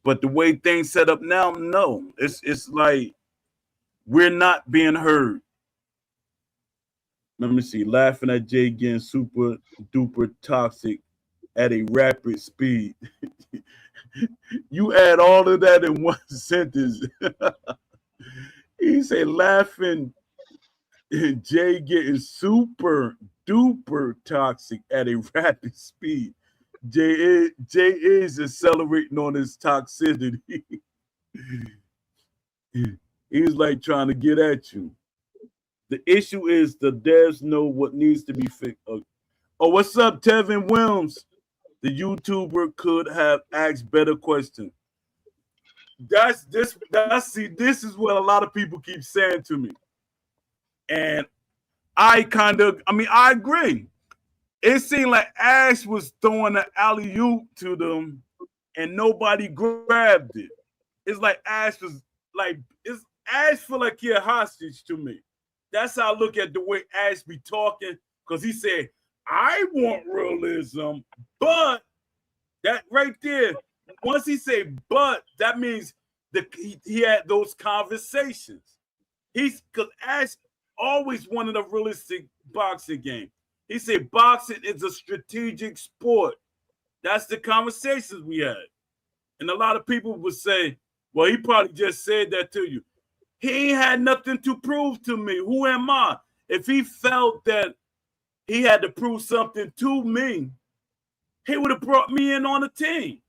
But the way things set up now, no. It's like we're not being heard. Let me see. Laughing at Jay getting super duper toxic at a rapid speed. You add all of that in one sentence. He said laughing Jay getting super duper toxic at a rapid speed. Jay is accelerating on his toxicity. He's like trying to get at you. The issue is the devs know what needs to be fixed. Oh, what's up, Tevin Williams? The YouTuber could have asked better questions. This is what a lot of people keep saying to me. And I agree. It seemed like Ash was throwing an alley oop to them and nobody grabbed it. It's like Ash was it's Ash feel like he a hostage to me. That's how I look at the way Ash be talking, because he said, I want realism, but that right there, once he say but, that means he had those conversations. He's because Ash always wanted a realistic boxing game. He said boxing is a strategic sport. That's the conversations we had. And a lot of people would say, well, he probably just said that to you. He ain't had nothing to prove to me. Who am I? If he felt that he had to prove something to me, he would have brought me in on the team.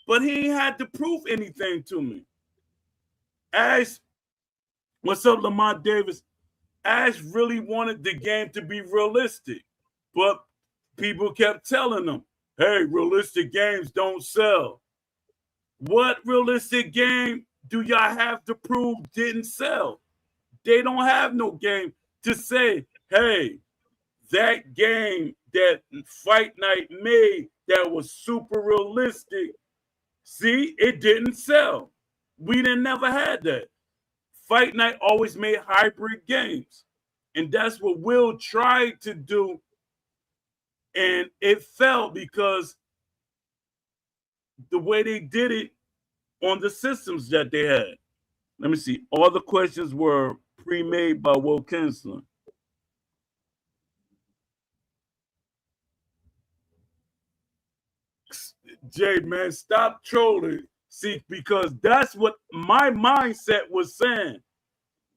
But he ain't had to prove anything to me. Ash, what's up, Lamont Davis? Ash really wanted the game to be realistic, but people kept telling him, hey, realistic games don't sell. What realistic game do y'all have to prove didn't sell? They don't have no game to say, hey, that game that Fight Night made that was super realistic, see, it didn't sell. We didn't never had that. Fight Night always made hybrid games. And that's what Will tried to do. And it failed because the way they did it on the systems that they had. Let me see. All the questions were pre-made by Will Kinsler. Jay, man, stop trolling. See, because that's what my mindset was saying.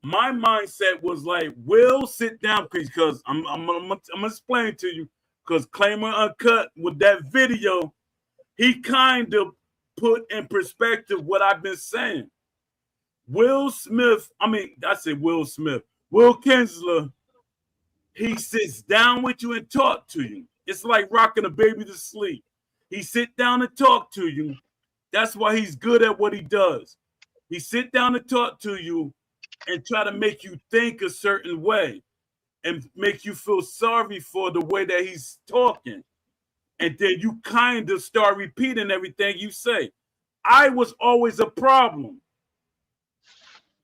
My mindset was like, Will, sit down, because I'm gonna explain to you. Because Claimer Uncut with that video, he kind of put in perspective what I've been saying. Will Smith, I said Will Smith, Will Kinsler, he sits down with you and talk to you. It's like rocking a baby to sleep. He sit down and talk to you. That's why he's good at what he does. He sit down and talk to you and try to make you think a certain way and make you feel sorry for the way that he's talking. And then you kind of start repeating everything you say. I was always a problem.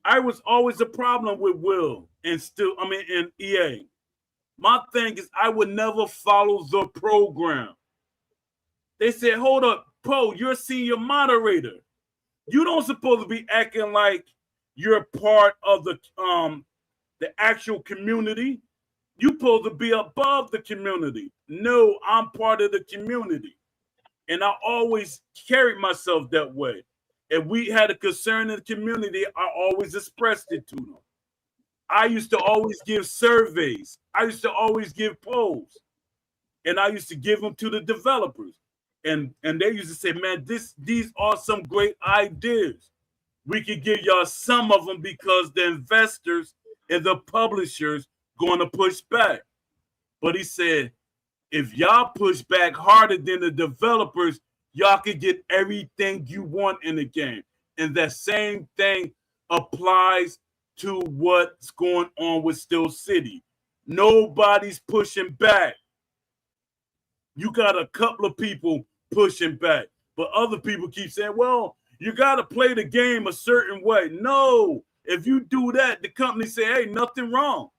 I was always a problem with Will and EA. My thing is I would never follow the program. They said, hold up, Poe, you're a senior moderator. You don't supposed to be acting like you're part of the actual community. You supposed to be above the community. No, I'm part of the community. And I always carried myself that way. If we had a concern in the community, I always expressed it to them. I used to always give surveys. I used to always give polls. And I used to give them to the developers. And they used to say, man, these are some great ideas. We could give y'all some of them because the investors and the publishers going to push back. But he said, if y'all push back harder than the developers, y'all can get everything you want in the game. And that same thing applies to what's going on with Steel City. Nobody's pushing back. You got a couple of people pushing back, but other people keep saying, well, you got to play the game a certain way. No, if you do that, the company say, hey, nothing wrong.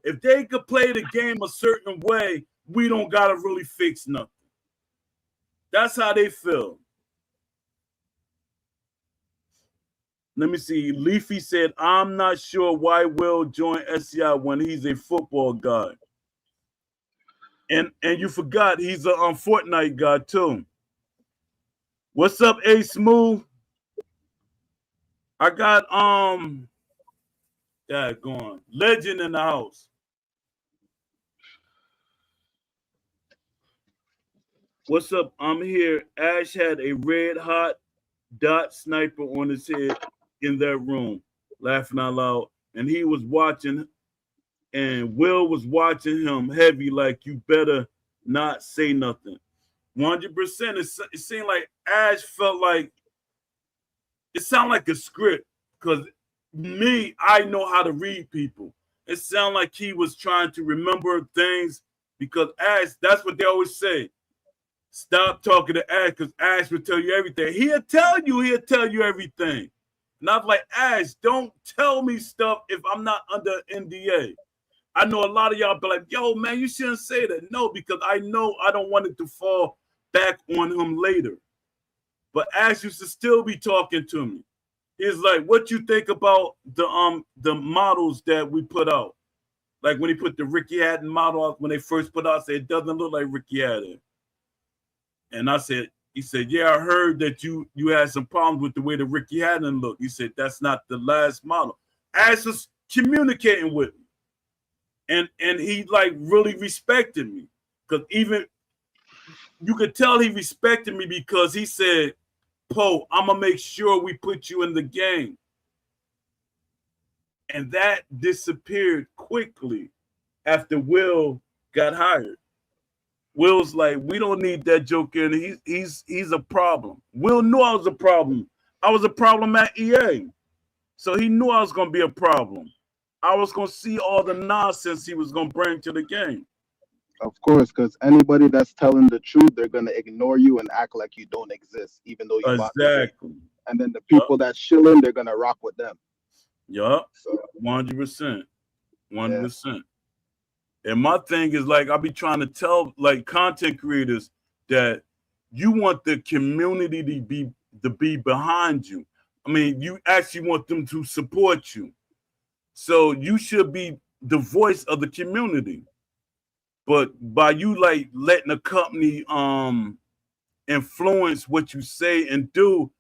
If they could play the game a certain way, we don't got to really fix nothing. That's how they feel. Let me see. Leafy said, I'm not sure why Will join SCI when he's a football guy. And you forgot he's a Fortnite guy too. What's up, A Smooth? I got going Legend in the house. What's up? I'm here. Ash had a red hot dot sniper on his head in that room, laughing out loud. And he was watching, and Will was watching him heavy, like you better not say nothing. 100%. It seemed like Ash felt like it sounded like a script because I know how to read people. It sounded like he was trying to remember things because Ash, that's what they always say. Stop talking to Ash because Ash will tell you everything. He'll tell you everything. And I was like, Ash, don't tell me stuff if I'm not under NDA. I know a lot of y'all be like, yo, man, you shouldn't say that. No, because I know I don't want it to fall back on him later. But Ash used to still be talking to me. He's like, what you think about the models that we put out? Like when he put the Ricky Hatton model out, when they first put out, said it doesn't look like Ricky Hatton. And he said, yeah, I heard that you had some problems with the way the Ricky Hatton looked. He said, that's not the last model. Ash was communicating with me. and he like really respected me because even you could tell he respected me because he said, "Poe, I'm gonna make sure we put you in the game," and that disappeared quickly after Will got hired. Will's like, "We don't need that joker, and he's a problem." Will knew I was a problem. I was a problem at EA, so he knew I was gonna be a problem. I was gonna see all the nonsense he was gonna bring to the game. Of course, because anybody that's telling the truth, they're gonna ignore you and act like you don't exist, even though you bought the game. Exactly. And then the Yup. people that chilling, they're gonna rock with them. Yup. So 100%. yeah, 100%. And my thing is like I be trying to tell like content creators that you want the community to be behind you. I mean, you actually want them to support you. So you should be the voice of the community. But by you like letting a company influence what you say and do,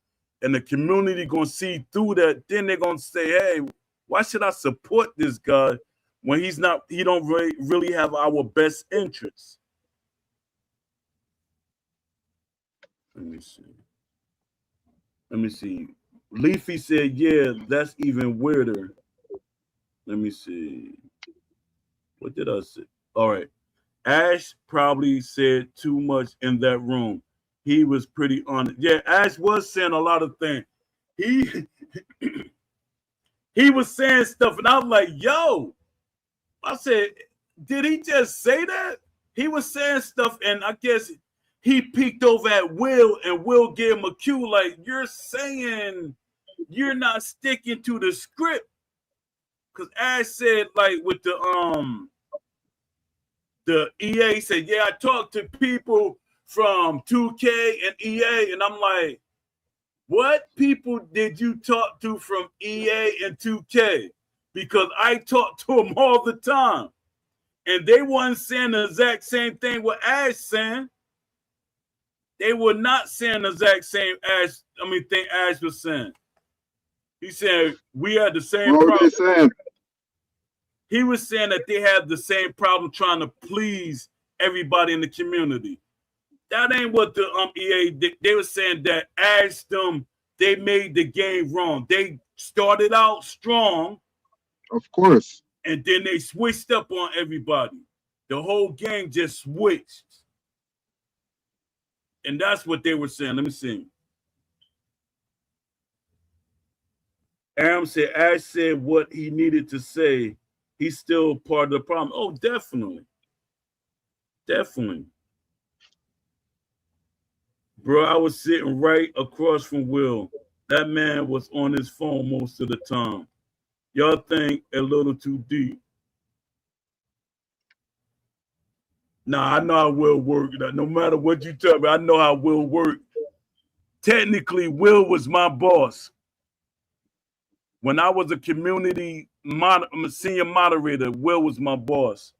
and the community gonna see through that, then they're gonna say, "Hey, why should I support this guy when he don't really have our best interests?" Let me see. Let me see. Leafy said, "Yeah, that's even weirder." Let me see. What did I say? All right. Ash probably said too much in that room. He was pretty honest. Yeah, Ash was saying a lot of things. He he was saying stuff, and I was like, "Yo," I said, "Did he just say that?" He was saying stuff, and I guess he peeked over at Will, and Will gave him a cue, like, "You're saying you're not sticking to the script." Because Ash said, like, with the EA said, "Yeah, I talked to people from 2K and EA," and I'm like, "What people did you talk to from EA and 2K?" Because I talk to them all the time, and they weren't saying the exact same thing what Ash saying. They were not saying the exact same thing Ash was saying. He said we had the same what were they problem. saying? He was saying that they had the same problem trying to please everybody in the community. That ain't what the EA did. They were saying that as them they made the game wrong. They started out strong Of course. and then they switched up on everybody. The whole game just switched. And that's what they were saying. Let me see. Aram said Ash said what he needed to say. He's still part of the problem. Oh, definitely. Definitely. Bro, I was sitting right across from Will. That man was on his phone most of the time. Y'all think a little too deep. Nah, I know how Will work. No matter what you tell me, I know how Will work. Technically, Will was my boss. When I was a senior moderator, Will was my boss.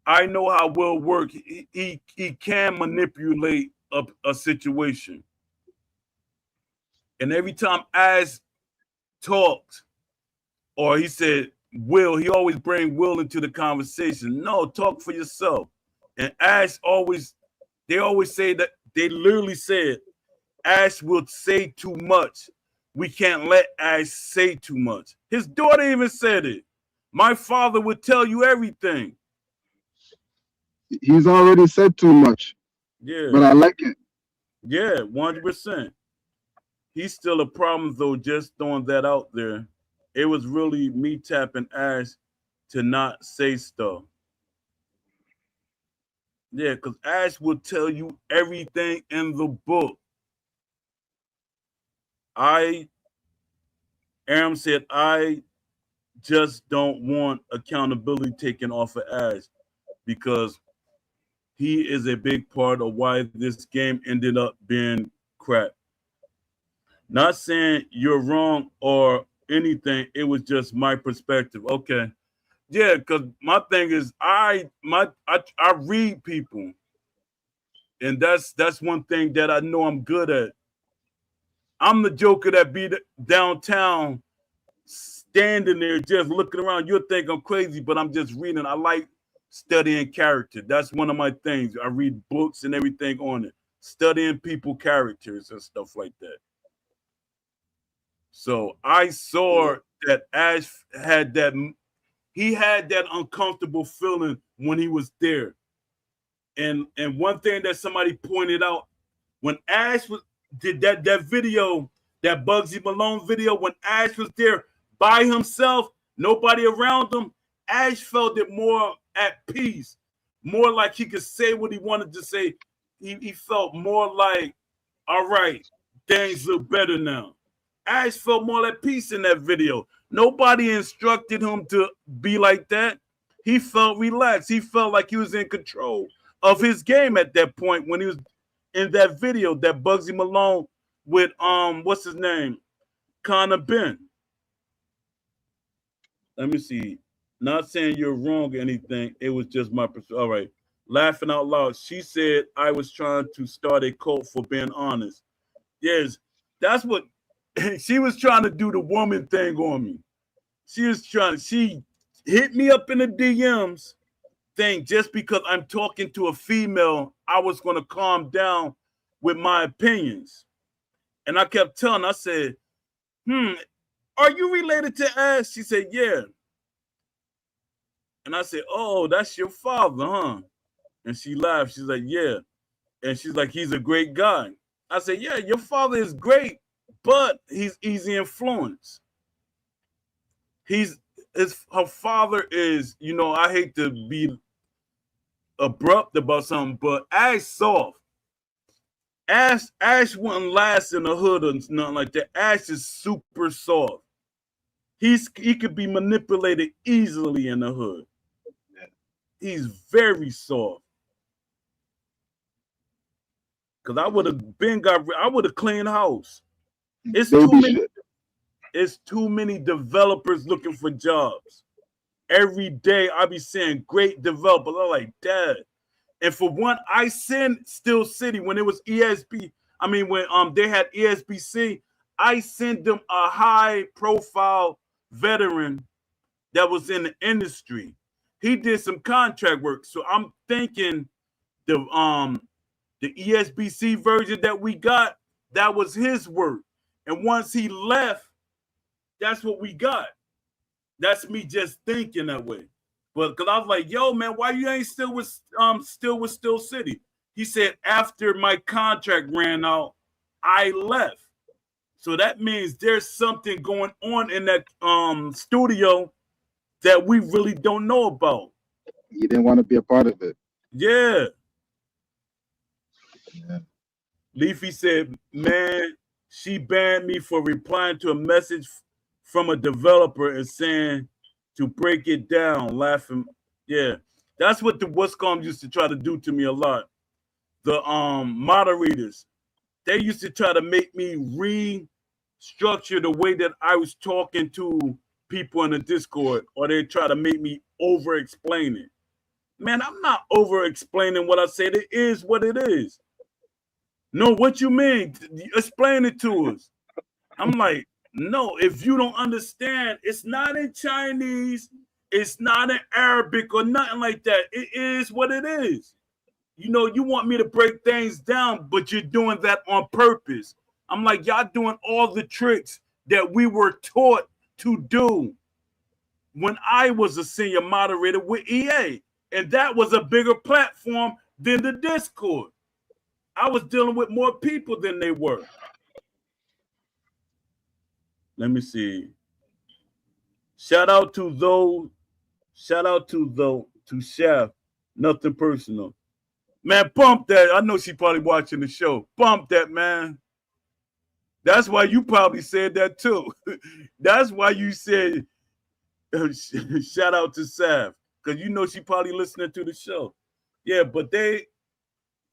I know how Will work. He can manipulate a situation. And every time Ash talked, or he said Will, he always bring Will into the conversation. No, talk for yourself. And they always say that they literally said Ash will say too much. We can't let Ash say too much. His daughter even said it. My father would tell you everything. He's already said too much, but Yeah, I like it. yeah, 100%. He's still a problem though, just throwing that out there. It was really me tapping Ash to not say stuff. Yeah, because Ash will tell you everything in the book. I, Aram said, I just don't want accountability taken off of Ash because he is a big part of why this game ended up being crap. Not saying you're wrong or anything. It was just my perspective. Okay. Yeah, because my thing is I read people. And that's one thing that I know I'm good at. I'm the joker that be downtown standing there just looking around. You'll think I'm crazy, but I'm just reading. I like studying character. That's one of my things. I read books and everything on it. Studying people characters and stuff like that. So I saw that Ash had that he had that uncomfortable feeling when he was there. And one thing that somebody pointed out when Ash did that video, that Bugsy Malone video, when Ash was there by himself, nobody around him, Ash felt it more at peace, more like he could say what he wanted to say. He felt more like, all right, things look better now. Ash felt more at peace in that video. Nobody instructed him to be like that. He felt relaxed. He felt like he was in control of his game at that point when he was in that video, that Bugsy Malone with what's his name? Connor Ben. Let me see. Not saying you're wrong or anything. It was just my perspective. All right. Laughing out loud. She said I was trying to start a cult for being honest. Yes, that's what she was trying to do, the woman thing on me. She hit me up in the DMs thing just because I'm talking to a female, I was going to calm down with my opinions. And I kept telling her, I said, are you related to Ash? She said, yeah. And I said, oh, that's your father, huh? And she laughed. She's like, yeah. And she's like, he's a great guy. I said, yeah, your father is great, but he's easy influence. Her father is, I hate to be abrupt about something, but Ash soft. Ash wouldn't last in the hood or nothing like that. Ash is super soft. He could be manipulated easily in the hood. He's very soft. Cause I would have cleaned house. It's too many developers looking for jobs. Every day I be seeing great developers. I'm like, Dad. And for one, I sent Steel City when it was ESP. I mean, when they had ESPC, I sent them a high profile veteran that was in the industry. He did some contract work. So I'm thinking the ESBC version that we got, that was his work. And once he left, that's what we got. That's me just thinking that way. But because I was like, yo, man, why you ain't still with Steel City? He said, after my contract ran out, I left. So that means there's something going on in that studio that we really don't know about. You didn't want to be a part of it. Yeah. Leafy said, man, she banned me for replying to a message from a developer and saying to break it down, laughing. Yeah, that's what the Westcom used to try to do to me a lot. The moderators, they used to try to make me restructure the way that I was talking to people in the Discord, or they try to make me over explain it. Man, I'm not over explaining what I said. It is what it is. No, what you mean? Explain it to us. I'm like, no, if you don't understand, it's not in Chinese, it's not in Arabic or nothing like that. It is what it is. You want me to break things down, but you're doing that on purpose. I'm like, y'all doing all the tricks that we were taught to do when I was a senior moderator with EA. And that was a bigger platform than the Discord. I was dealing with more people than they were. Let me see. Shout out to Chef. Nothing personal. Man, bump that. I know she probably watching the show. Bump that, man. That's why you probably said that too. That's why you said shout out to Sav. Because you know she probably listening to the show. Yeah, but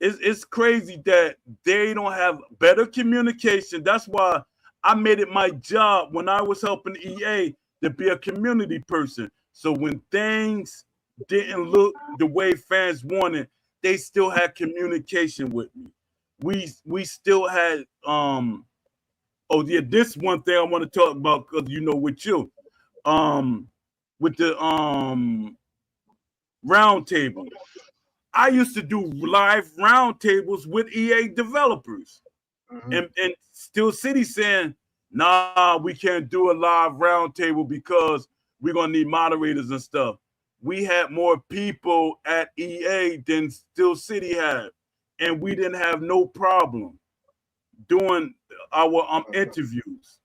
it's crazy that they don't have better communication. That's why I made it my job when I was helping EA to be a community person. So when things didn't look the way fans wanted, they still had communication with me. We still had this one thing I want to talk about because with you. with the round table. I used to do live roundtables with EA developers, Mhm. and Steel City saying, "Nah, we can't do a live roundtable because we're gonna need moderators and stuff." We had more people at EA than Steel City had, and we didn't have no problem doing our interviews.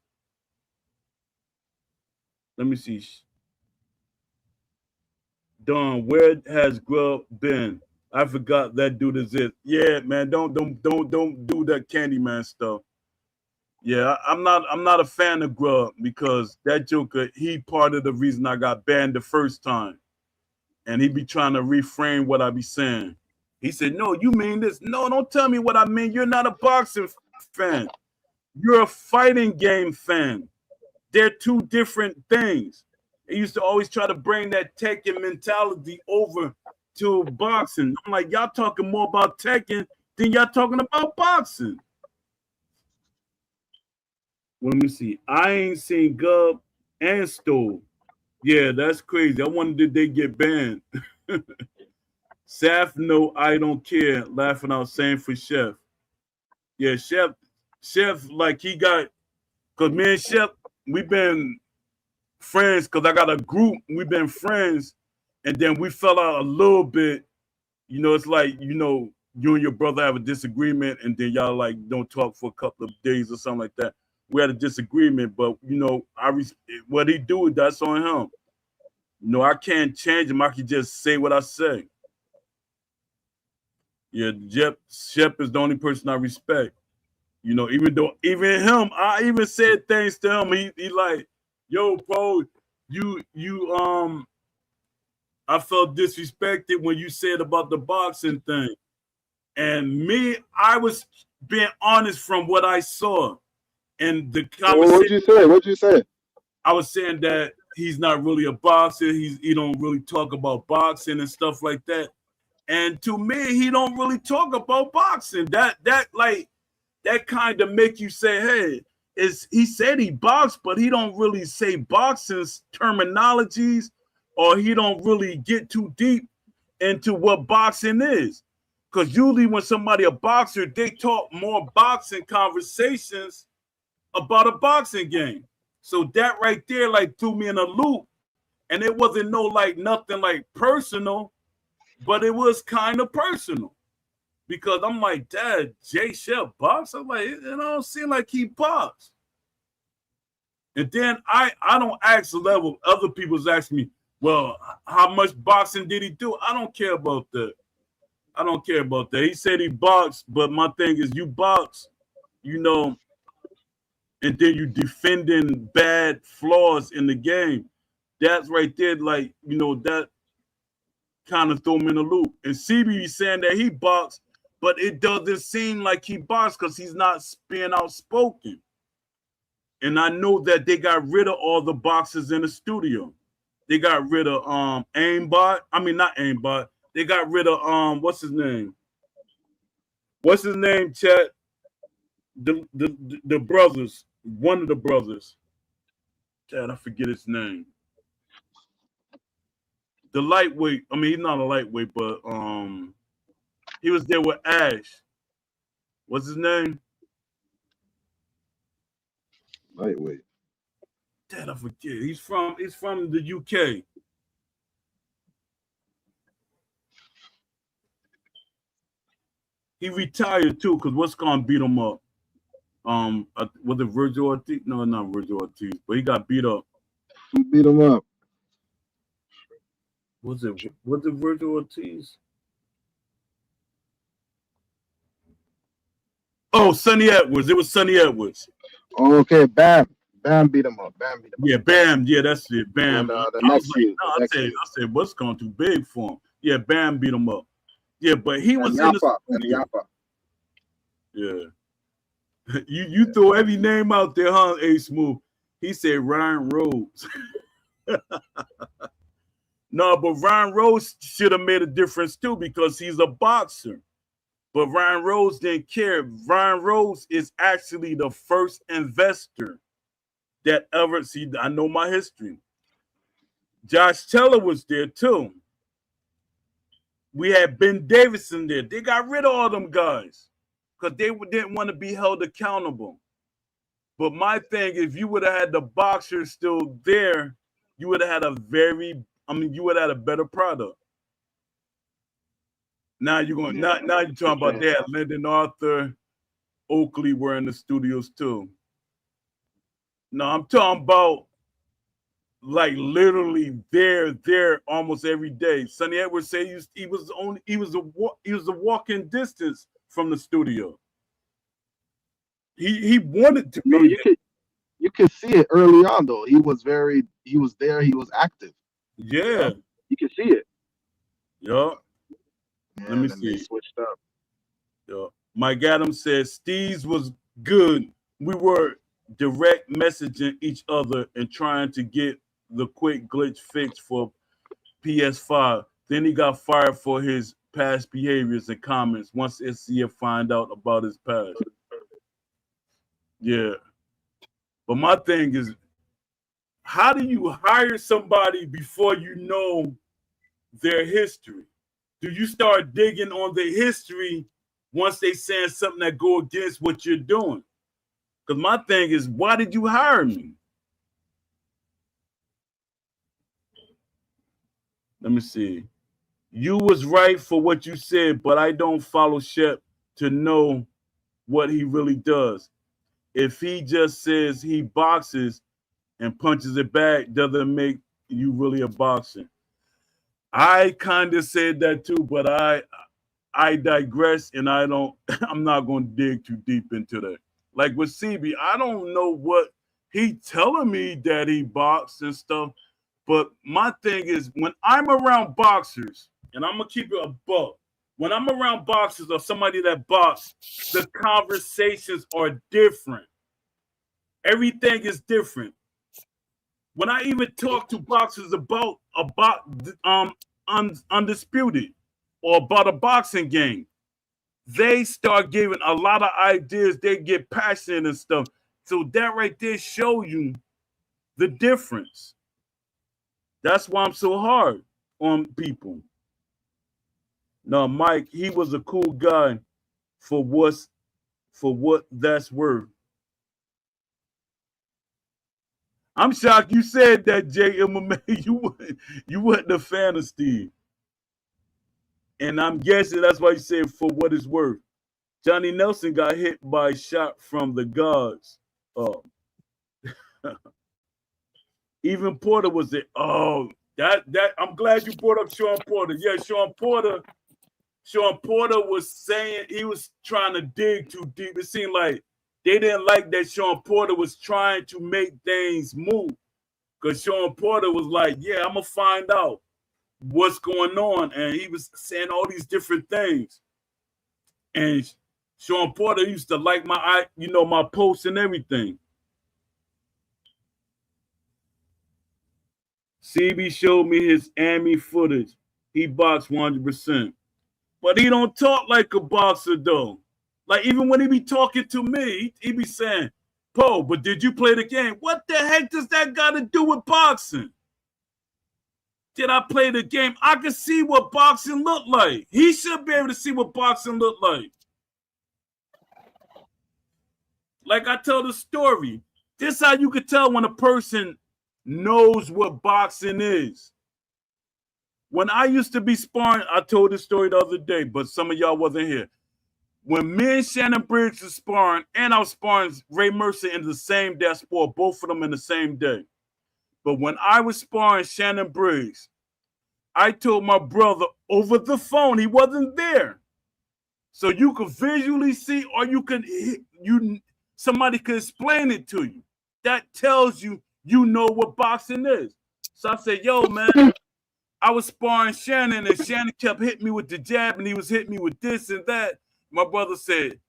Let me see. Don, where has Grub been? I forgot that dude exists. Yeah, man, don't do that Candyman stuff. Yeah, I'm not a fan of Grub because that Joker, he part of the reason I got banned the first time. And he be trying to reframe what I be saying. He said, "No, you mean this. No, don't tell me what I mean. You're not a boxing fan. You're a fighting game fan. They're two different things." He used to always try to bring that Tekken mentality over to boxing. I'm like, y'all talking more about Tekken than y'all talking about boxing. Well, let me see. I ain't seen Gub and Stove. Yeah, that's crazy. I wonder did they get banned? Saf, no, I don't care. Laughing out, same for Chef. Yeah, Chef, like he got, cause me and Chef, we've been friends. Cause I got a group. We've been friends, and then we fell out a little bit. It's like you and your brother have a disagreement, and then y'all like don't talk for a couple of days or something like that. We had a disagreement, but what he do, that's on him. I can't change him. I can just say what I say. Yeah, Shep is the only person I respect. Even though even him, I even said things to him. He like, yo, bro, you I felt disrespected when you said about the boxing thing. And me, I was being honest from what I saw. And the Well, what'd conversation, you say? What'd you say? I was saying that he's not really a boxer. He don't really talk about boxing and stuff like that. And to me, he don't really talk about boxing. That kind of make you say, hey, is he said he boxed, but he don't really say boxing's terminologies, or he don't really get too deep into what boxing is. Because usually when somebody a boxer, they talk more boxing conversations about a boxing game. So that right there like threw me in a loop. And it wasn't no like nothing like personal, but it was kind of personal. Because I'm like, Dad, Jay Shep box? I'm like, it don't seem like he boxed. And then I don't ask the level. Other people's asking me, well, how much boxing did he do? I don't care about that. I don't care about that. He said he boxed, but my thing is you box, you know, and then you defending bad flaws in the game. That's right there, like, that kind of threw him in a loop. And CB saying that he boxed, but it doesn't seem like he boxed because he's not being outspoken. And I know that they got rid of all the boxers in the studio. They got rid of aimbot. I mean not aimbot. They got rid of what's his name? What's his name, Chat? The brothers. One of the brothers. Chat, I forget his name. The lightweight. I mean, he's not a lightweight, but he was there with Ash. What's his name? Lightweight. Dad, I forget. He's from the UK. He retired too, because what's gonna beat him up? Was it Virgil Ortiz? No, not Virgil Ortiz, but he got beat up. Who beat him up? Was it Virgil Ortiz? Oh, Sonny Edwards. It was Sonny Edwards. Oh, okay, Bam. Bam beat him up. Bam beat him up. Yeah, Bam. Yeah, that's it. Bam. And I the was next like, feud. no, The I next said, feud. I said, what's going too big for him? Yeah, Bam beat him up. Yeah, but he And was in the Yappa. And studio. Yappa. Yeah. You throw every name out there, huh? A Smooth. He said Ryan Rhodes. No, but Ryan Rhodes should have made a difference too because he's a boxer. But Ryan Rhodes didn't care. Ryan Rhodes is actually the first investor that ever see. I know my history. Josh Teller was there too. We had Ben Davidson there. They got rid of all them guys because they didn't want to be held accountable. But my thing, if you would have had the boxers still there, you would have had you would have had a better product. Now you're going, now you're talking about that. Lyndon Arthur, Oakley were in the studios too. No, I'm talking about like literally there almost every day. Sonny Edwards said he was a walking distance from the studio. He wanted to No, be there. you could see it early on though. He was there, he was active. Yeah. You can see it. Yeah. Yeah, Let me and then they see. switched up. Yeah. Mike Adams says Steve's was good. We were direct messaging each other and trying to get the quick glitch fixed for PS5. Then he got fired for his past behaviors and comments once SCF find out about his past. Yeah. But my thing is, how do you hire somebody before you know their history? Do you start digging on the history once they saying something that go against what you're doing? Because my thing is, why did you hire me? Let me see. You was right for what you said, but I don't follow Shep to know what he really does. If he just says he boxes and punches it back, doesn't make you really a boxer. I kind of said that too, but I digress, and I'm not going to dig too deep into that. Like with CB, I don't know what he telling me that he boxed and stuff, but my thing is when I'm around boxers, and I'm gonna keep it a buck. When I'm around boxers or somebody that boxes, the conversations are different. Everything is different. When I even talk to boxers about undisputed or about a boxing game, they start giving a lot of ideas. They get passionate and stuff. So that right there show you the difference. That's why I'm so hard on people. No, Mike, he was a cool guy for what that's worth. I'm shocked you said that, JMMA. You wasn't a fan of Steve. And I'm guessing that's why you said for what it's worth. Johnny Nelson got hit by a shot from the guards. Even Porter was there. Oh, that I'm glad you brought up Sean Porter. Yeah, Sean Porter was saying he was trying to dig too deep. It seemed like they didn't like that Sean Porter was trying to make things move. Because Sean Porter was like, yeah, I'm going to find out what's going on. And he was saying all these different things. And Sean Porter used to like my posts and everything. CB showed me his Army footage. He boxed 100%. But he don't talk like a boxer, though. Like, even when he be talking to me, he be saying, Poe, but did you play the game? What the heck does that got to do with boxing? Did I play the game? I can see what boxing looked like. He should be able to see what boxing looked like. Like I tell the story. This how you could tell when a person knows what boxing is. When I used to be sparring, I told this story the other day, but some of y'all wasn't here. When me and Shannon Briggs was sparring, and I was sparring Ray Mercer in the same day, I sparred both of them in the same day. But when I was sparring Shannon Briggs, I told my brother over the phone, he wasn't there. So you could visually see, or somebody could explain it to you. That tells you know what boxing is. So I said, yo, man, I was sparring Shannon, and Shannon kept hitting me with the jab, and he was hitting me with this and that. My brother said,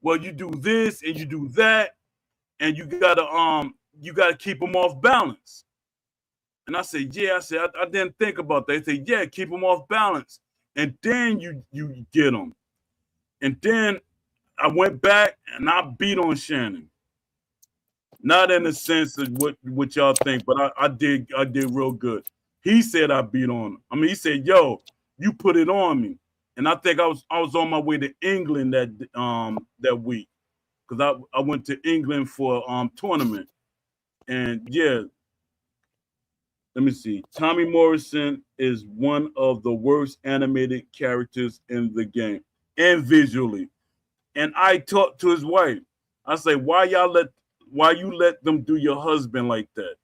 well, you do this and you do that, and you gotta keep him off balance. And I said, yeah. I said, I didn't think about that. They said, yeah, keep him off balance. And then you get him. And then I went back and I beat on Shannon. Not in the sense of what y'all think, but I did real good. He said I beat on him. I mean, he said, "Yo, you put it on me," and I think I was on my way to England that week because I went to England for tournament, and yeah, let me see. Tommy Morrison is one of the worst animated characters in the game and visually. And I talked to his wife. I say, why you let them do your husband like that?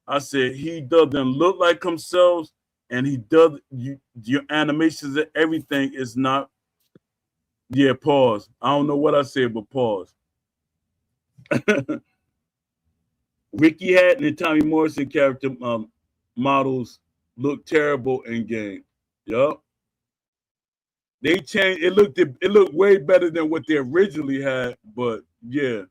I said he doesn't look like himself, and he does your animations and everything is not. Yeah, pause. I don't know what I said, but pause. Ricky Hatton and Tommy Morrison character models look terrible in game. Yup. They changed. It looked way better than what they originally had, but yeah.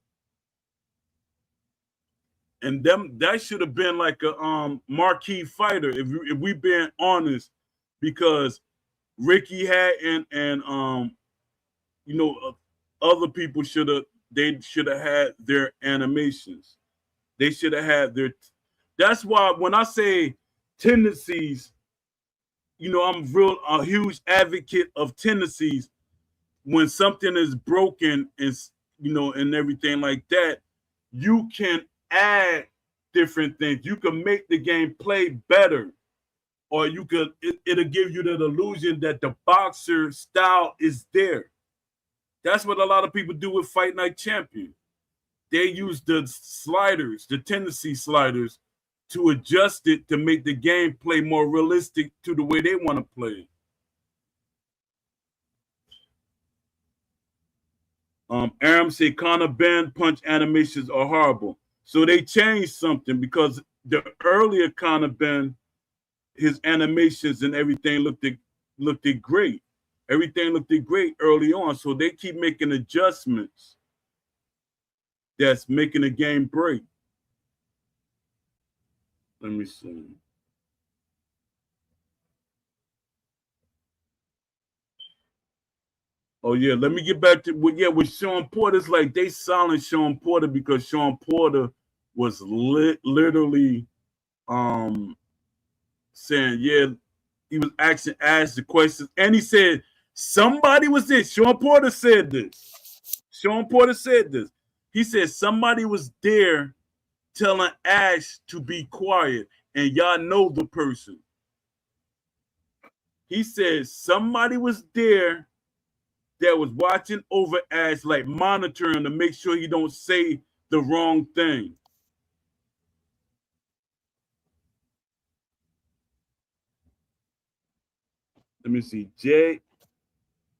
And that should have been like a marquee fighter if we being honest, because Ricky Hatton and other people should have had their animations. They should have had their. That's why when I say tendencies, I'm a huge advocate of tendencies. When something is broken and everything like that, you can add different things. You can make the game play better, or it'll give you that illusion that the boxer style is there. That's what a lot of people do with Fight Night Champion. They use the sliders, the tendency sliders, to adjust it to make the game play more realistic to the way they want to play it. Aram said Connor Ben punch animations are horrible. So they changed something because the earlier Connor Ben, his animations and everything looked great. Everything looked great early on. So they keep making adjustments that's making the game break. Let me see. Oh yeah, let me get back to with Sean Porter. It's like they silent Sean Porter because Sean Porter was literally saying, yeah, he was asked the questions, and he said somebody was this. Sean Porter said this. Sean Porter said this. He said somebody was there telling Ash to be quiet, and y'all know the person. He said somebody was there that was watching over Ash, like monitoring to make sure he don't say the wrong thing. Let me see.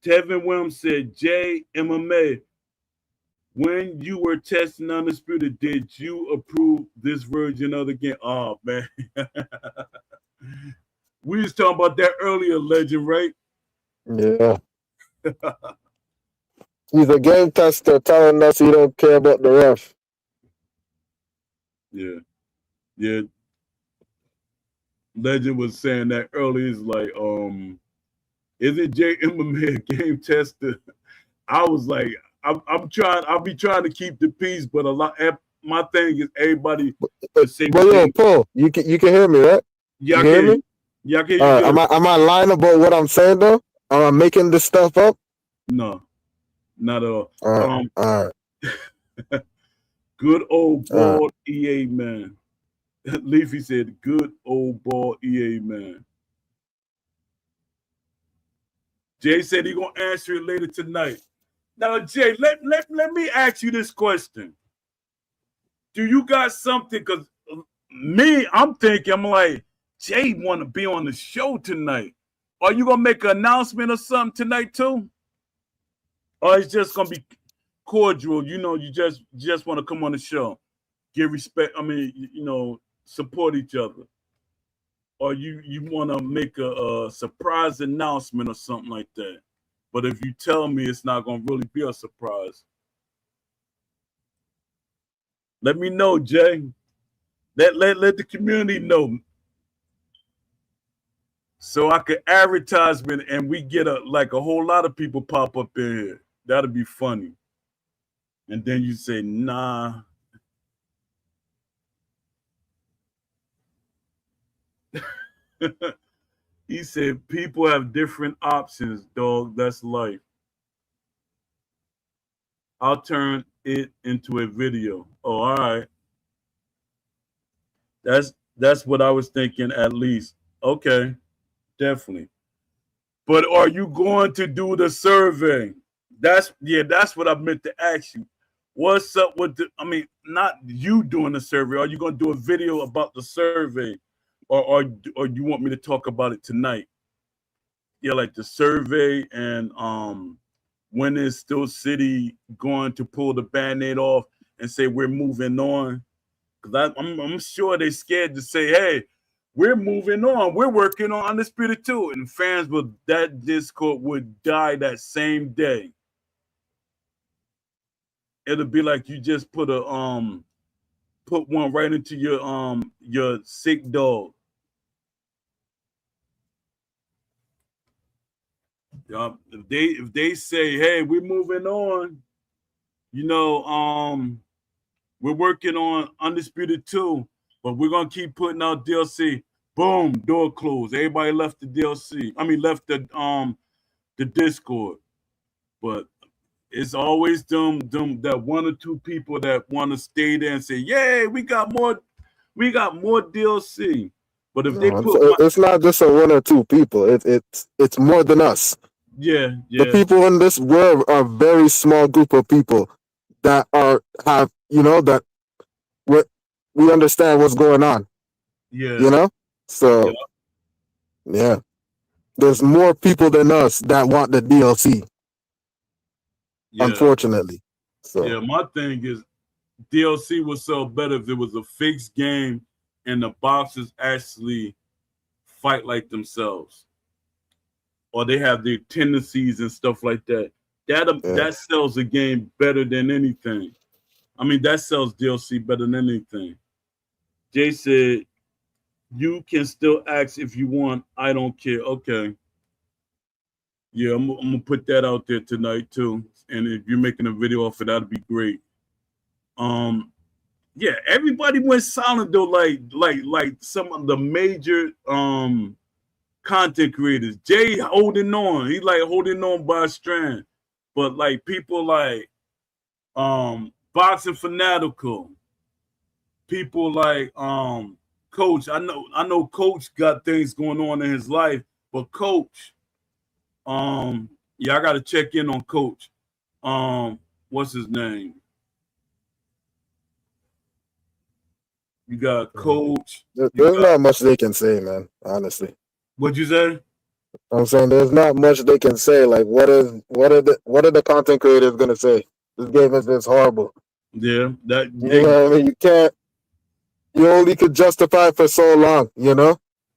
Tevin Williams said, J MMA, when you were testing Undisputed, did you approve this version of the game? Oh man. We was talking about that earlier, Legend, right? Yeah. He's a game tester telling us he don't care about the ref. Yeah. Yeah. Legend was saying that earlier. Is like, is it JMMA a game tester? I was like, I'll be trying to keep the peace, but my thing is everybody to say But yo, Paul, you can hear me, right? Yeah, you can hear me? Yeah, I can hear you good. Am I lying about what I'm saying though? Am I making this stuff up? No, not at all. All right. Good old bald EA man. Leafy said, good old bald EA man. Jay said he gonna answer it later tonight. Now, Jay, let me ask you this question. Do you got something? Because I'm thinking, I'm like, Jay want to be on the show tonight. Are you gonna make an announcement or something tonight too? Or it's just gonna be cordial? You just want to come on the show, give respect. I mean, support each other. Or you want to make a surprise announcement or something like that. But if you tell me it's not gonna really be a surprise, let me know, Jay. Let the community know, so I could advertisement and we get a whole lot of people pop up in here. That'll be funny. And then you say, nah. He said people have different options, dog. That's life. I'll turn it into a video. Oh, all right. That's what I was thinking at least. Okay, definitely. But are you going to do the survey? That's what I meant to ask you. What's up with the I mean, not you doing the survey. Are you going to do a video about the survey? Or you want me to talk about it tonight? Yeah, like the survey and when is Still City going to pull the band-aid off and say we're moving on? Because I'm sure they're scared to say, hey, we're moving on. We're working on Undisputed 2. And fans will that Discord would die that same day. It'll be like you just put one right into your sick dog. If they say, hey, we're moving on, you know, we're working on Undisputed 2, but we're gonna keep putting out DLC. Boom, door closed. Everybody left the DLC. I mean, left the Discord. But it's always them that one or two people that want to stay there and say, "Yay, we got more DLC." But if they No, put my it's not just a one or two people. It's more than us. yeah, The yeah, people in this world are a very small group of people that are have that what we understand what's going on. yeah, You know, yeah, so yeah, there's more people than us that want the DLC. yeah, Unfortunately, yeah. so My thing is DLC would sell better if it was a fixed game and the boxers actually fight like themselves, or they have their tendencies and stuff like that. yeah, That sells a game better than anything. I mean, that sells DLC better than anything. Jay said, you can still ask if you want. I don't care. Okay. Yeah, I'm gonna put that out there tonight too. And if you're making a video off it, that'd be great. Um, yeah, everybody went silent though, like some of the major content creators. Jay holding on. He like holding on by a strand. But like people like Boxing Fanatical, people like Coach. I know Coach got things going on in his life, but Coach, yeah, I gotta check in on Coach. What's his name? You got Coach. You there's got not much they can say, man. Honestly, what'd you say? I'm saying there's not much they can say. Like, what are the content creators gonna say? This game is just horrible. Yeah, that You know what I mean? You can't. You only could justify it for so long.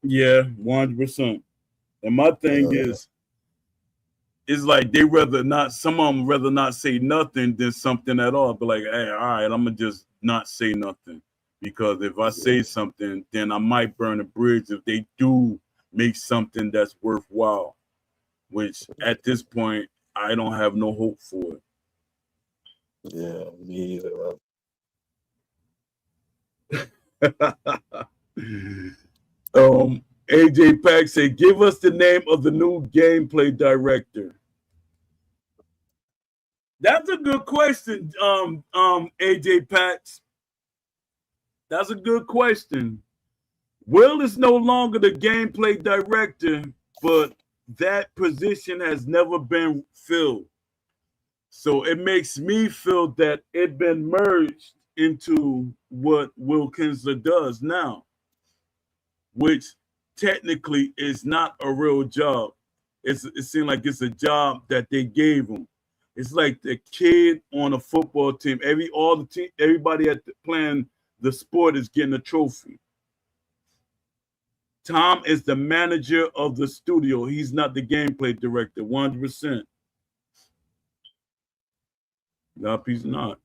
yeah, 100%. And my thing Uh, is, it's like they rather not. Some of them rather not say nothing than something at all. But like, hey, all right, I'm gonna just not say nothing because if I say something, then I might burn a bridge if they do make something that's worthwhile. Which at this point, I don't have no hope for yeah, me either, man. it. AJ Pack said, "Give us the name of the new gameplay director." That's a good question, AJ Packs. That's a good question. Will is no longer the gameplay director, but that position has never been filled. So it makes me feel that it been merged into what Will Kinsler does now, which technically is not a real job. It seems like it's a job that they gave him. It's like the kid on a football team. Everybody playing the sport is getting a trophy. Tom is the manager of the studio. He's not the gameplay director, 100%. Nope, he's not.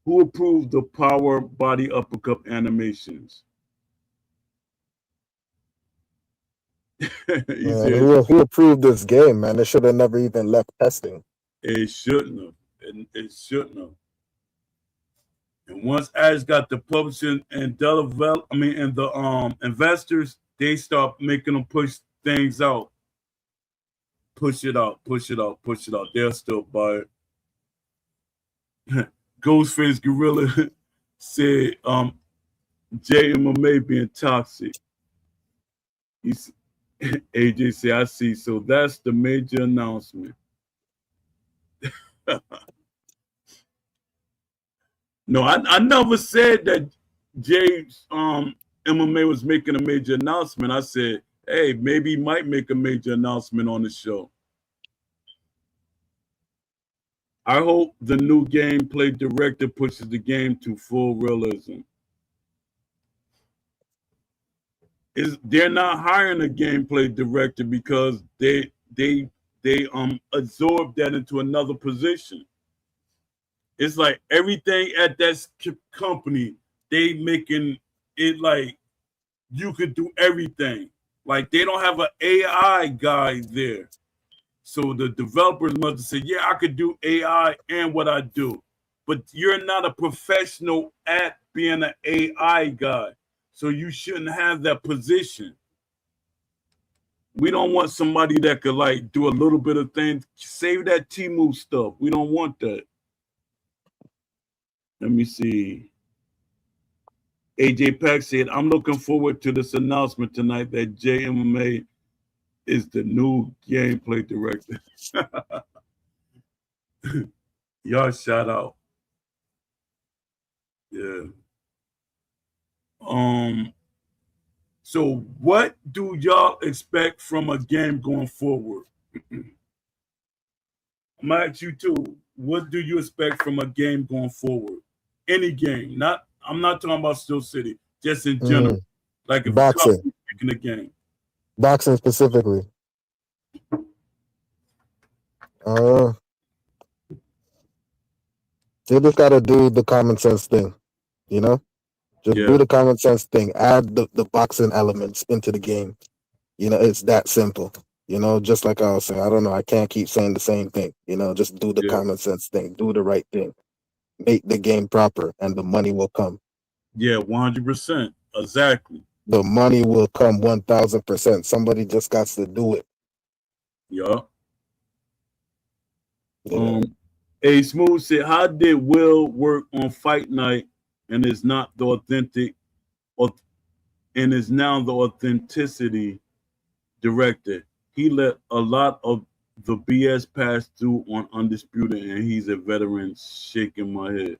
Who approved the power body uppercut animations? He Man, said who approved this game, man? It should have never even left testing. it shouldn't have. It shouldn't have. And once Ash got the publishing and develop, I mean, and the investors, they start making them push things out. Push it out, push it out, push it out. They'll still buy it. Ghostface Gorilla said JMMA being toxic. He's AJ said, I see. So that's the major announcement. No, I never said that Jay's MMA was making a major announcement. I said, hey, maybe he might make a major announcement on the show. I hope the new gameplay director pushes the game to full realism. They're not hiring a gameplay director because they absorb that into another position. It's like everything at that company, they making it like you could do everything. Like they don't have an AI guy there. So the developers must have said, yeah, I could do AI and what I do. But you're not a professional at being an AI guy. So you shouldn't have that position. We don't want somebody that could like do a little bit of things. Save that T-Move stuff. We don't want that. Let me see. AJ Pack said, I'm looking forward to this announcement tonight that JMMA is the new gameplay director. Y'all shout out. Yeah. So what do y'all expect from a game going forward? I'm gonna ask you too. What do you expect from a game going forward? Any game. I'm not talking about Steel City, just in general. Like if boxing, picking a game. Boxing specifically. They just gotta do the common sense thing, you know? Just do the common sense thing. Add the boxing elements into the game. You know, it's that simple. You know, just like I was saying, I don't know. I can't keep saying the same thing. You know, just do the common sense thing. Do the right thing. Make the game proper, and the money will come. Yeah, 100%. Exactly. The money will come 1,000%. Somebody just got to do it. Yeah. A Smooth said, how did Will work on Fight Night and is not the authentic and is now the authenticity director? He let a lot of the BS pass through on Undisputed, and he's a veteran. Shaking my head.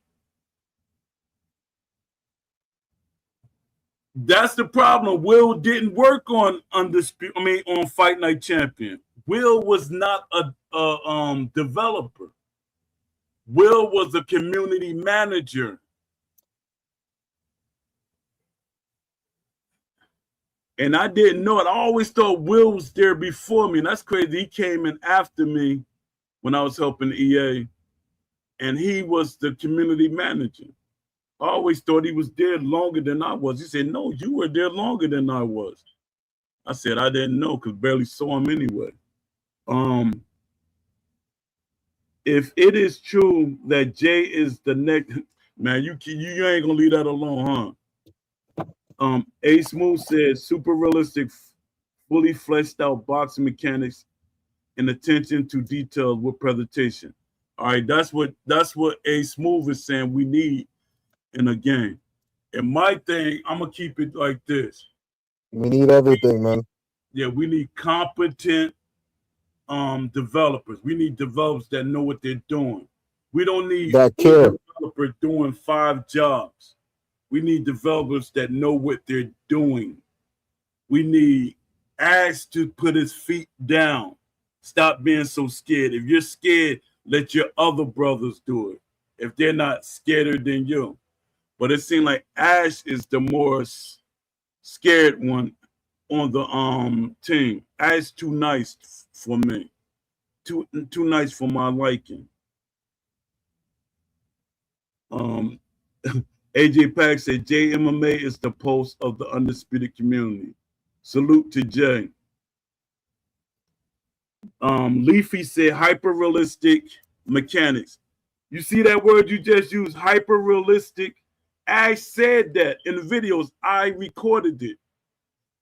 That's the problem. Will didn't work on Undisputed. I mean, on Fight Night Champion. Will was not a developer. Will was a community manager. And I didn't know it. I always thought Will was there before me. And that's crazy. He came in after me when I was helping EA. And he was the community manager. I always thought he was there longer than I was. He said, no, you were there longer than I was. I said, I didn't know because barely saw him anyway. If it is true that Jay is the next, man, you ain't gonna leave that alone, huh? A Smooth says super realistic, fully fleshed out boxing mechanics and attention to details with presentation. All right, that's what A Smooth is saying we need in a game. And my thing, I'm gonna keep it like this. We need everything, man. Yeah, we need competent developers. We need developers that know what they're doing. We don't need that care. Developer doing 5 jobs. We need developers that know what they're doing. We need Ash to put his feet down. Stop being so scared. If you're scared, let your other brothers do it. If they're not scared than you. But it seems like Ash is the more scared one on the team. Ash too nice for me. Too nice for my liking. AJ Pack said JMMA is the pulse of the undisputed community. Salute to Jay. Leafy said hyper realistic mechanics. You see that word you just used, hyper realistic? Ash said that in the videos. I recorded it.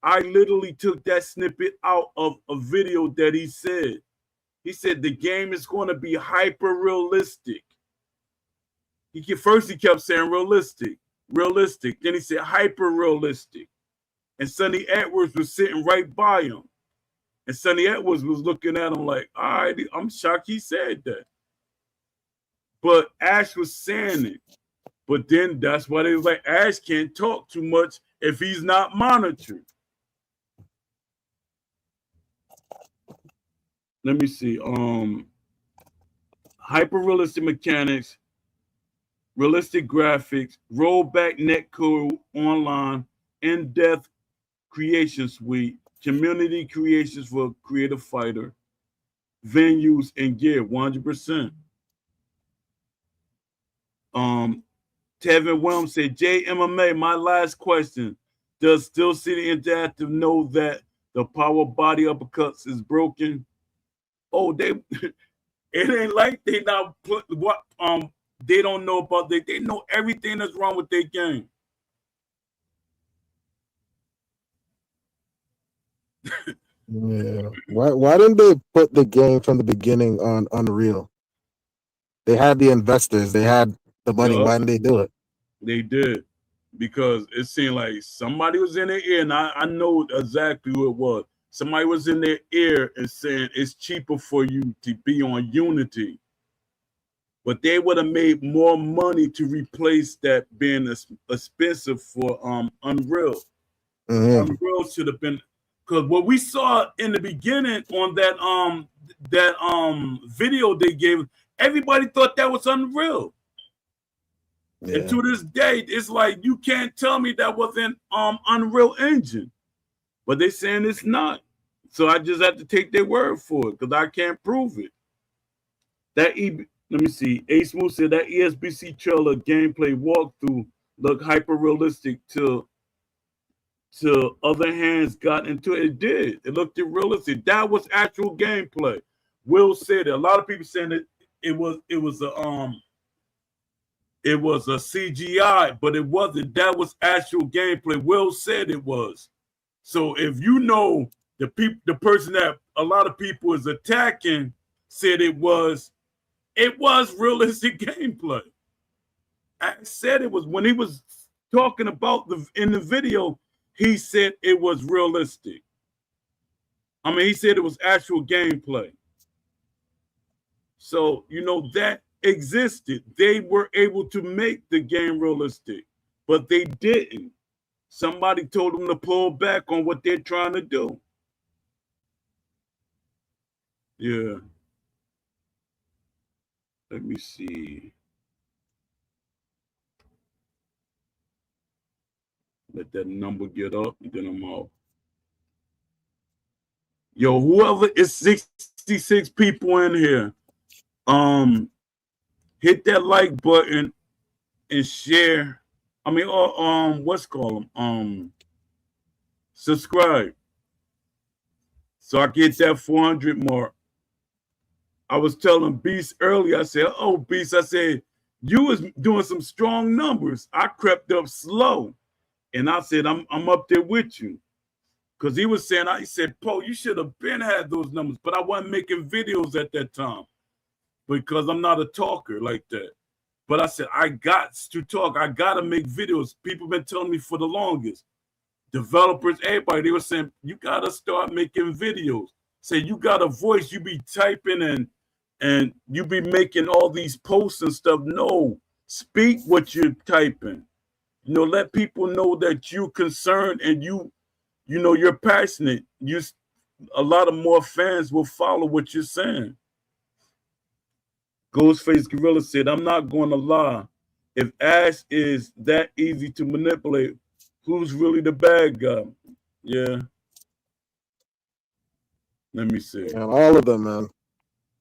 I literally took that snippet out of a video that he said. He said the game is going to be hyper realistic. First he kept saying realistic, realistic. Then he said hyper realistic. And Sonny Edwards was sitting right by him. And Sonny Edwards was looking at him like, all right, I'm shocked he said that. But Ash was saying it. But then that's why they was like, Ash can't talk too much if he's not monitored. Let me see. Hyper realistic mechanics, realistic graphics, rollback netcode online, in-depth creation suite, community creations for creative fighter, venues and gear, 100%. Tevin Williams said, JMMA, my last question. Does Steel City Interactive know that the power body uppercuts is broken? Oh, it ain't like they not put what they don't know about they know everything that's wrong with their game. Yeah. Why didn't they put the game from the beginning on Unreal? They had the investors, they had the money. Why didn't they do it? They did, because it seemed like somebody was in their ear, and I know exactly who it was. Somebody was in their ear and saying it's cheaper for you to be on Unity. But they would have made more money to replace that being expensive for Unreal. Mm-hmm. Unreal should have been, because what we saw in the beginning on that video they gave, everybody thought that was Unreal. Yeah. And to this day, it's like you can't tell me that wasn't Unreal Engine, but they saying it's not. So I just have to take their word for it because I can't prove it. Let me see. Ace Moose said that ESBC trailer gameplay walkthrough looked hyper realistic till other hands got into it. It did. It looked realistic. That was actual gameplay. Will said it. A lot of people saying that it was a CGI, but it wasn't. That was actual gameplay. Will said it was. So if you know the person that a lot of people is attacking said it was realistic gameplay. I said it was when he was talking about in the video, he said it was realistic. I mean, he said it was actual gameplay. So, that existed. They were able to make the game realistic, but they didn't. Somebody told them to pull back on what they're trying to do. Yeah. Let me see. Let that number get up, and then I'm out. Yo, whoever is 66 people in here, hit that like button and share. I mean, what's called them? Subscribe. So I get that 400 mark. I was telling Beast earlier, I said, oh, Beast, I said, you was doing some strong numbers. I crept up slow. And I said, I'm up there with you. Because he was saying, he said, Poe, you should have been had those numbers. But I wasn't making videos at that time because I'm not a talker like that. But I said, I got to talk. I got to make videos. People been telling me for the longest. Developers, everybody, they were saying, you got to start making videos. Say, you got a voice. You be typing and you be making all these posts and stuff. No, speak what you're typing. Let people know that you're concerned and you're passionate. A lot of more fans will follow what you're saying. Ghostface Gorilla said, I'm not going to lie. If Ash is that easy to manipulate, who's really the bad guy? Yeah. Let me see. Yeah, all of them, man.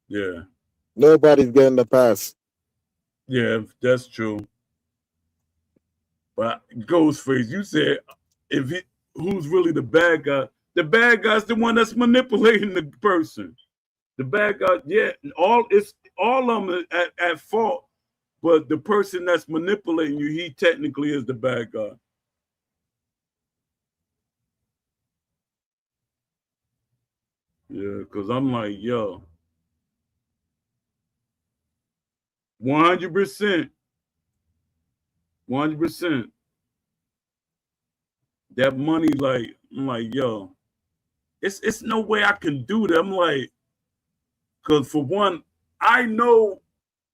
Yeah. Nobody's getting the pass. Yeah, that's true. But Ghostface, you said who's really the bad guy? The bad guy's the one that's manipulating the person. The bad guy, yeah, all of them at fault, but the person that's manipulating you, he technically is the bad guy. Yeah, because I'm like, yo, 100%, 100%. That money, like, I'm like, yo, it's no way I can do that. I'm like, because for one, I know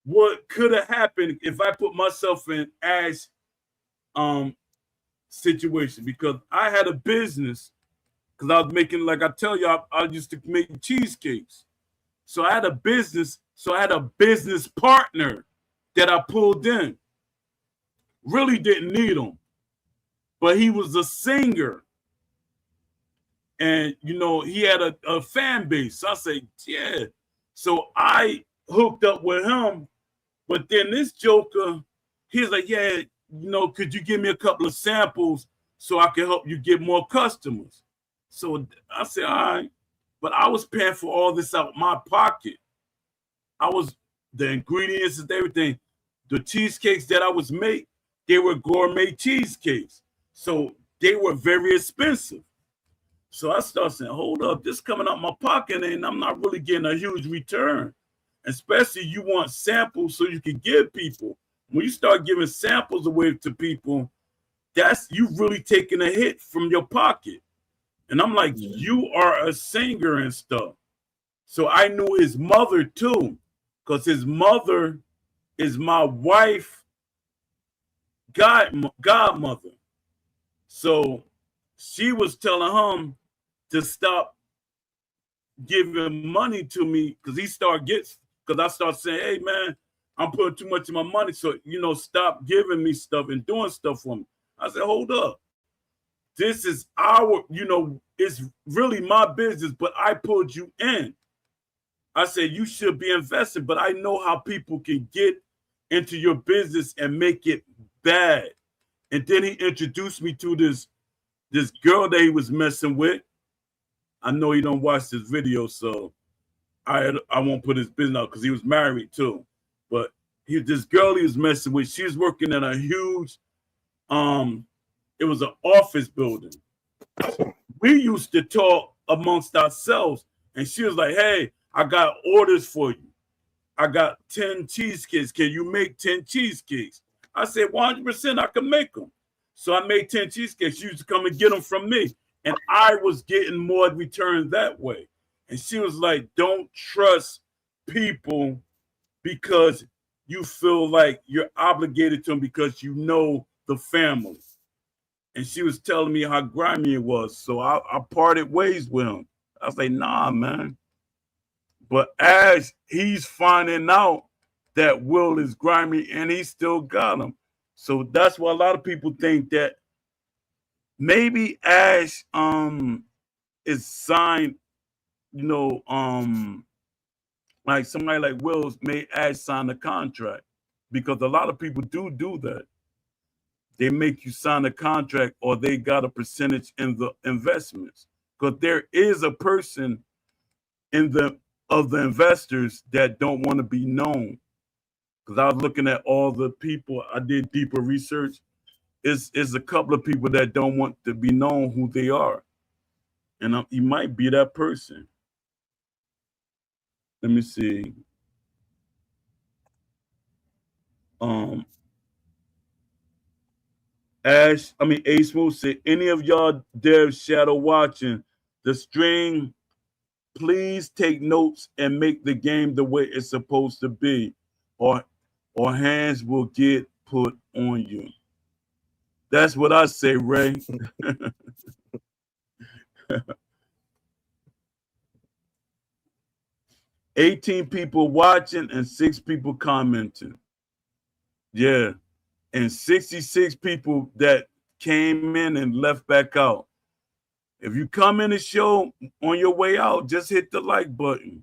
what could have happened if I put myself in Ash um situation because I had a business because I was making, like I tell you, I used to make cheesecakes. So I had a business, so I had a business partner that I pulled in. Really didn't need him, but he was a singer. And he had a fan base. So I said, yeah. So I hooked up with him, but then this Joker, he's like, yeah, could you give me a couple of samples so I can help you get more customers? So I said, all right. But I was paying for all this out of my pocket. I was the ingredients and everything. The cheesecakes that I was making, they were gourmet cheesecakes. So they were very expensive. So I started saying, hold up, this coming out my pocket and I'm not really getting a huge return. Especially you want samples so you can give people. When you start giving samples away to people, that's you really taking a hit from your pocket. And I'm like, you are a singer and stuff. So I knew his mother too, because his mother is my wife godmother. So she was telling him to stop giving money to me because he started because I started saying, hey man, I'm putting too much of my money. So, stop giving me stuff and doing stuff for me. I said, hold up. This is it's really my business, but I pulled you in. I said, you should be invested, but I know how people can get into your business and make it bad. And then he introduced me to this girl that he was messing with. I know he don't watch this video, so I won't put his business out because he was married too. But this girl he was messing with, she was working in a huge, it was an office building. We used to talk amongst ourselves, and she was like, hey, I got orders for you. I got 10 cheesecakes. Can you make 10 cheesecakes? I said, 100% I can make them. So I made 10 cheesecakes. She used to come and get them from me. And I was getting more return that way. And she was like, don't trust people because you feel like you're obligated to them because you know the family. And she was telling me how grimy it was. So I parted ways with him. I was like, nah, man. But as he's finding out that Will is grimy and he still got him. So that's why a lot of people think that maybe Ash is signed, like somebody like Will's made Ash sign the contract because a lot of people do that. They make you sign a contract or they got a percentage in the investments because there is a person in the of the investors that don't want to be known. Because I was looking at all the people, I did deeper research. It's a couple of people that don't want to be known who they are, and you might be that person. Let me see. Um, A Smooth said, any of y'all devs shadow watching the stream, please take notes and make the game the way it's supposed to be, or hands will get put on you. That's what I say, Ray. 18 people watching and 6 people commenting. Yeah. And 66 people that came in and left back out. If you come in the show on your way out, just hit the like button.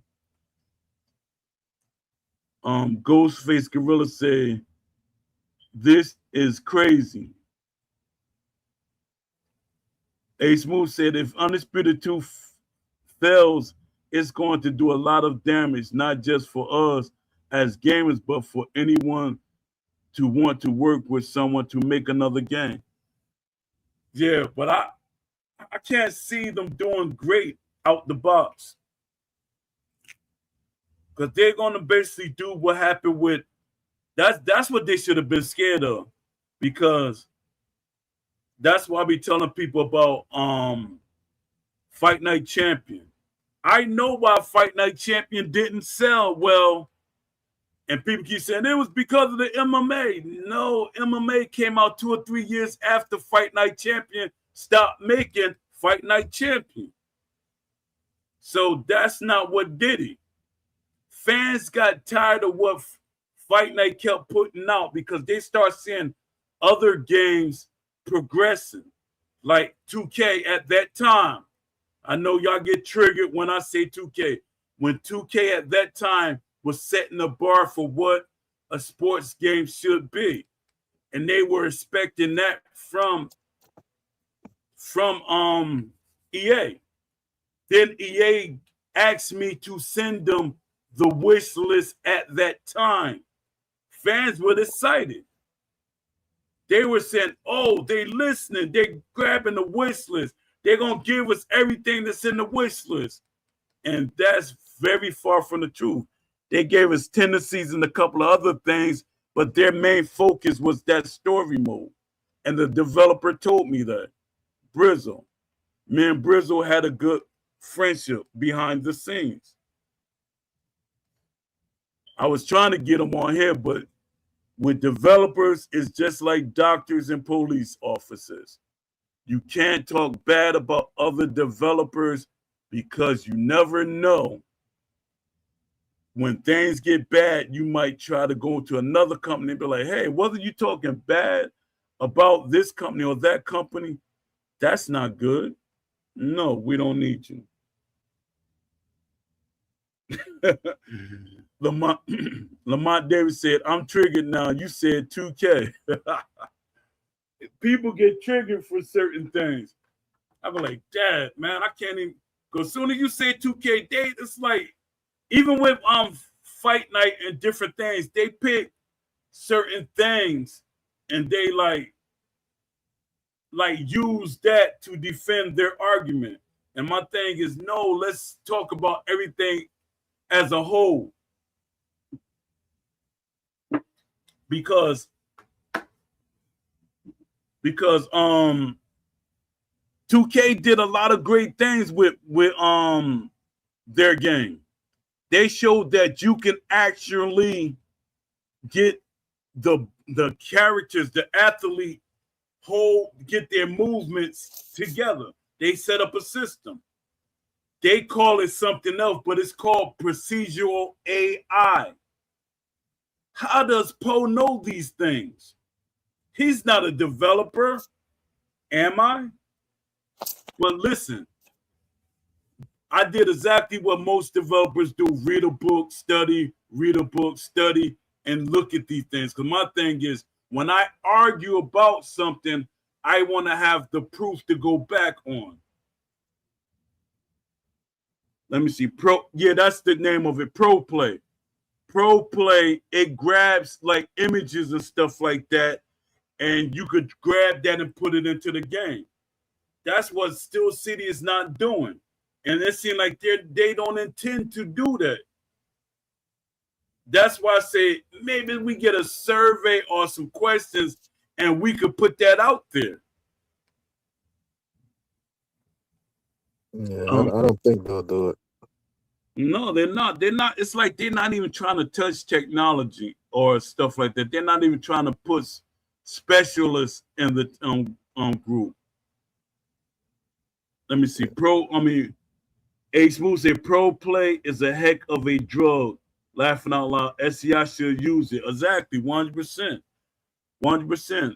Ghostface Gorilla say, this is crazy. A Smooth said, if Undisputed 2 fails, it's going to do a lot of damage, not just for us as gamers, but for anyone to want to work with someone to make another game. Yeah, but I can't see them doing great out the box. because they're going to basically do what happened with that's what they should have been scared of, because that's why I be telling people about Fight Night Champion. I know why Fight Night Champion didn't sell well, and people keep saying it was because of the MMA. No, MMA came out 2 or 3 years after Fight Night Champion stopped making Fight Night Champion. So that's not what did it. Fans got tired of what Fight Night kept putting out because they start seeing other games progressing, like 2K at that time. I know y'all get triggered when I say 2K. When 2K at that time was setting the bar for what a sports game should be, and they were expecting that from EA. Then EA asked me to send them the wish list at that time. Fans were excited. They were saying, oh, they listening. They grabbing the wish list. They're going to give us everything that's in the wish list. And that's very far from the truth. They gave us tendencies and a couple of other things, but their main focus was that story mode. And the developer told me that. Brizzle. Me and Brizzle had a good friendship behind the scenes. I was trying to get them on here, but with developers, it's just like doctors and police officers. You can't talk bad about other developers because you never know. When things get bad, you might try to go to another company and be like, hey, whether you're talking bad about this company or that company, that's not good. No, we don't need you. Lamont Davis said, I'm triggered now. You said 2K. People get triggered for certain things. I'm like, Dad, man, I can't even. Because as soon as you say 2K date, it's like, even with Fight Night and different things, they pick certain things and they like use that to defend their argument. And my thing is, no, let's talk about everything as a whole. Because 2K did a lot of great things with their game. They showed that you can actually get the characters, the athlete, get their movements together. They set up a system. They call it something else, but it's called procedural AI. How does Poe know these things? He's not a developer, am I? But listen, I did exactly what most developers do. Read a book, study, and look at these things. Because my thing is, when I argue about something, I want to have the proof to go back on. Let me see. Yeah, that's the name of it. Pro Play. Pro Play, it grabs like images and stuff like that, and you could grab that and put it into the game. That's what Steel City is not doing. And it seems like they don't intend to do that. That's why I say maybe we get a survey or some questions and we could put that out there. Yeah, I don't think they'll do it. No, they're not. They're not. It's like they're not even trying to touch technology or stuff like that. They're not even trying to put specialists in the group. Let me see. H. Smooth said Pro Play is a heck of a drug. Laughing out loud. SCI should use it. Exactly. 100%. 100%.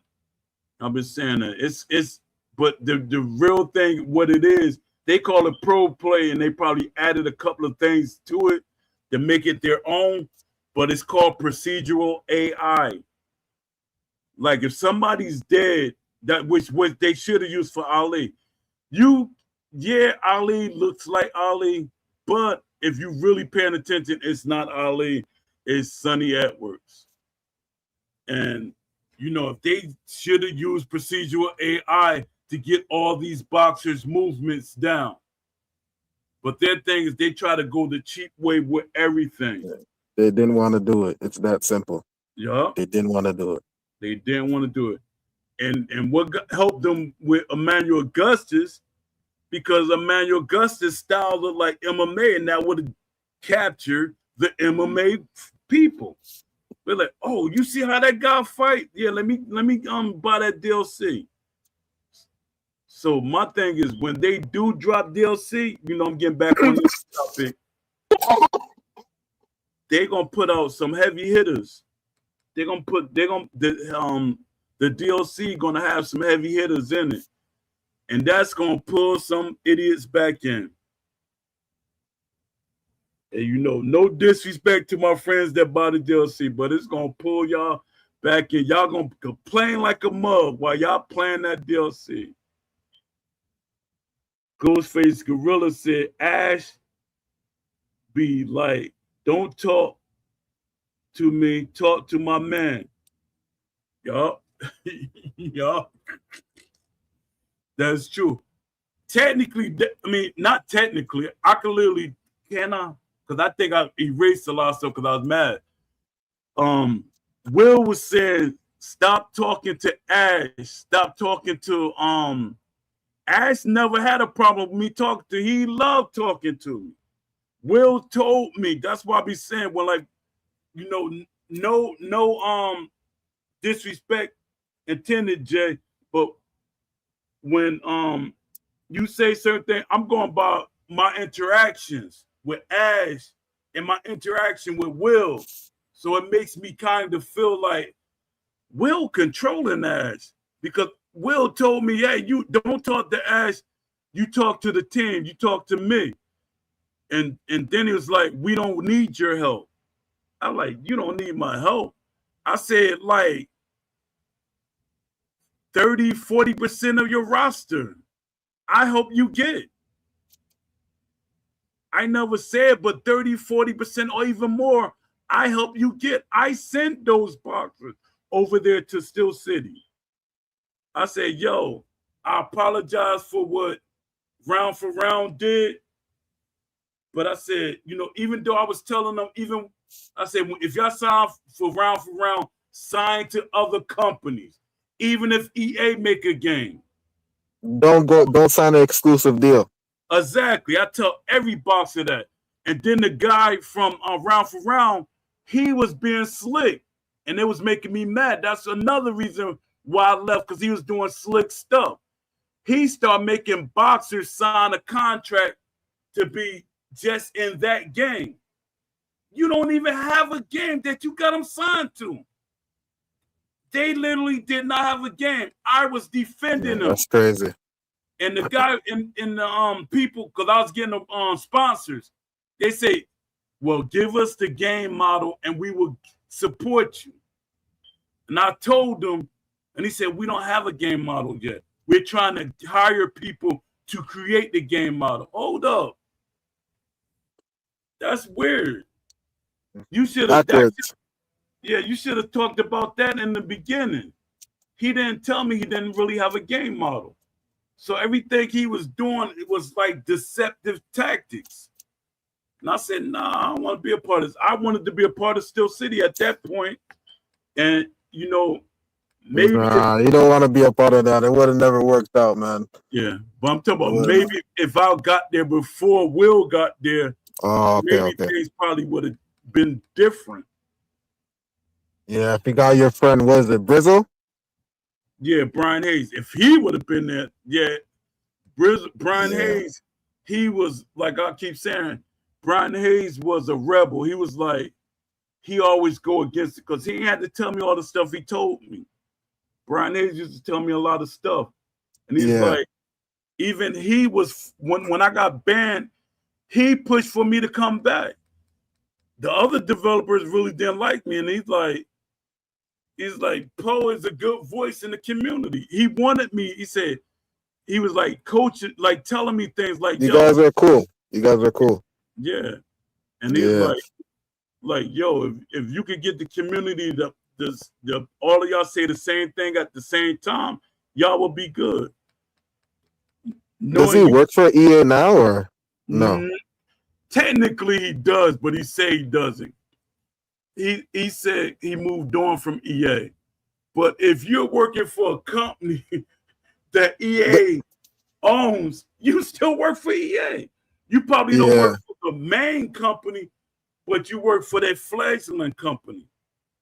I've been saying that. But the real thing, what it is, they call it Pro Play, and they probably added a couple of things to it to make it their own, but it's called procedural AI. Like if somebody's dead, which they should have used for Ali. Ali looks like Ali, but if you really paying attention, it's not Ali, it's Sonny Edwards. And if they should have used procedural AI to get all these boxers' movements down. But their thing is they try to go the cheap way with everything. Yeah. They didn't want to do it. It's that simple. Yeah, They didn't want to do it. they didn't want to do it. And what helped them with Emmanuel Augustus, because Emmanuel Augustus' style looked like MMA, and that would have captured the MMA people. They're like, oh, you see how that guy fight? Yeah, let me buy that DLC. So my thing is, when they do drop DLC, I'm getting back on this topic. They're gonna put out some heavy hitters. The DLC gonna have some heavy hitters in it, and that's gonna pull some idiots back in. And no disrespect to my friends that bought the DLC, but it's gonna pull y'all back in. Y'all gonna complain like a mug while y'all playing that DLC. Ghostface Gorilla said, Ash be like, don't talk to me, talk to my man. Yup. Yup. That's true. Technically, not technically, I can literally, because I think I erased a lot of stuff because I was mad. Will was saying, stop talking to Ash. Stop talking to Ash never had a problem with me talking to. He loved talking to me. Will told me. That's why I be saying no disrespect intended, Jay. But when you say certain things, I'm going by my interactions with Ash and my interaction with Will. So it makes me kind of feel like Will controlling Ash, because Will told me, hey, you don't talk to Ash, you talk to the team, you talk to me. And then he was like, we don't need your help. I'm like, you don't need my help. I said like 30, 40% of your roster. I hope you get. I never said, but 30, 40% or even more, I help you get. I sent those boxers over there to Steel City. I said, yo, I apologize for what Round for Round did. But I said, even though I was telling them, I said, if y'all sign for Round, sign to other companies. Even if EA make a game. Don't sign an exclusive deal. Exactly. I tell every boxer that. And then the guy from Round for Round, he was being slick. And it was making me mad. That's another reason why I left, because he was doing slick stuff. He started making boxers sign a contract to be just in that game. You don't even have a game that you got them signed to. They literally did not have a game. I was defending them. That's crazy. And the guy in the people, because I was getting the sponsors, they say, well, give us the game model and we will support you. And I told them, and he said, we don't have a game model yet. We're trying to hire people to create the game model. Hold up. That's weird. You should have. You should have talked about that in the beginning. He didn't tell me he didn't really have a game model. So everything he was doing, it was like deceptive tactics. And I said, nah, I don't want to be a part of this. I wanted to be a part of Steel City at that point. And, maybe. You don't want to be a part of that. It would have never worked out, man. Yeah. But I'm talking about maybe if I got there before Will got there, maybe things probably would have been different. Yeah, if you got your friend, was it Brizzle? Yeah, Brian Hayes. If he would have been there, Brian Hayes, he was, like I keep saying, Brian Hayes was a rebel. He was like, he always go against it because he had to tell me all the stuff he told me. Brian Hayes used to tell me a lot of stuff. And he's like, even he was, when I got banned, he pushed for me to come back. The other developers really didn't like me. And he's like, Poe is a good voice in the community. He wanted me. He said, he was like coaching, like telling me things like, you guys are cool. You guys are cool. Yeah. And he's like, yo, if you could get the community all of y'all say the same thing at the same time, y'all will be good. Does he work for EA now or? No. Technically he does, but he say he doesn't. He said he moved on from EA. But if you're working for a company that EA owns, you still work for EA. You probably don't Yeah. work for the main company, but you work for that fledgling company,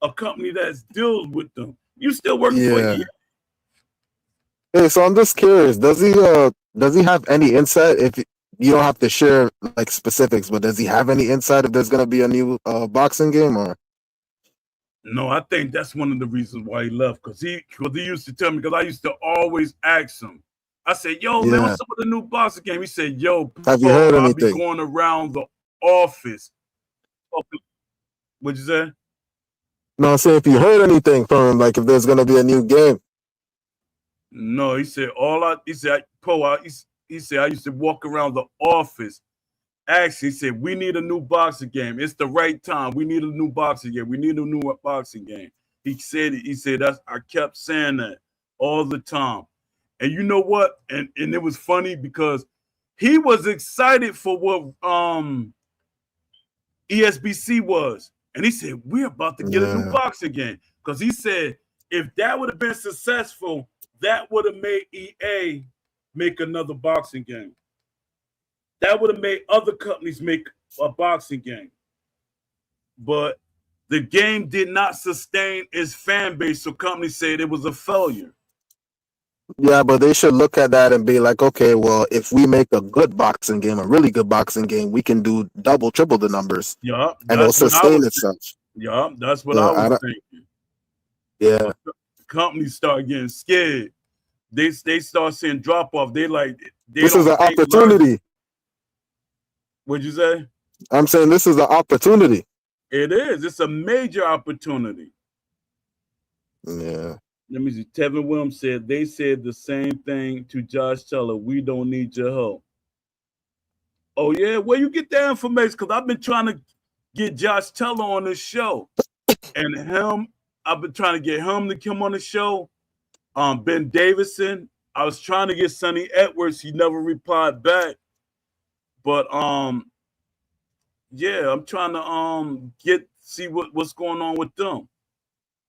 a company that deals with them. You still working for Yeah. EA. Hey, so I'm just curious. Does he have any insight? If you don't have to share like specifics, but does he have any insight if there's gonna be a new boxing game or? No, I think that's one of the reasons why he left. Cause he used to tell me, because I used to always ask him. I said, yo, man, Yeah. what's up with the new boxing game? He said, yo, Have you Poe, heard I'll be anything? going around the office. What'd you say? No, I'm saying if you heard anything from him, like if there's gonna be a new game. No, he said Poe, he said I used to walk around the office. Actually, he said, we need a new boxing game. It's the right time. We need a new boxing game. We need a new boxing game. He said that's I kept saying that all the time. And you know what? And it was funny because he was excited for what ESBC was. And he said, we're about to get a new Yeah. boxing game. Because he said, if that would have been successful, that would have made EA make another boxing game. That would have made other companies make a boxing game. But the game did not sustain its fan base, so companies said it was a failure. Yeah, but they should look at that and be like, okay, well, if we make a good boxing game, a really good boxing game, we can do double, triple the numbers, Yeah, and it'll that's what I sustain was itself. yeah, that's what I So was thinking. yeah, But companies start getting scared. They start seeing drop off. They this is don't an think learning. opportunity. What'd you say? I'm saying this is an opportunity. It is. It's a major opportunity. Yeah. Let me see. Tevin Williams said they said the same thing to Josh Teller. We don't need your help. Oh yeah, where you get that information? Because I've been trying to get Josh Teller on this show, and I've been trying to get him to come on the show. Ben Davison, I was trying to get Sonny Edwards. He never replied back. But yeah, I'm trying to see what's going on with them.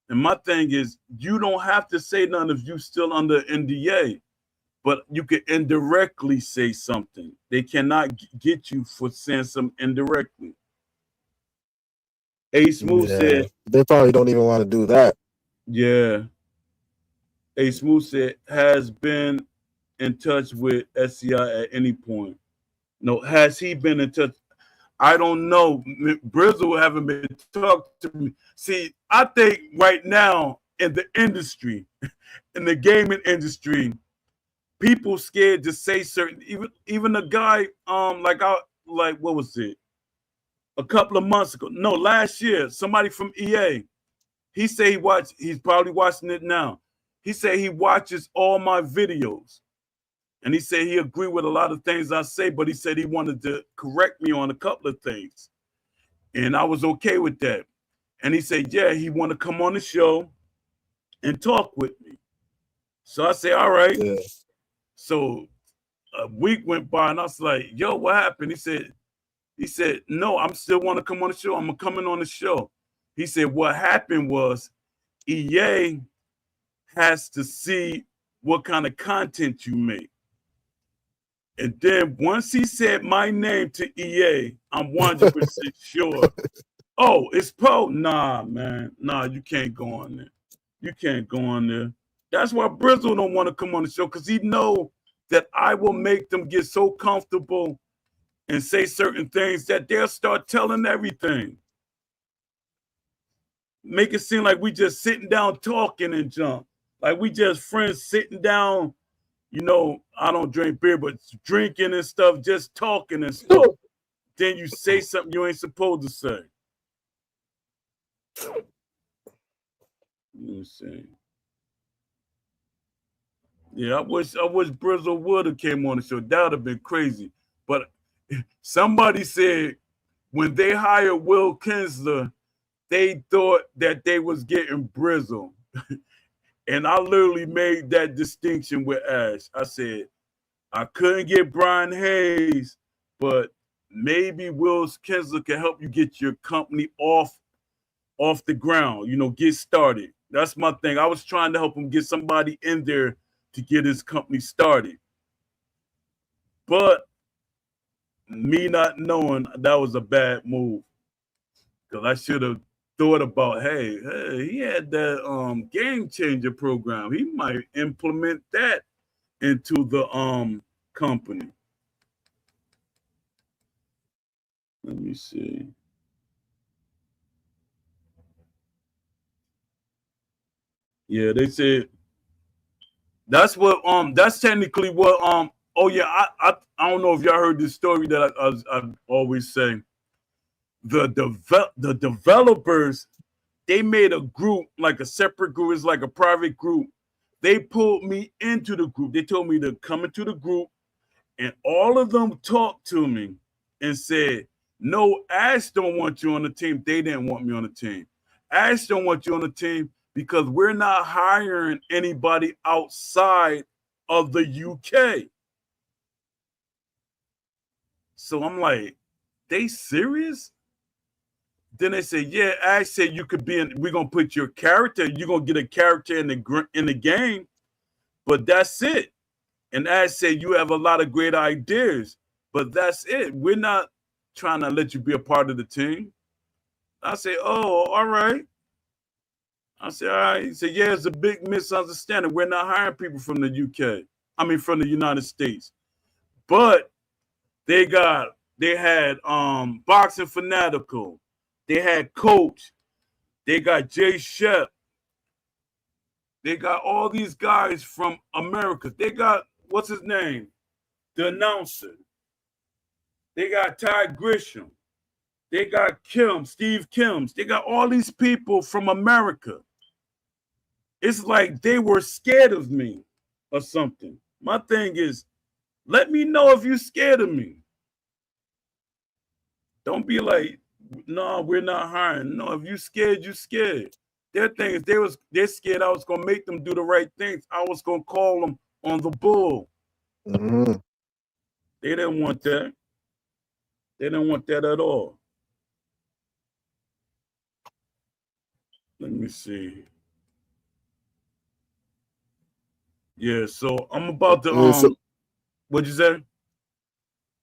And my thing is, you don't have to say nothing if you still under NDA, but you can indirectly say something. They cannot get you for saying something indirectly. A Smooth Yeah. said, They probably don't even want to do that. yeah. A Smooth said, has been in touch with SCI at any point. No, has he been in touch? I don't know. Brizzle haven't been talked to me. See, I think right now in the industry, in the gaming industry, people scared to say certain. Even a guy, like what was it? A couple of months ago, no, last year, somebody from EA. He said he watched. He's probably watching it now. He said he watches all my videos. And he said he agreed with a lot of things I say, but he said he wanted to correct me on a couple of things. And I was okay with that. And he said, yeah, he want to come on the show and talk with me. So I say, all right. Yeah. So a week went by and I was like, yo, what happened? He said, no, I'm still want to come on the show. I'm coming on the show. He said, what happened was EA has to see what kind of content you make. And then once he said my name to EA, I'm 100% sure. Oh, it's Poe? Nah, man. Nah, you can't go on there. You can't go on there. That's why Brizzle don't want to come on the show, because he know that I will make them get so comfortable and say certain things that they'll start telling everything. Make it seem like we just sitting down talking and jump. Like we just friends sitting down. You know, I don't drink beer, but drinking and stuff, just talking and stuff. Then you say something you ain't supposed to say. Let me see. Yeah, I wish Brizzle would have came on the show. That would have been crazy. But somebody said when they hired Will Kinsler, they thought that they was getting Brizzle. And I literally made that distinction with Ash. I said, I couldn't get Brian Hayes, but maybe Will Kinsler can help you get your company off the ground, get started. That's my thing. I was trying to help him get somebody in there to get his company started. But me not knowing, that was a bad move. Because I should have thought about, hey, he had that game changer program. He might implement that into the company. Let me see. Yeah, they said that's technically what oh yeah, I don't know if y'all heard this story that I always say. The developers, they made a group, like a separate group. It's like a private group. They pulled me into the group. They told me to come into the group, and all of them talked to me and said, no, Ash don't want you on the team. They didn't want me on the team. Ash don't want you on the team because we're not hiring anybody outside of the UK. So I'm like, they serious? Then they say, yeah, Ash said you could be in, we're gonna put your character, you're gonna get a character in the game, but that's it. And Ash said you have a lot of great ideas, but that's it. We're not trying to let you be a part of the team. I say, oh, all right. I said, all right. He said, yeah, it's a big misunderstanding. We're not hiring people from the UK. I mean, from the United States. But they had Boxing Fanatical. They had Coach. They got Jay Shep. They got all these guys from America. They got, what's his name? The announcer. They got Ty Grisham. They got Steve Kims. They got all these people from America. It's like they were scared of me or something. My thing is, let me know if you're scared of me. Don't be like, no, we're not hiring. No, if you scared, you scared. Their thing is they're scared I was gonna make them do the right things. I was gonna call them on the bull. Mm-hmm. They didn't want that. They didn't want that at all. Let me see. Yeah, so I'm about to what'd you say?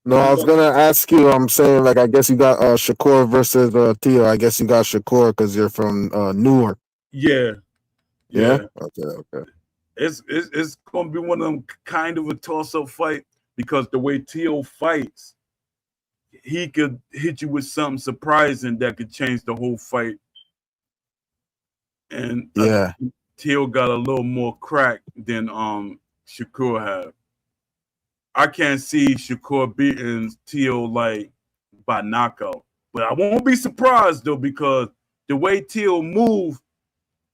No, I was gonna ask you. I'm saying, like, I guess you got Shakur versus Tio. I guess you got Shakur because you're from Newark. Yeah. Yeah. Okay. It's gonna be one of them kind of a toss-up fight because the way Tio fights, he could hit you with something surprising that could change the whole fight. And yeah, Tio got a little more crack than Shakur had. I can't see Shakur beating Tio like by knockout, but I won't be surprised though because the way Tio move,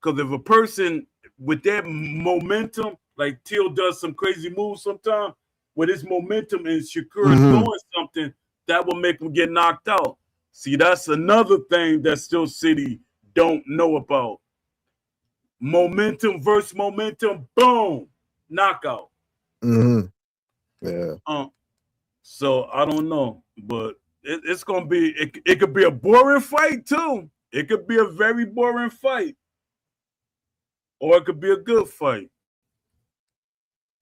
because if a person with that momentum, like Tio does some crazy moves sometimes, with his momentum and Shakur is doing something that will make him get knocked out. See, that's another thing that Steel City don't know about. Momentum versus momentum, boom, knockout. Yeah. So I don't know, but it's gonna be. It could be a boring fight too. It could be a very boring fight, or it could be a good fight.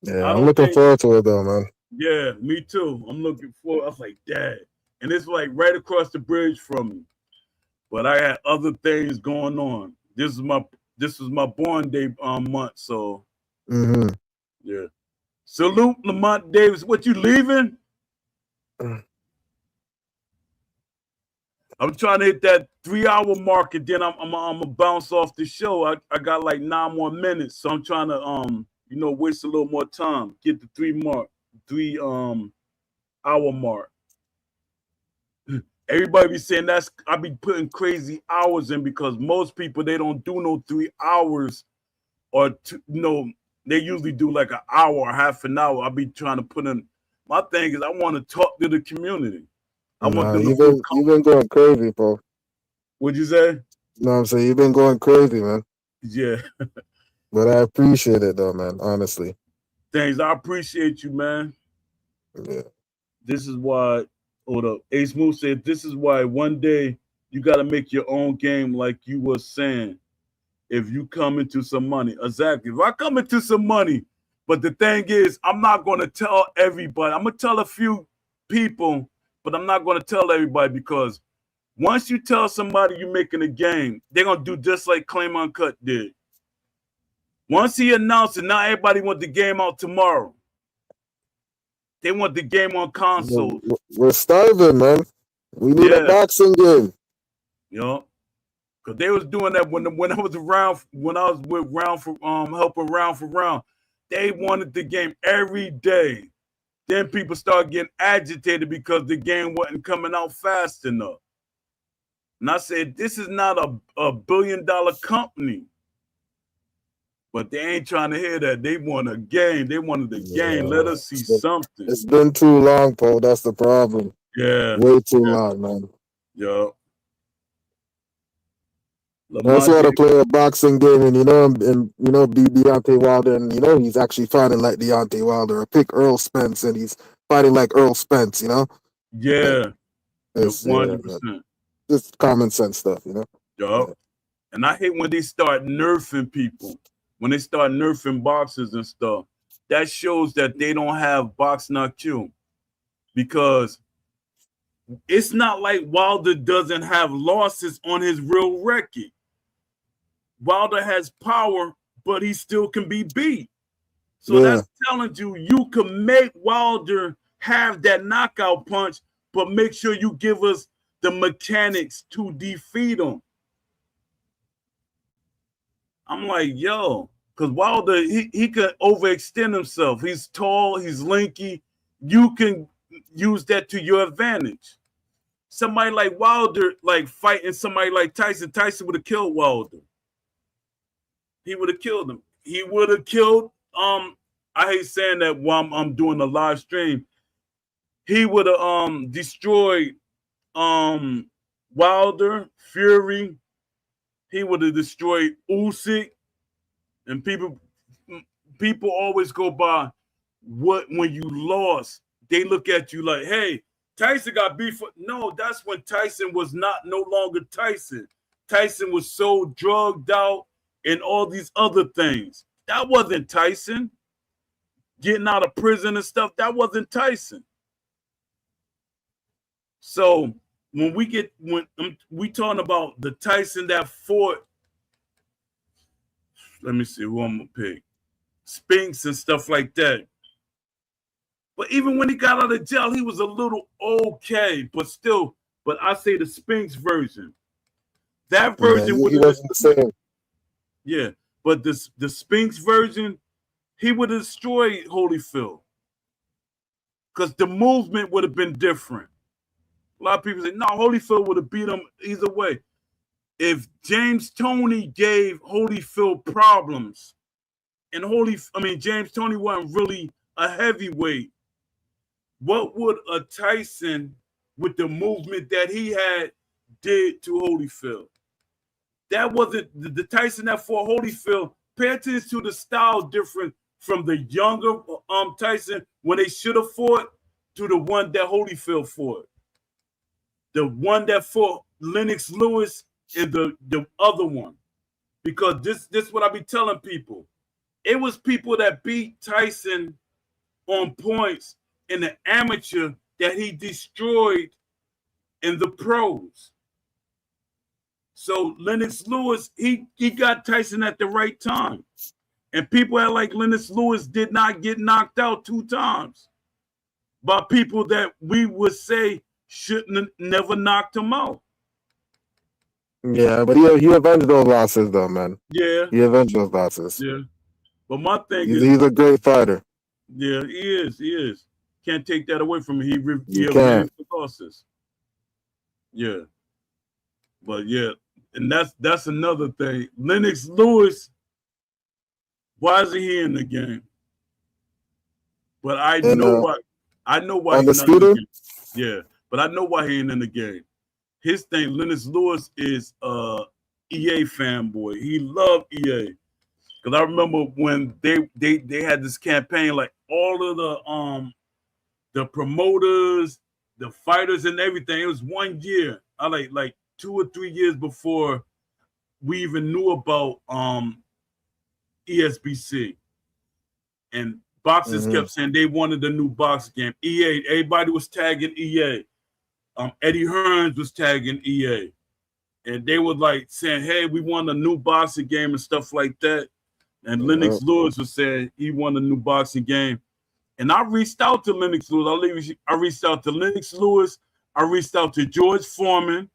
Yeah, I'm looking forward to it though, man. Yeah, me too. I'm looking forward. I was like, Dad, and it's like right across the bridge from me. But I had other things going on. This is my born day month, so yeah. Salute Lamont Davis. What, you leaving? I'm trying to hit that 3-hour mark, and then I'm gonna bounce off the show. I got like 9 more minutes, so I'm trying to waste a little more time, get the 3 hour mark. Everybody be saying I be putting crazy hours in because most people, they don't do no 3 hours or they usually do like an hour or half an hour. I be trying to put in. My thing is I want to talk to the community. I want them to feel you've been going crazy, bro. What'd you say? No, I'm saying you've been going crazy, man. Yeah. But I appreciate it though, man. Honestly. Thanks. I appreciate you, man. Yeah. This is why hold up. Ace Moose said, "This is why one day you got to make your own game, like you were saying. If you come into some money, exactly. If I come into some money, but the thing is, I'm not going to tell everybody. I'm gonna tell a few people, but I'm not going to tell everybody because once you tell somebody you're making a game, they're gonna do just like Claim Uncut did. Once he announced it, now everybody want the game out tomorrow. They want the game on console. We're starving, man. We need a Yeah, boxing game. you know, because they was doing that when I was around, when I was with round for helping round for round. They wanted the game every day. Then people started getting agitated because the game wasn't coming out fast enough. And I said, this is not a billion-dollar company. But they ain't trying to hear that. They want a game. They wanted the game. Let us see something. It's been too long, Paul. That's the problem. Yeah. Way too long, man. Yeah. That's why to play a boxing game and be Deontay Wilder, and he's actually fighting like Deontay Wilder, or pick Earl Spence and he's fighting like Earl Spence, Yeah. It's 100%. Just common sense stuff, Yeah. Yeah. And I hate when they start nerfing people, when they start nerfing boxers and stuff. That shows that they don't have box not kill, because it's not like Wilder doesn't have losses on his real record. Wilder has power, but he still can be beat. So that's telling you can make Wilder have that knockout punch, but make sure you give us the mechanics to defeat him. I'm like, yo, because Wilder, he can overextend himself. He's tall, he's lanky. You can use that to your advantage. Somebody like Wilder, like fighting somebody like Tyson would have killed Wilder. He would have killed him. He would have killed, I hate saying that while I'm doing a live stream. He would have destroyed Wilder, Fury. He would have destroyed Usyk. And people always go by when you lost. They look at you like, hey, Tyson got beef. No, that's when Tyson was no longer Tyson. Tyson was so drugged out and all these other things. That wasn't Tyson. Getting out of prison and stuff, that wasn't Tyson. So when we talking about the Tyson that fought, let me see who I'm gonna pick, Spinks and stuff like that. But even when he got out of jail, he was a little okay, but still. But I say the Spinks version. That version he wasn't the same. Yeah, but the Spinks version, he would have destroyed Holyfield because the movement would have been different. A lot of people say, no, Holyfield would have beat him either way. If James Toney gave Holyfield problems, and James Toney wasn't really a heavyweight, what would a Tyson with the movement that he had did to Holyfield? That wasn't the Tyson that fought Holyfield. Pay attention to the style difference from the younger Tyson when they should have fought to the one that Holyfield fought. The one that fought Lennox Lewis and the other one. Because this is what I be telling people. It was people that beat Tyson on points in the amateur that he destroyed in the pros. So Lennox Lewis, he got Tyson at the right time. And people act like Lennox Lewis did not get knocked out 2 times by people that we would say shouldn't have never knocked him out. Yeah, but he avenged those losses, though, man. Yeah. He avenged those losses. Yeah. But my thing is... He's a great fighter. Yeah, he is. Can't take that away from him. He avenged the losses. Yeah. But yeah, and that's another thing. Lennox Lewis, why isn't he in the game? But I know why. I know why he's not in the game. Yeah, but I know why he ain't in the game. His thing, Lennox Lewis is EA fanboy. He loved EA. Because I remember when they had this campaign, like all of the promoters the fighters and everything. It was 1 year. I like 2 or 3 years before we even knew about ESBC. And boxers kept saying they wanted a new boxing game. EA, everybody was tagging EA. Eddie Hearns was tagging EA. And they were like saying, hey, we want a new boxing game and stuff like that. And Lennox Lewis was saying he wanted a new boxing game. And I reached out to Lennox Lewis. I reached out to Lennox Lewis. I reached out to George Foreman.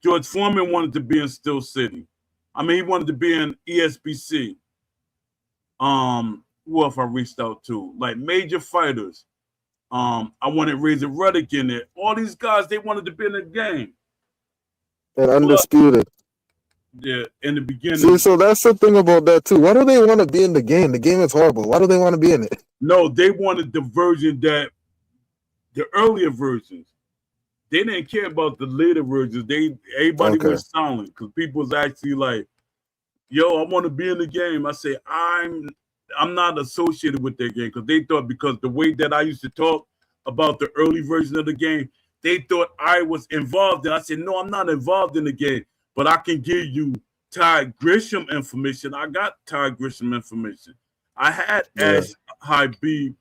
George Foreman wanted to be in Steel City. I mean, he wanted to be in ESBC. Who else I reached out to? Like major fighters. I wanted Razor Ruddock in there. All these guys, they wanted to be in the game. And undisputed. Yeah, in the beginning. See, so that's the thing about that too. Why do they want to be in the game? The game is horrible. Why do they want to be in it? No, they wanted the version that the earlier versions. They didn't care about the later versions. Everybody was silent because people was actually like, "Yo, I want to be in the game." I say, I'm not associated with that game because they thought because the way that I used to talk about the early version of the game, they thought I was involved. And I said, "No, I'm not involved in the game, but I can give you Ty Grisham information. I got Ty Grisham information. I had Ash Habib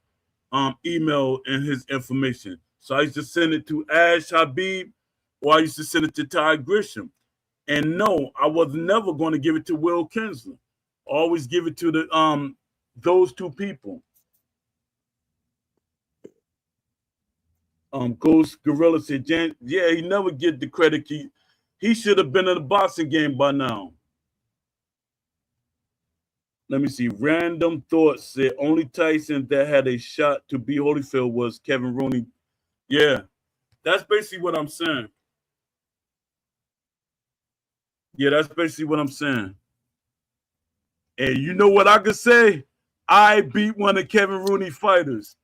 email and his information. So I used to send it to Ash Habib or I used to send it to Ty Grisham. And no, I was never going to give it to Will Kinsler. Always give it to the those two people. Ghost Gorilla said, yeah, he never get the credit. He should have been in the boxing game by now. Let me see. Random Thoughts said only Tyson that had a shot to beat Holyfield was Kevin Rooney. Yeah, that's basically what I'm saying. Yeah, that's basically what I'm saying. And you know what I could say? I beat one of Kevin Rooney fighters.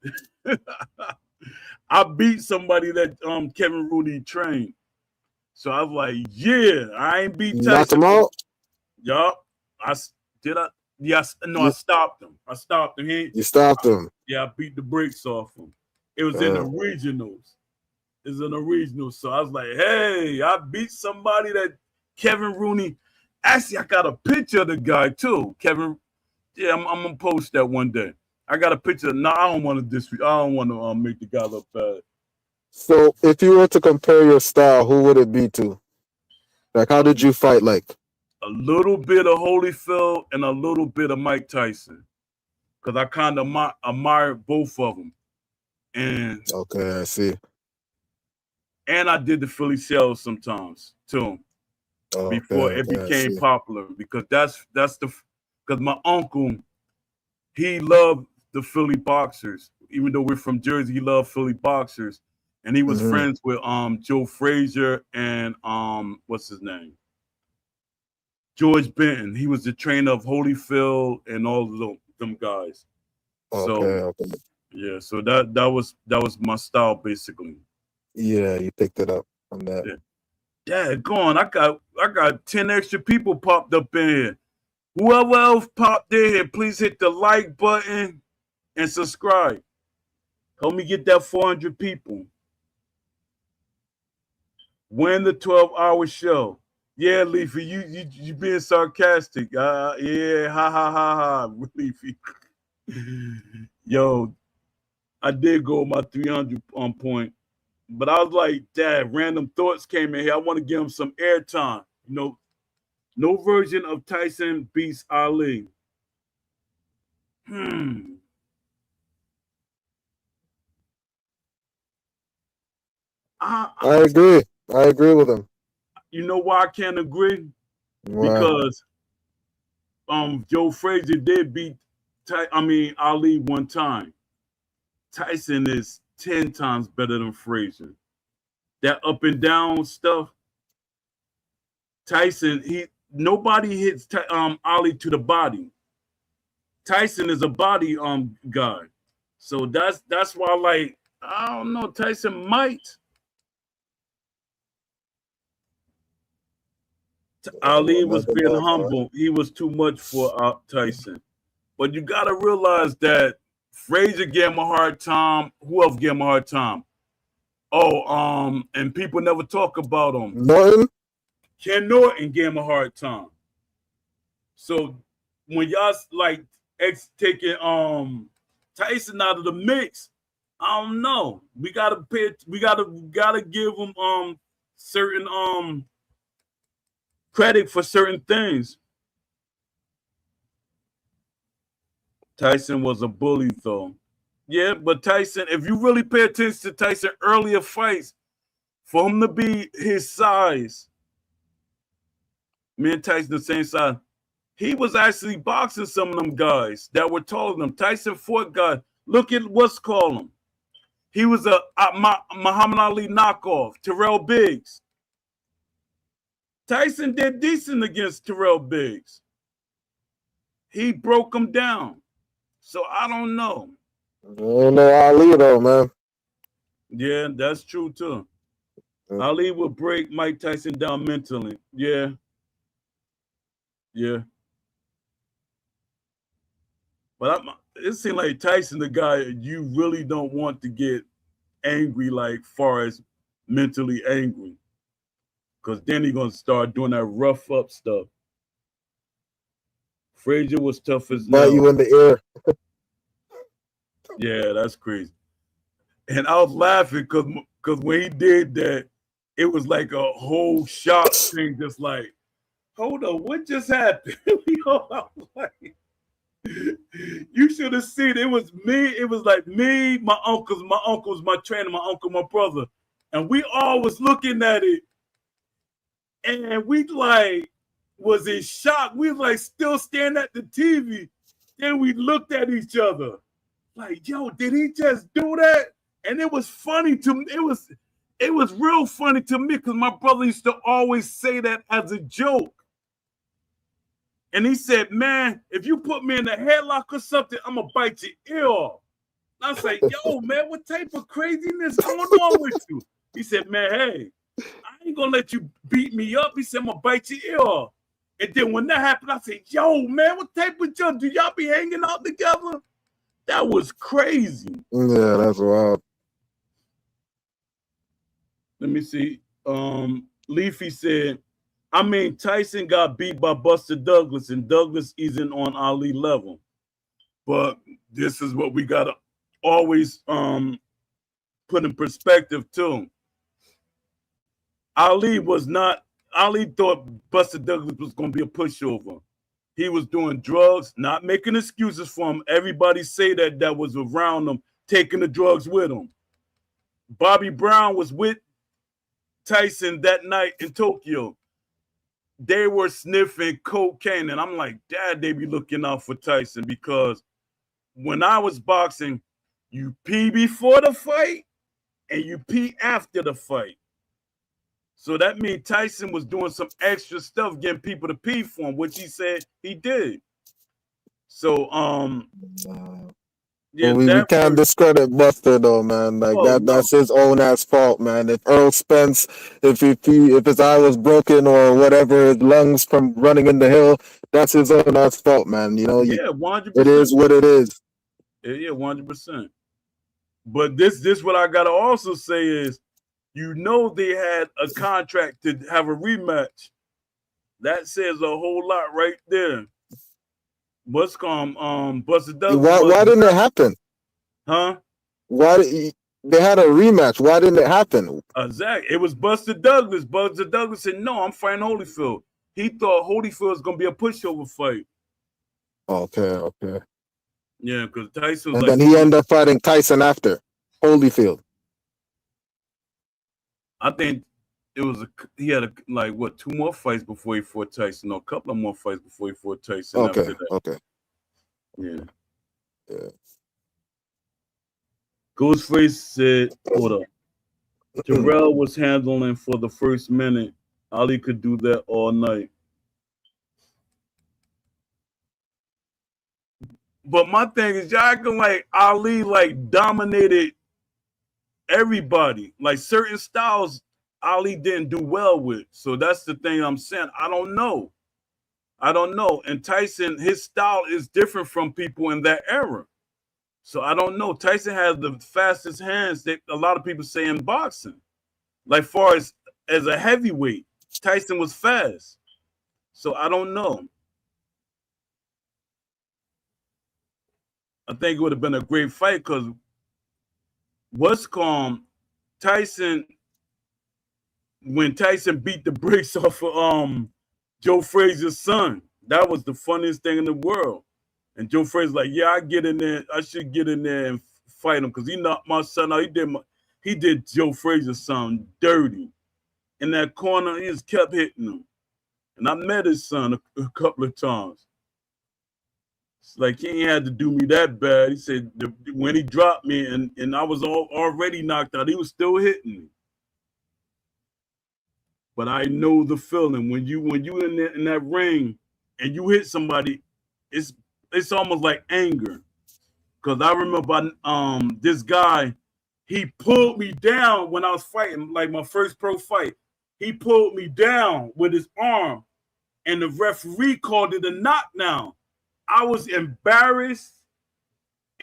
I beat somebody that Kevin Rooney trained. So I was like, yeah, I ain't beat Tyson. Knocked him out? Yup. I stopped him. I stopped him. You stopped him? Yeah, I beat the brakes off him. It was in the regionals. It was in the regionals. So I was like, hey, I beat somebody that Kevin Rooney. Actually, I got a picture of the guy too. Kevin. Yeah, I'm gonna post that one day. I got a picture. No, I don't want to I don't want to make the guy look bad. So, if you were to compare your style, who would it be to? Like, how did you fight? Like a little bit of Holyfield and a little bit of Mike Tyson, because I kind of admire both of them. And okay, I see. And I did the Philly shells sometimes too, before it became popular. Because because my uncle, he loved the Philly boxers. Even though we're from Jersey, he loved Philly boxers, and he was friends with Joe Frazier and what's his name, George Benton. He was the trainer of Holyfield and all of them guys. Yeah, so that was my style basically. Yeah, you picked it up from that. Yeah, go on. I got 10 extra people popped up in here. Whoever else popped in here, please hit the like button and subscribe. Help me get that 400 people. Win the 12-hour show. Yeah, Leafy, you being sarcastic. Yeah, ha ha ha ha, Leafy. Yo, I did go my 300 on point, but I was like, Dad, Random Thoughts came in here. I want to give him some airtime. You know, no version of Tyson beats Ali. I agree. I agree with him. You know why I can't agree? Why? Because Joe Frazier did beat Ali one time. Tyson is 10 times better than Frazier. That up and down stuff. Tyson, nobody hits Ali to the body. Tyson is a body guy. So that's why, like, I don't know, Tyson might. Ali was being humble. He was too much for Tyson. But you got to realize that Frazier gave him a hard time. Who else gave him a hard time? And people never talk about him. Norton? Ken Norton gave him a hard time. So when y'all like taking Tyson out of the mix, I don't know. We gotta give him certain credit for certain things. Tyson was a bully though. Yeah, but Tyson, if you really pay attention to Tyson earlier fights, for him to be his size, me and Tyson the same size, he was actually boxing some of them guys that were taller than him. Tyson fought guys. Look at what's called him. He was a Muhammad Ali knockoff, Terrell Biggs. Tyson did decent against Terrell Biggs. He broke him down. So I don't know. I don't know Ali though, man. Yeah, that's true too. Ali would break Mike Tyson down mentally. Yeah. Yeah. But it seems like Tyson, the guy you really don't want to get angry, like far as mentally angry. Because then he's going to start doing that rough up stuff. Frazier was tough as Bite nails. you in the ear. Yeah, that's crazy. And I was laughing because when he did that, it was like a whole shock thing, just like, hold on, what just happened? You should have seen it was me. It was like me, my uncles, my trainer, my uncle, my brother, and we all was looking at it, and we like was in shock. We was like still staring at the TV. Then we looked at each other, like, yo, did he just do that? And it was funny to me. It was real funny to me because my brother used to always say that as a joke. And he said, man, if you put me in a headlock or something, I'm going to bite your ear off. And I was like, yo, man, what type of craziness going on with you? He said, man, hey, I ain't going to let you beat me up. He said, I'm going to bite your ear off. And then when that happened, I said, yo, man, what type of joke? Do y'all be hanging out together? That was crazy. Yeah, that's wild. Let me see. Leafy said, I mean, Tyson got beat by Buster Douglas, and Douglas isn't on Ali level. But this is what we gotta always put in perspective too. Ali thought Buster Douglas was gonna be a pushover. He was doing drugs, not making excuses for him. Everybody say that was around him, taking the drugs with him. Bobby Brown was with Tyson that night in Tokyo. They were sniffing cocaine, and I'm like, Dad, they be looking out for Tyson because when I was boxing, you pee before the fight and you pee after the fight. So that means Tyson was doing some extra stuff, getting people to pee for him, which he said he did. So, yeah, well, we can't discredit Buster though, man. Like that's his own ass fault, man. If Earl Spence, if his eye was broken or whatever, his lungs from running in the hill, that's his own ass fault, man. You know, yeah, 100%. It is what it is. Yeah, 100%. But this what I gotta also say is, you know, they had a contract to have a rematch. That says a whole lot right there. What's called Buster Douglas. Why didn't it happen? Huh? They had a rematch? Why didn't it happen? Exactly. It was Buster Douglas. Buster Douglas said, "No, I'm fighting Holyfield." He thought Holyfield was gonna be a pushover fight. Okay. Yeah, because Tyson was and then he ended up fighting Tyson after Holyfield. I think it was he had two more fights before he fought Tyson, or a couple of more fights before he fought Tyson. Okay. Yeah. Ghostface said, hold up. Terrell was handling for the first minute. Ali could do that all night. But my thing is, y'all acting like Ali dominated everybody. Like certain styles Ali didn't do well with. So that's the thing I'm saying. I don't know. And Tyson, his style is different from people in that era. So I don't know. Tyson has the fastest hands that a lot of people say in boxing. Like far as a heavyweight, Tyson was fast. So I don't know. I think it would have been a great fight because what's called Tyson when Tyson beat the brakes off of Joe Frazier's son. That was the funniest thing in the world. And Joe Frazier's like, yeah, I get in there. I should get in there and fight him because he knocked my son out. He did Joe Frazier's son dirty. In that corner, he just kept hitting him. And I met his son a couple of times. It's like he ain't had to do me that bad. He said when he dropped me and I was already knocked out, he was still hitting me. But I know the feeling when you in that ring and you hit somebody, it's almost like anger. Cause I remember this guy, he pulled me down when I was fighting, like my first pro fight. He pulled me down with his arm, and the referee called it a knockdown. I was embarrassed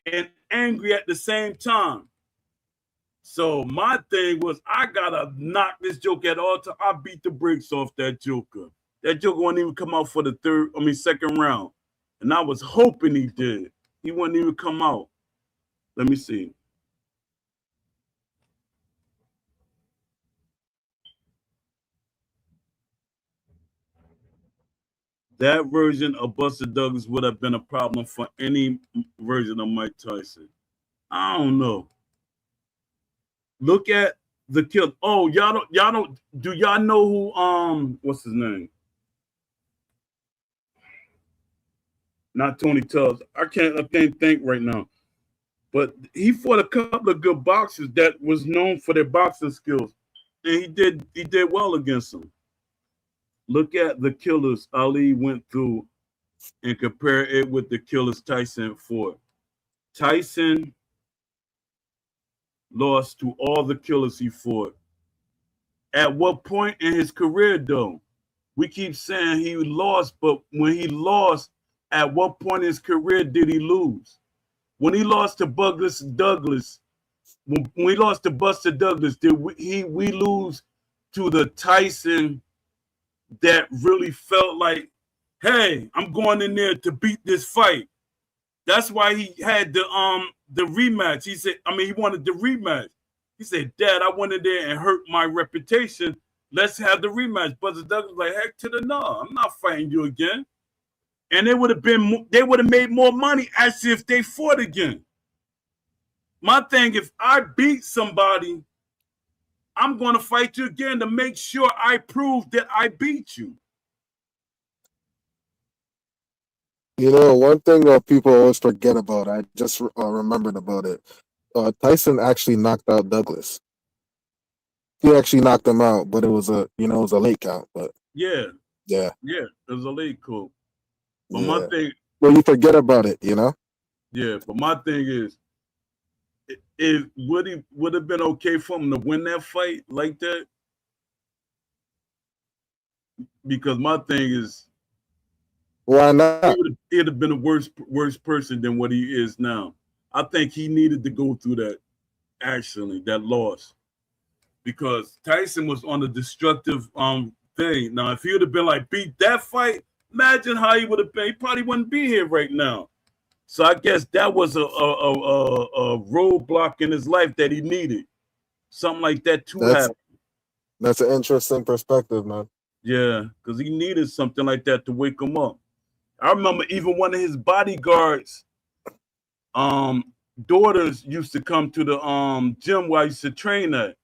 and angry at the same time. So my thing was, I gotta knock this joker at all time. I beat the brakes off that joker. That joker wouldn't even come out for the second round. And I was hoping he did. He wouldn't even come out. Let me see. That version of Buster Douglas would have been a problem for any version of Mike Tyson. I don't know. Look at the kill. Oh, y'all don't do y'all know who what's his name? Not Tony Tubbs. I can't think right now. But he fought a couple of good boxers that was known for their boxing skills. And he did well against them. Look at the killers Ali went through and compare it with the killers Tyson fought. Tyson lost to all the killers he fought. At what point in his career, though? We keep saying he lost, but when he lost, at what point in his career did he lose? When he lost to Douglas, when we lost to Buster Douglas, did we lose to the Tyson that really felt like, hey, I'm going in there to beat this fight? That's why he had the rematch. He said, he wanted the rematch. He said, Dad, I went in there and hurt my reputation. Let's have the rematch. Buster Douglas was like, heck to the no, I'm not fighting you again. And they would have made more money as if they fought again. My thing, if I beat somebody, I'm going to fight you again to make sure I prove that I beat you. You know, one thing people always forget about, I just remembered about it. Tyson actually knocked out Douglas. He actually knocked him out, but it was a late count. But yeah, it was a late call. But yeah. my thing, well, you forget about it, you know. Yeah, but my thing is, it would have been okay for him to win that fight like that, because my thing is, why not? He'd have been a worse person than what he is now. I think he needed to go through that, actually, that loss, because Tyson was on a destructive thing. Now, if he would have been like beat that fight, imagine how he would have been. He probably wouldn't be here right now. So I guess that was a roadblock in his life that he needed. Something like that to happen. That's an interesting perspective, man. Yeah, because he needed something like that to wake him up. I remember even one of his bodyguards' daughters used to come to the gym where I used to train at.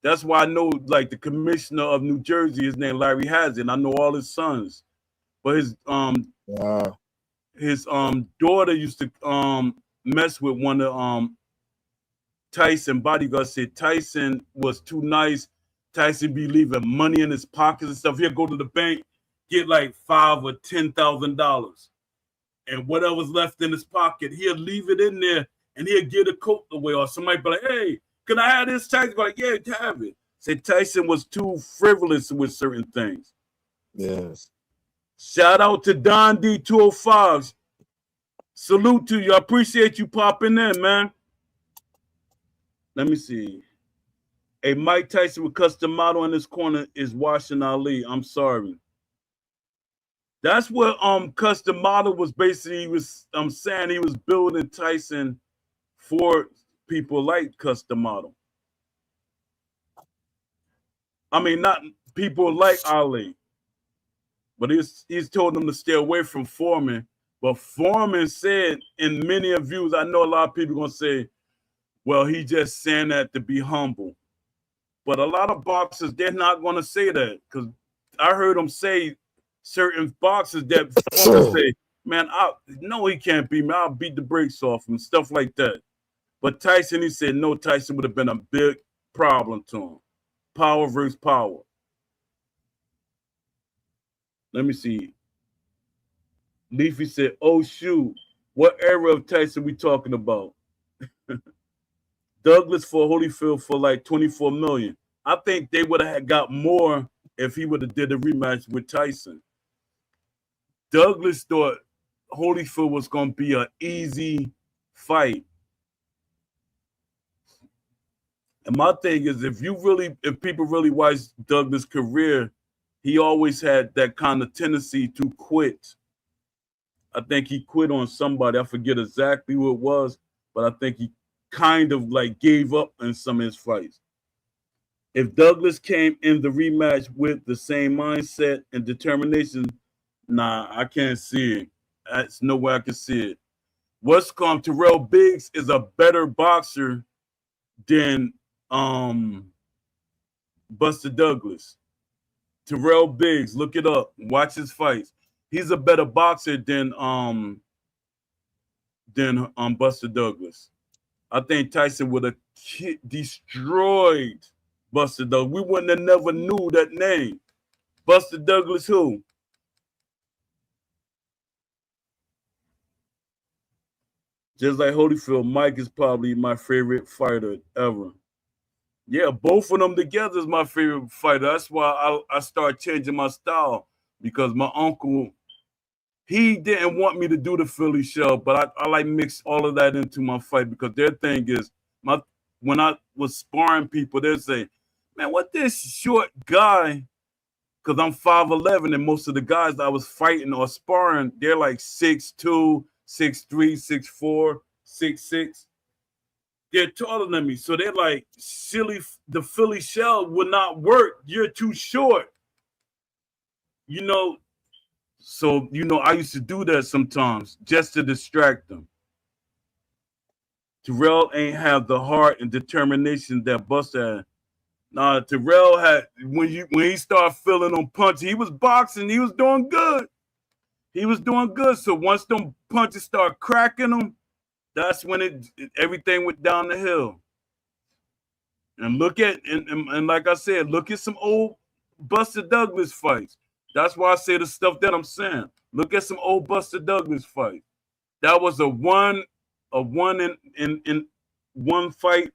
That's why I know, like, the commissioner of New Jersey, his name Larry Hazzard. I know all his sons. But his daughter used to mess with one of Tyson bodyguards. Said Tyson was too nice. Tyson be leaving money in his pockets and stuff. He'll go to the bank, get like $5,000 or $10,000, and whatever's left in his pocket, he'll leave it in there, and he'll get a coat away, or somebody be like, "Hey, can I have this?" Tyson be like, "Yeah, have it." Said Tyson was too frivolous with certain things. Yes. Shout out to Don D 205. Salute to you. I appreciate you popping in, man. Let me see. A Mike Tyson with custom model in this corner is watching Ali. I'm sorry. That's what custom model was basically. He was saying he was building Tyson for people like custom model. I mean, not people like Ali, but he's told them to stay away from Foreman. But Foreman said in many reviews, I know a lot of people gonna say, well, he just saying that to be humble. But a lot of boxers, they're not gonna say that, because I heard them say certain boxers that Foreman say, man, no, he can't beat me. I'll beat the brakes off him, stuff like that. But Tyson, he said, no, Tyson would have been a big problem to him. Power versus power. Let me see. Leafy said, oh, shoot. What era of Tyson we talking about? Douglas for Holyfield for like 24 million. I think they would have got more if he would have did a rematch with Tyson. Douglas thought Holyfield was going to be an easy fight. And my thing is, if people really watch Douglas' career, he always had that kind of tendency to quit. I think he quit on somebody. I forget exactly who it was, but I think he kind of like gave up in some of his fights. If Douglas came in the rematch with the same mindset and determination, nah, I can't see it. That's no way I can see it. What's come? Terrell Biggs is a better boxer than Buster Douglas. Terrell Biggs, look it up. Watch his fights. He's a better boxer than Buster Douglas. I think Tyson would have destroyed Buster Douglas. We wouldn't have never knew that name. Buster Douglas who? Just like Holyfield, Mike is probably my favorite fighter ever. Yeah, both of them together is my favorite fighter. That's why I started changing my style, because my uncle, he didn't want me to do the Philly show, but I like mix all of that into my fight, because their thing is, when I was sparring people, they'd say, man, what this short guy, because I'm 5'11", and most of the guys I was fighting or sparring, they're like 6'2", 6'3", 6'4", 6'6". They're taller than me. So they're like, silly, the Philly shell will not work. You're too short. So, I used to do that sometimes just to distract them. Terrell ain't have the heart and determination that Buster had. Nah, Terrell had, when he started feeling them punches, he was boxing, he was doing good. He was doing good. So once them punches start cracking him, that's when everything went down the hill. And look at, and like I said, look at some old Buster Douglas fights. That's why I say the stuff that I'm saying. Look at some old Buster Douglas fights. That was a one in one fight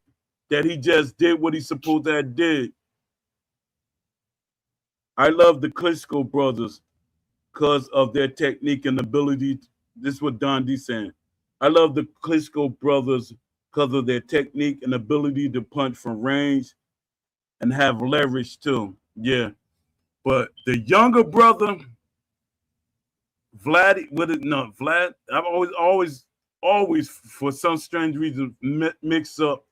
that he just did what he supposed to have did. I love the Klitschko brothers because of their technique and ability. This is what Don D saying. I love the Klitschko brothers because of their technique and ability to punch from range and have leverage too. Yeah. But the younger brother, Vlad, I've always, for some strange reason, mix up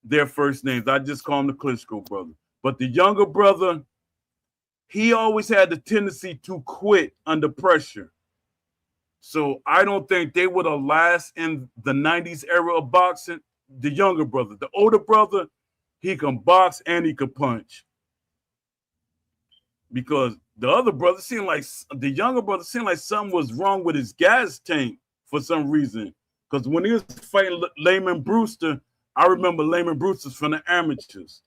their first names. I just call him the Klitschko brother. But the younger brother, he always had the tendency to quit under pressure. So I don't think they would have last in the 90s era of boxing. The younger brother. The older brother, he can box and he can punch. Because the other brother the younger brother seemed like something was wrong with his gas tank for some reason. Because when he was fighting Layman Brewster, I remember Layman Brewster's from the amateurs.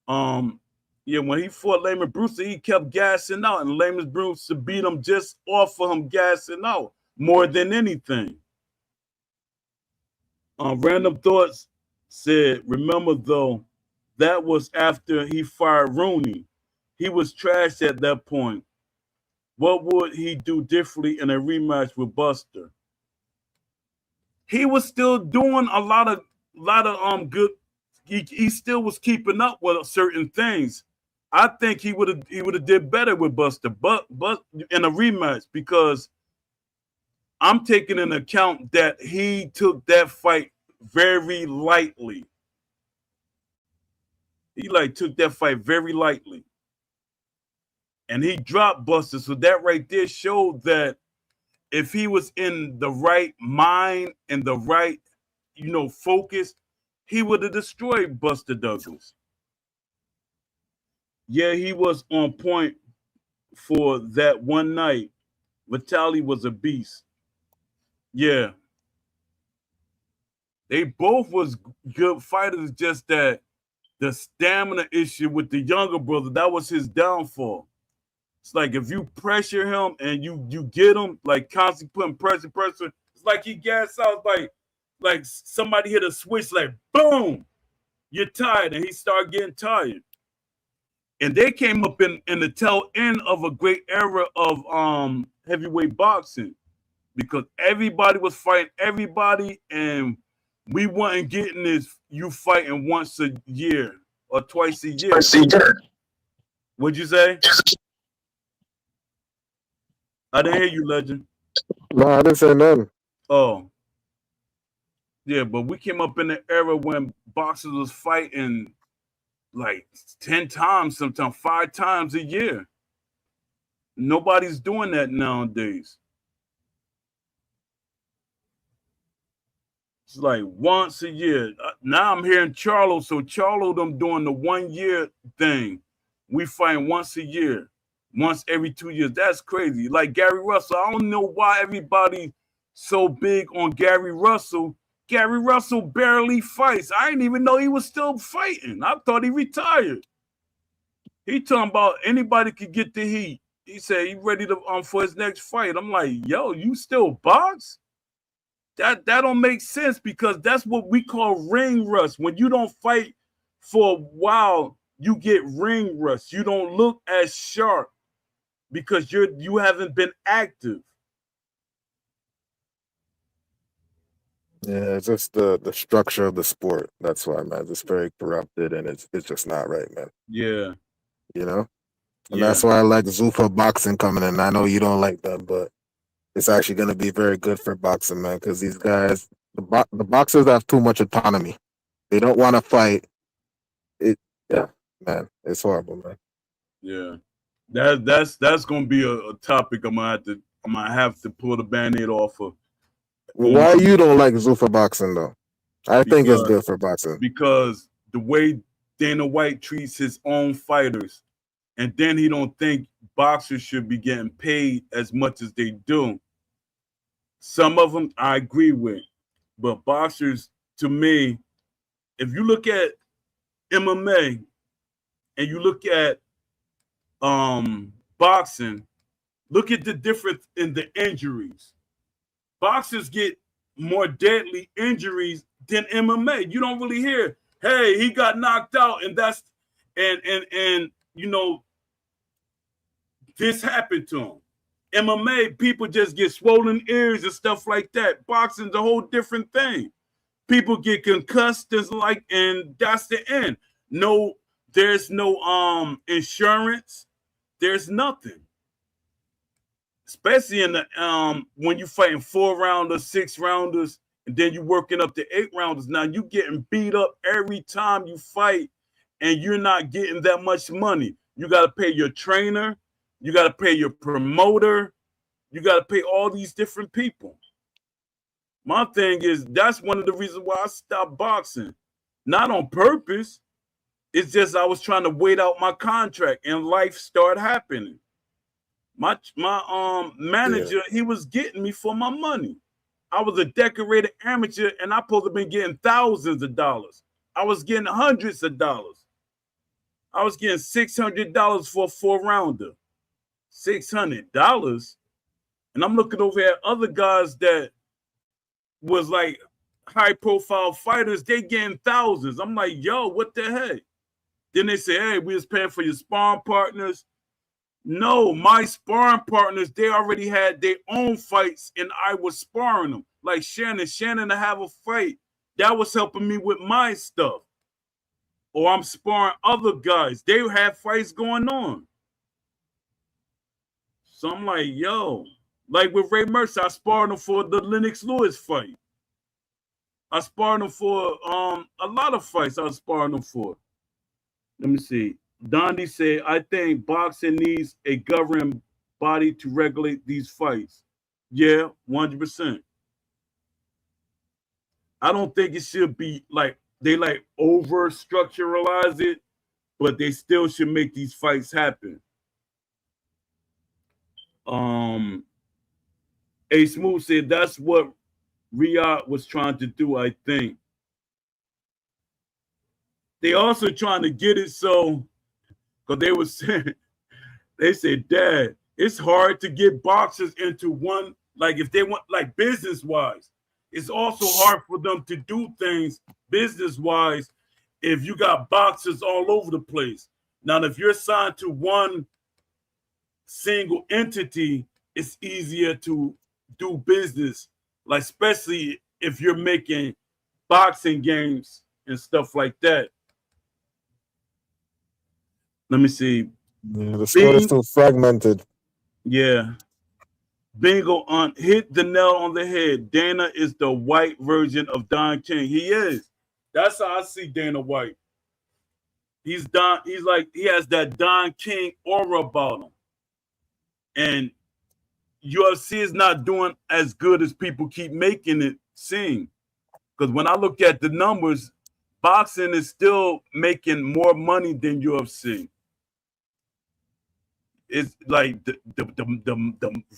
When he fought Layman Brewster, he kept gassing out, and Layman Brewster beat him just off of him gassing out more than anything. Random Thoughts said, remember though, that was after he fired Rooney. He was trashed at that point. What would he do differently in a rematch with Buster? he was still doing a lot of good. He still was keeping up with certain things. I think he would have did better with Buster, but in a rematch, because I'm taking into account that he took that fight very lightly. He like took that fight very lightly, and he dropped Buster. So that right there showed that if he was in the right mind and the right, focus, he would have destroyed Buster Douglas. Yeah, he was on point for that one night. Vitali was a beast. Yeah, they both was good fighters. Just that the stamina issue with the younger brother, that was his downfall. It's like if you pressure him and you get him, like constantly putting pressure, it's like he gas out, like somebody hit a switch, like boom, you're tired, and he started getting tired. And they came up in the tail end of a great era of heavyweight boxing, because everybody was fighting everybody, and we wasn't getting this you fighting once a year or twice a year. What'd you say? I didn't hear you, Legend. No, I didn't say nothing. Oh, yeah, but we came up in the era when boxers was fighting like 10 times, sometimes 5 times a year. Nobody's doing that nowadays. It's like once a year. Now I'm hearing Charlo, so Charlo them doing the 1 year thing. We fight once a year, once every 2 years. That's crazy. Like Gary Russell, I don't know why everybody so big on Gary Russell. Gary Russell barely fights. I didn't even know he was still fighting. I thought he retired. He talking about anybody could get the heat. He said he ready to for his next fight. I'm like, yo, you still box? That don't make sense, because that's what we call ring rust. When you don't fight for a while, you get ring rust. You don't look as sharp because you haven't been active. Yeah, it's just the structure of the sport. That's why, man. It's very corrupted, and it's just not right, man. Yeah. You know, and Yeah. that's why I like Zuffa boxing coming in. I know you don't like that, but it's actually going to be very good for boxing, man. Because these guys, the boxers have too much autonomy. They don't want to fight. Yeah, man, it's horrible, man. Yeah. That's gonna be a topic I'm gonna have to pull the band-aid off of. Why you don't like Zuffa boxing though? I think it's good for boxing. Because the way Dana White treats his own fighters, and then he don't think boxers should be getting paid as much as they do. Some of them I agree with, but boxers, to me, if you look at MMA and you look at boxing, look at the difference in the injuries. Boxers get more deadly injuries than MMA. You don't really hear, hey, he got knocked out, and this happened to him. MMA, people just get swollen ears and stuff like that. Boxing's a whole different thing. People get concussed, and that's the end. No, there's no insurance. There's nothing. Especially in the when you fighting 4-rounders, 6-rounders, and then you working up to 8-rounders. Now you getting beat up every time you fight, and you're not getting that much money. You got to pay your trainer, you got to pay your promoter, you got to pay all these different people. My thing is, that's one of the reasons why I stopped boxing. Not on purpose. It's just I was trying to wait out my contract, and life started happening. My manager, he was getting me for my money. I was a decorated amateur, and I supposed to be getting thousands of dollars. I was getting hundreds of dollars. I was getting $600 for a 4-rounder. $600. And I'm looking over at other guys that was like high-profile fighters. They getting thousands. I'm like, yo, what the heck? Then they say, hey, we was paying for your sparring partners. No, my sparring partners, they already had their own fights, and I was sparring them. like Shannon to have a fight. That was helping me with my stuff. Or I'm sparring other guys. They have fights going on. So I'm like, yo, like with Ray Mercer, I sparred him for the Lennox Lewis fight. I sparred him for a lot of fights I was sparring him for. Let me see. Dondi said, I think boxing needs a governing body to regulate these fights. Yeah, 100%. I don't think it should be like they like over structuralize it, but they still should make these fights happen. A Smooth said that's what Riyadh was trying to do, I think. They also trying to get it so because they was saying they said, Dad, it's hard to get boxers into one, like if they want like business wise. It's also hard for them to do things business wise if you got boxers all over the place. Now, if you're signed to one single entity, it's easier to do business, like especially if you're making boxing games and stuff like that. Let me see. Yeah, the sport is too fragmented. Yeah. Bingo on hit the nail on the head. Dana is the white version of Don King. He is. That's how I see Dana White. He's Don. He's like he has that Don King aura about him, and UFC is not doing as good as people keep making it seem. Because when I look at the numbers, boxing is still making more money than UFC. It's like the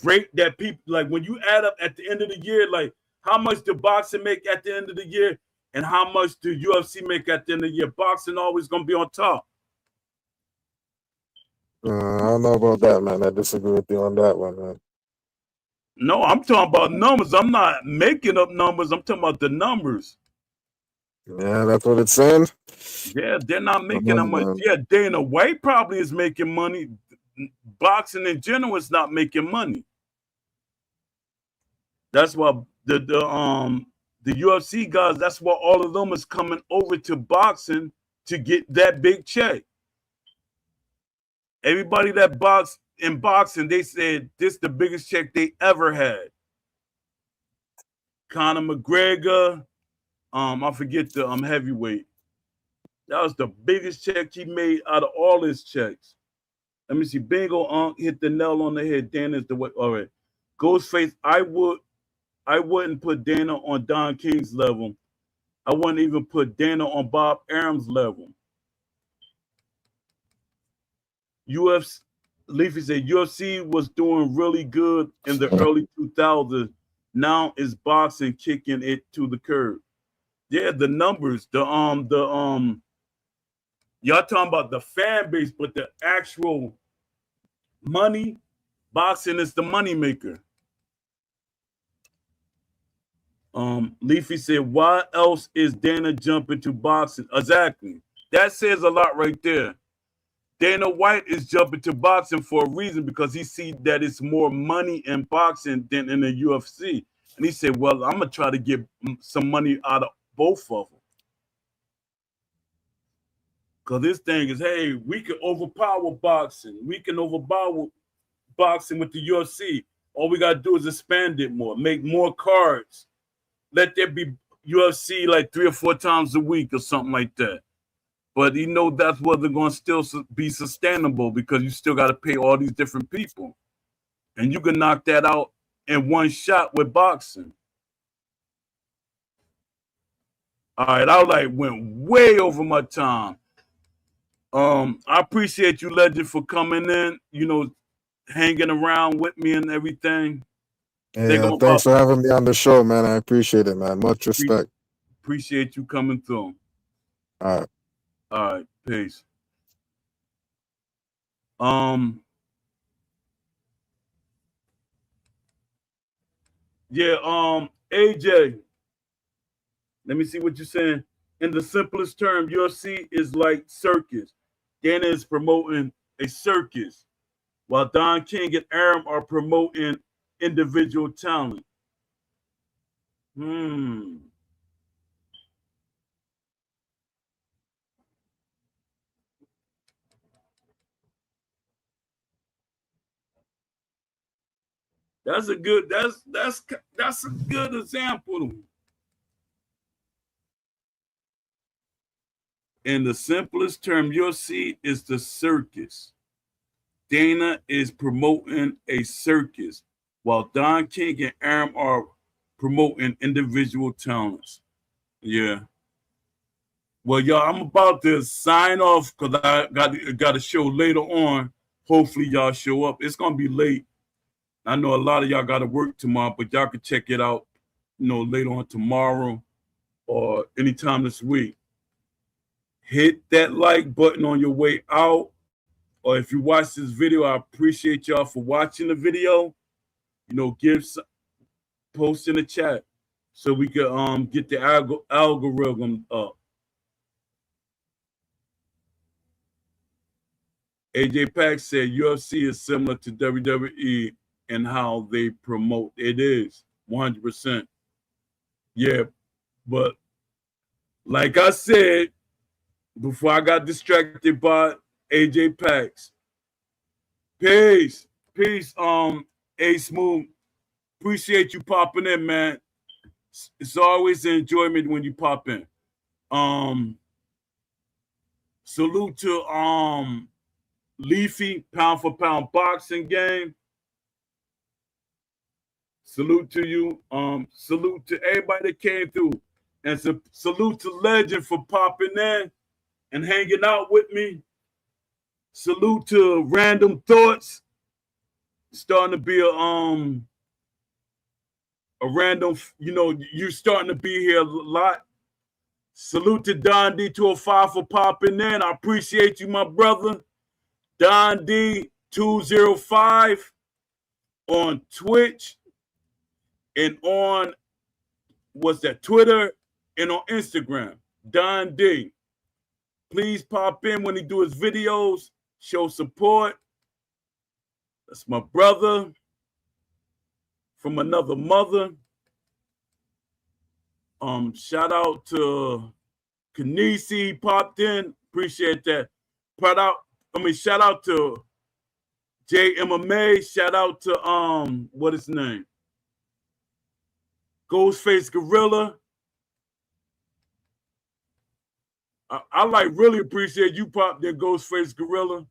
rate that people like when you add up at the end of the year, like how much do boxing make at the end of the year and how much do UFC make at the end of the year? Boxing always gonna be on top. I don't know about that, man. I disagree with you on that one, man. No, I'm talking about numbers. I'm not making up numbers. I'm talking about the numbers. Yeah, that's what it's saying. Yeah, they're not making that much. Yeah, Dana White probably is making money. Boxing in general is not making money. That's why the UFC guys, that's why all of them is coming over to boxing to get that big check. Everybody that boxed in boxing, they said this is the biggest check they ever had. Conor McGregor, I forget the heavyweight. That was the biggest check he made out of all his checks. Let me see. Bingo hit the nail on the head. Dana is the way. All right. Ghostface, I wouldn't put Dana on Don King's level. I wouldn't even put Dana on Bob Arum's level. UFC, Leafy said UFC was doing really good in the early 2000s. Now is boxing kicking it to the curb. Yeah, the numbers, y'all talking about the fan base, but the actual money, boxing is the money maker. Leafy said, why else is Dana jumping to boxing? Exactly. That says a lot right there. Dana White is jumping to boxing for a reason because he sees that it's more money in boxing than in the UFC. And he said, well, I'm going to try to get some money out of both of them. Because this thing is, hey, we can overpower boxing. We can overpower boxing with the UFC. All we got to do is expand it more, make more cards. Let there be UFC like 3 or 4 times a week or something like that. But you know that's whether they're going to still be sustainable because you still got to pay all these different people. And you can knock that out in one shot with boxing. All right, I went way over my time. I appreciate you, Legend, for coming in, hanging around with me and everything. Yeah, thanks for having me on the show, man. I appreciate it, man. Much respect. Appreciate you coming through. All right. All right, peace. Yeah, AJ. Let me see what you're saying. In the simplest term, UFC is like circus. Dana is promoting a circus, while Don King and Arum are promoting individual talent. That's a good. That's a good example. In the simplest term, you'll see is the circus. Dana is promoting a circus, while Don King and Aram are promoting individual talents. Yeah. Well, y'all, I'm about to sign off because I got a show later on. Hopefully, y'all show up. It's gonna be late. I know a lot of y'all got to work tomorrow, but y'all can check it out, later on tomorrow or anytime this week. Hit that like button on your way out. Or if you watch this video, I appreciate y'all for watching the video. Post in the chat so we can get the algorithm up. AJ Pack said UFC is similar to WWE and how they promote. It is 100%. Yeah, but like I said before, I got distracted by AJ Packs. Peace. A Smooth. Appreciate you popping in, man. It's always an enjoyment when you pop in. Salute to Leafy, pound for pound boxing game. Salute to you. Salute to everybody that came through. And salute to Legend for popping in and hanging out with me. Salute to Random Thoughts. Starting to be a random, you're starting to be here a lot. Salute to Don D205 for popping in. I appreciate you, my brother. Don D205 on Twitch and on Twitter and on Instagram. Don D. Please pop in when he do his videos. Show support. That's my brother from another mother. Shout out to Kanisi, popped in. Appreciate that. Shout out to JMMA. Shout out to what is his name? Ghostface Gorilla. I really appreciate you popped in, Ghostface Gorilla.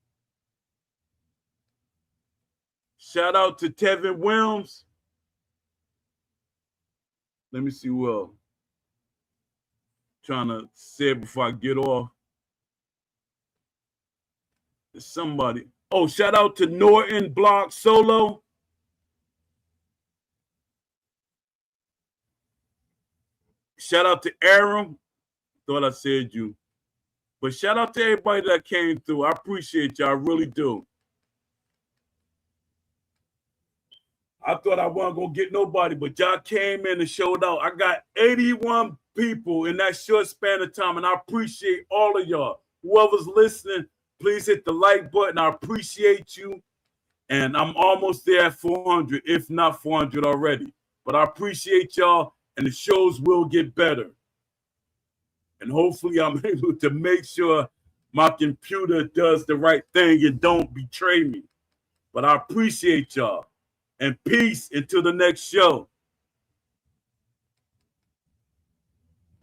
Shout out to Tevin Williams. Let me see who else. Trying to say it before I get off. There's somebody. Oh, shout out to Norton Block Solo. Shout out to Aram. Thought I said you. But shout out to everybody that came through. I appreciate y'all. I really do. I thought I wasn't going to get nobody, but y'all came in and showed out. I got 81 people in that short span of time, and I appreciate all of y'all. Whoever's listening, please hit the like button. I appreciate you. And I'm almost there at 400, if not 400 already. But I appreciate y'all, and the shows will get better. And hopefully I'm able to make sure my computer does the right thing and don't betray me. But I appreciate y'all. And peace until the next show.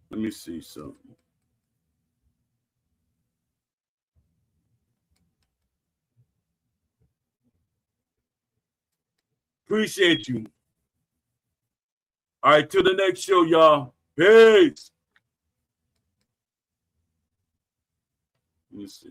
Let me see something. Appreciate you. All right, till the next show, y'all. Peace. Let me see.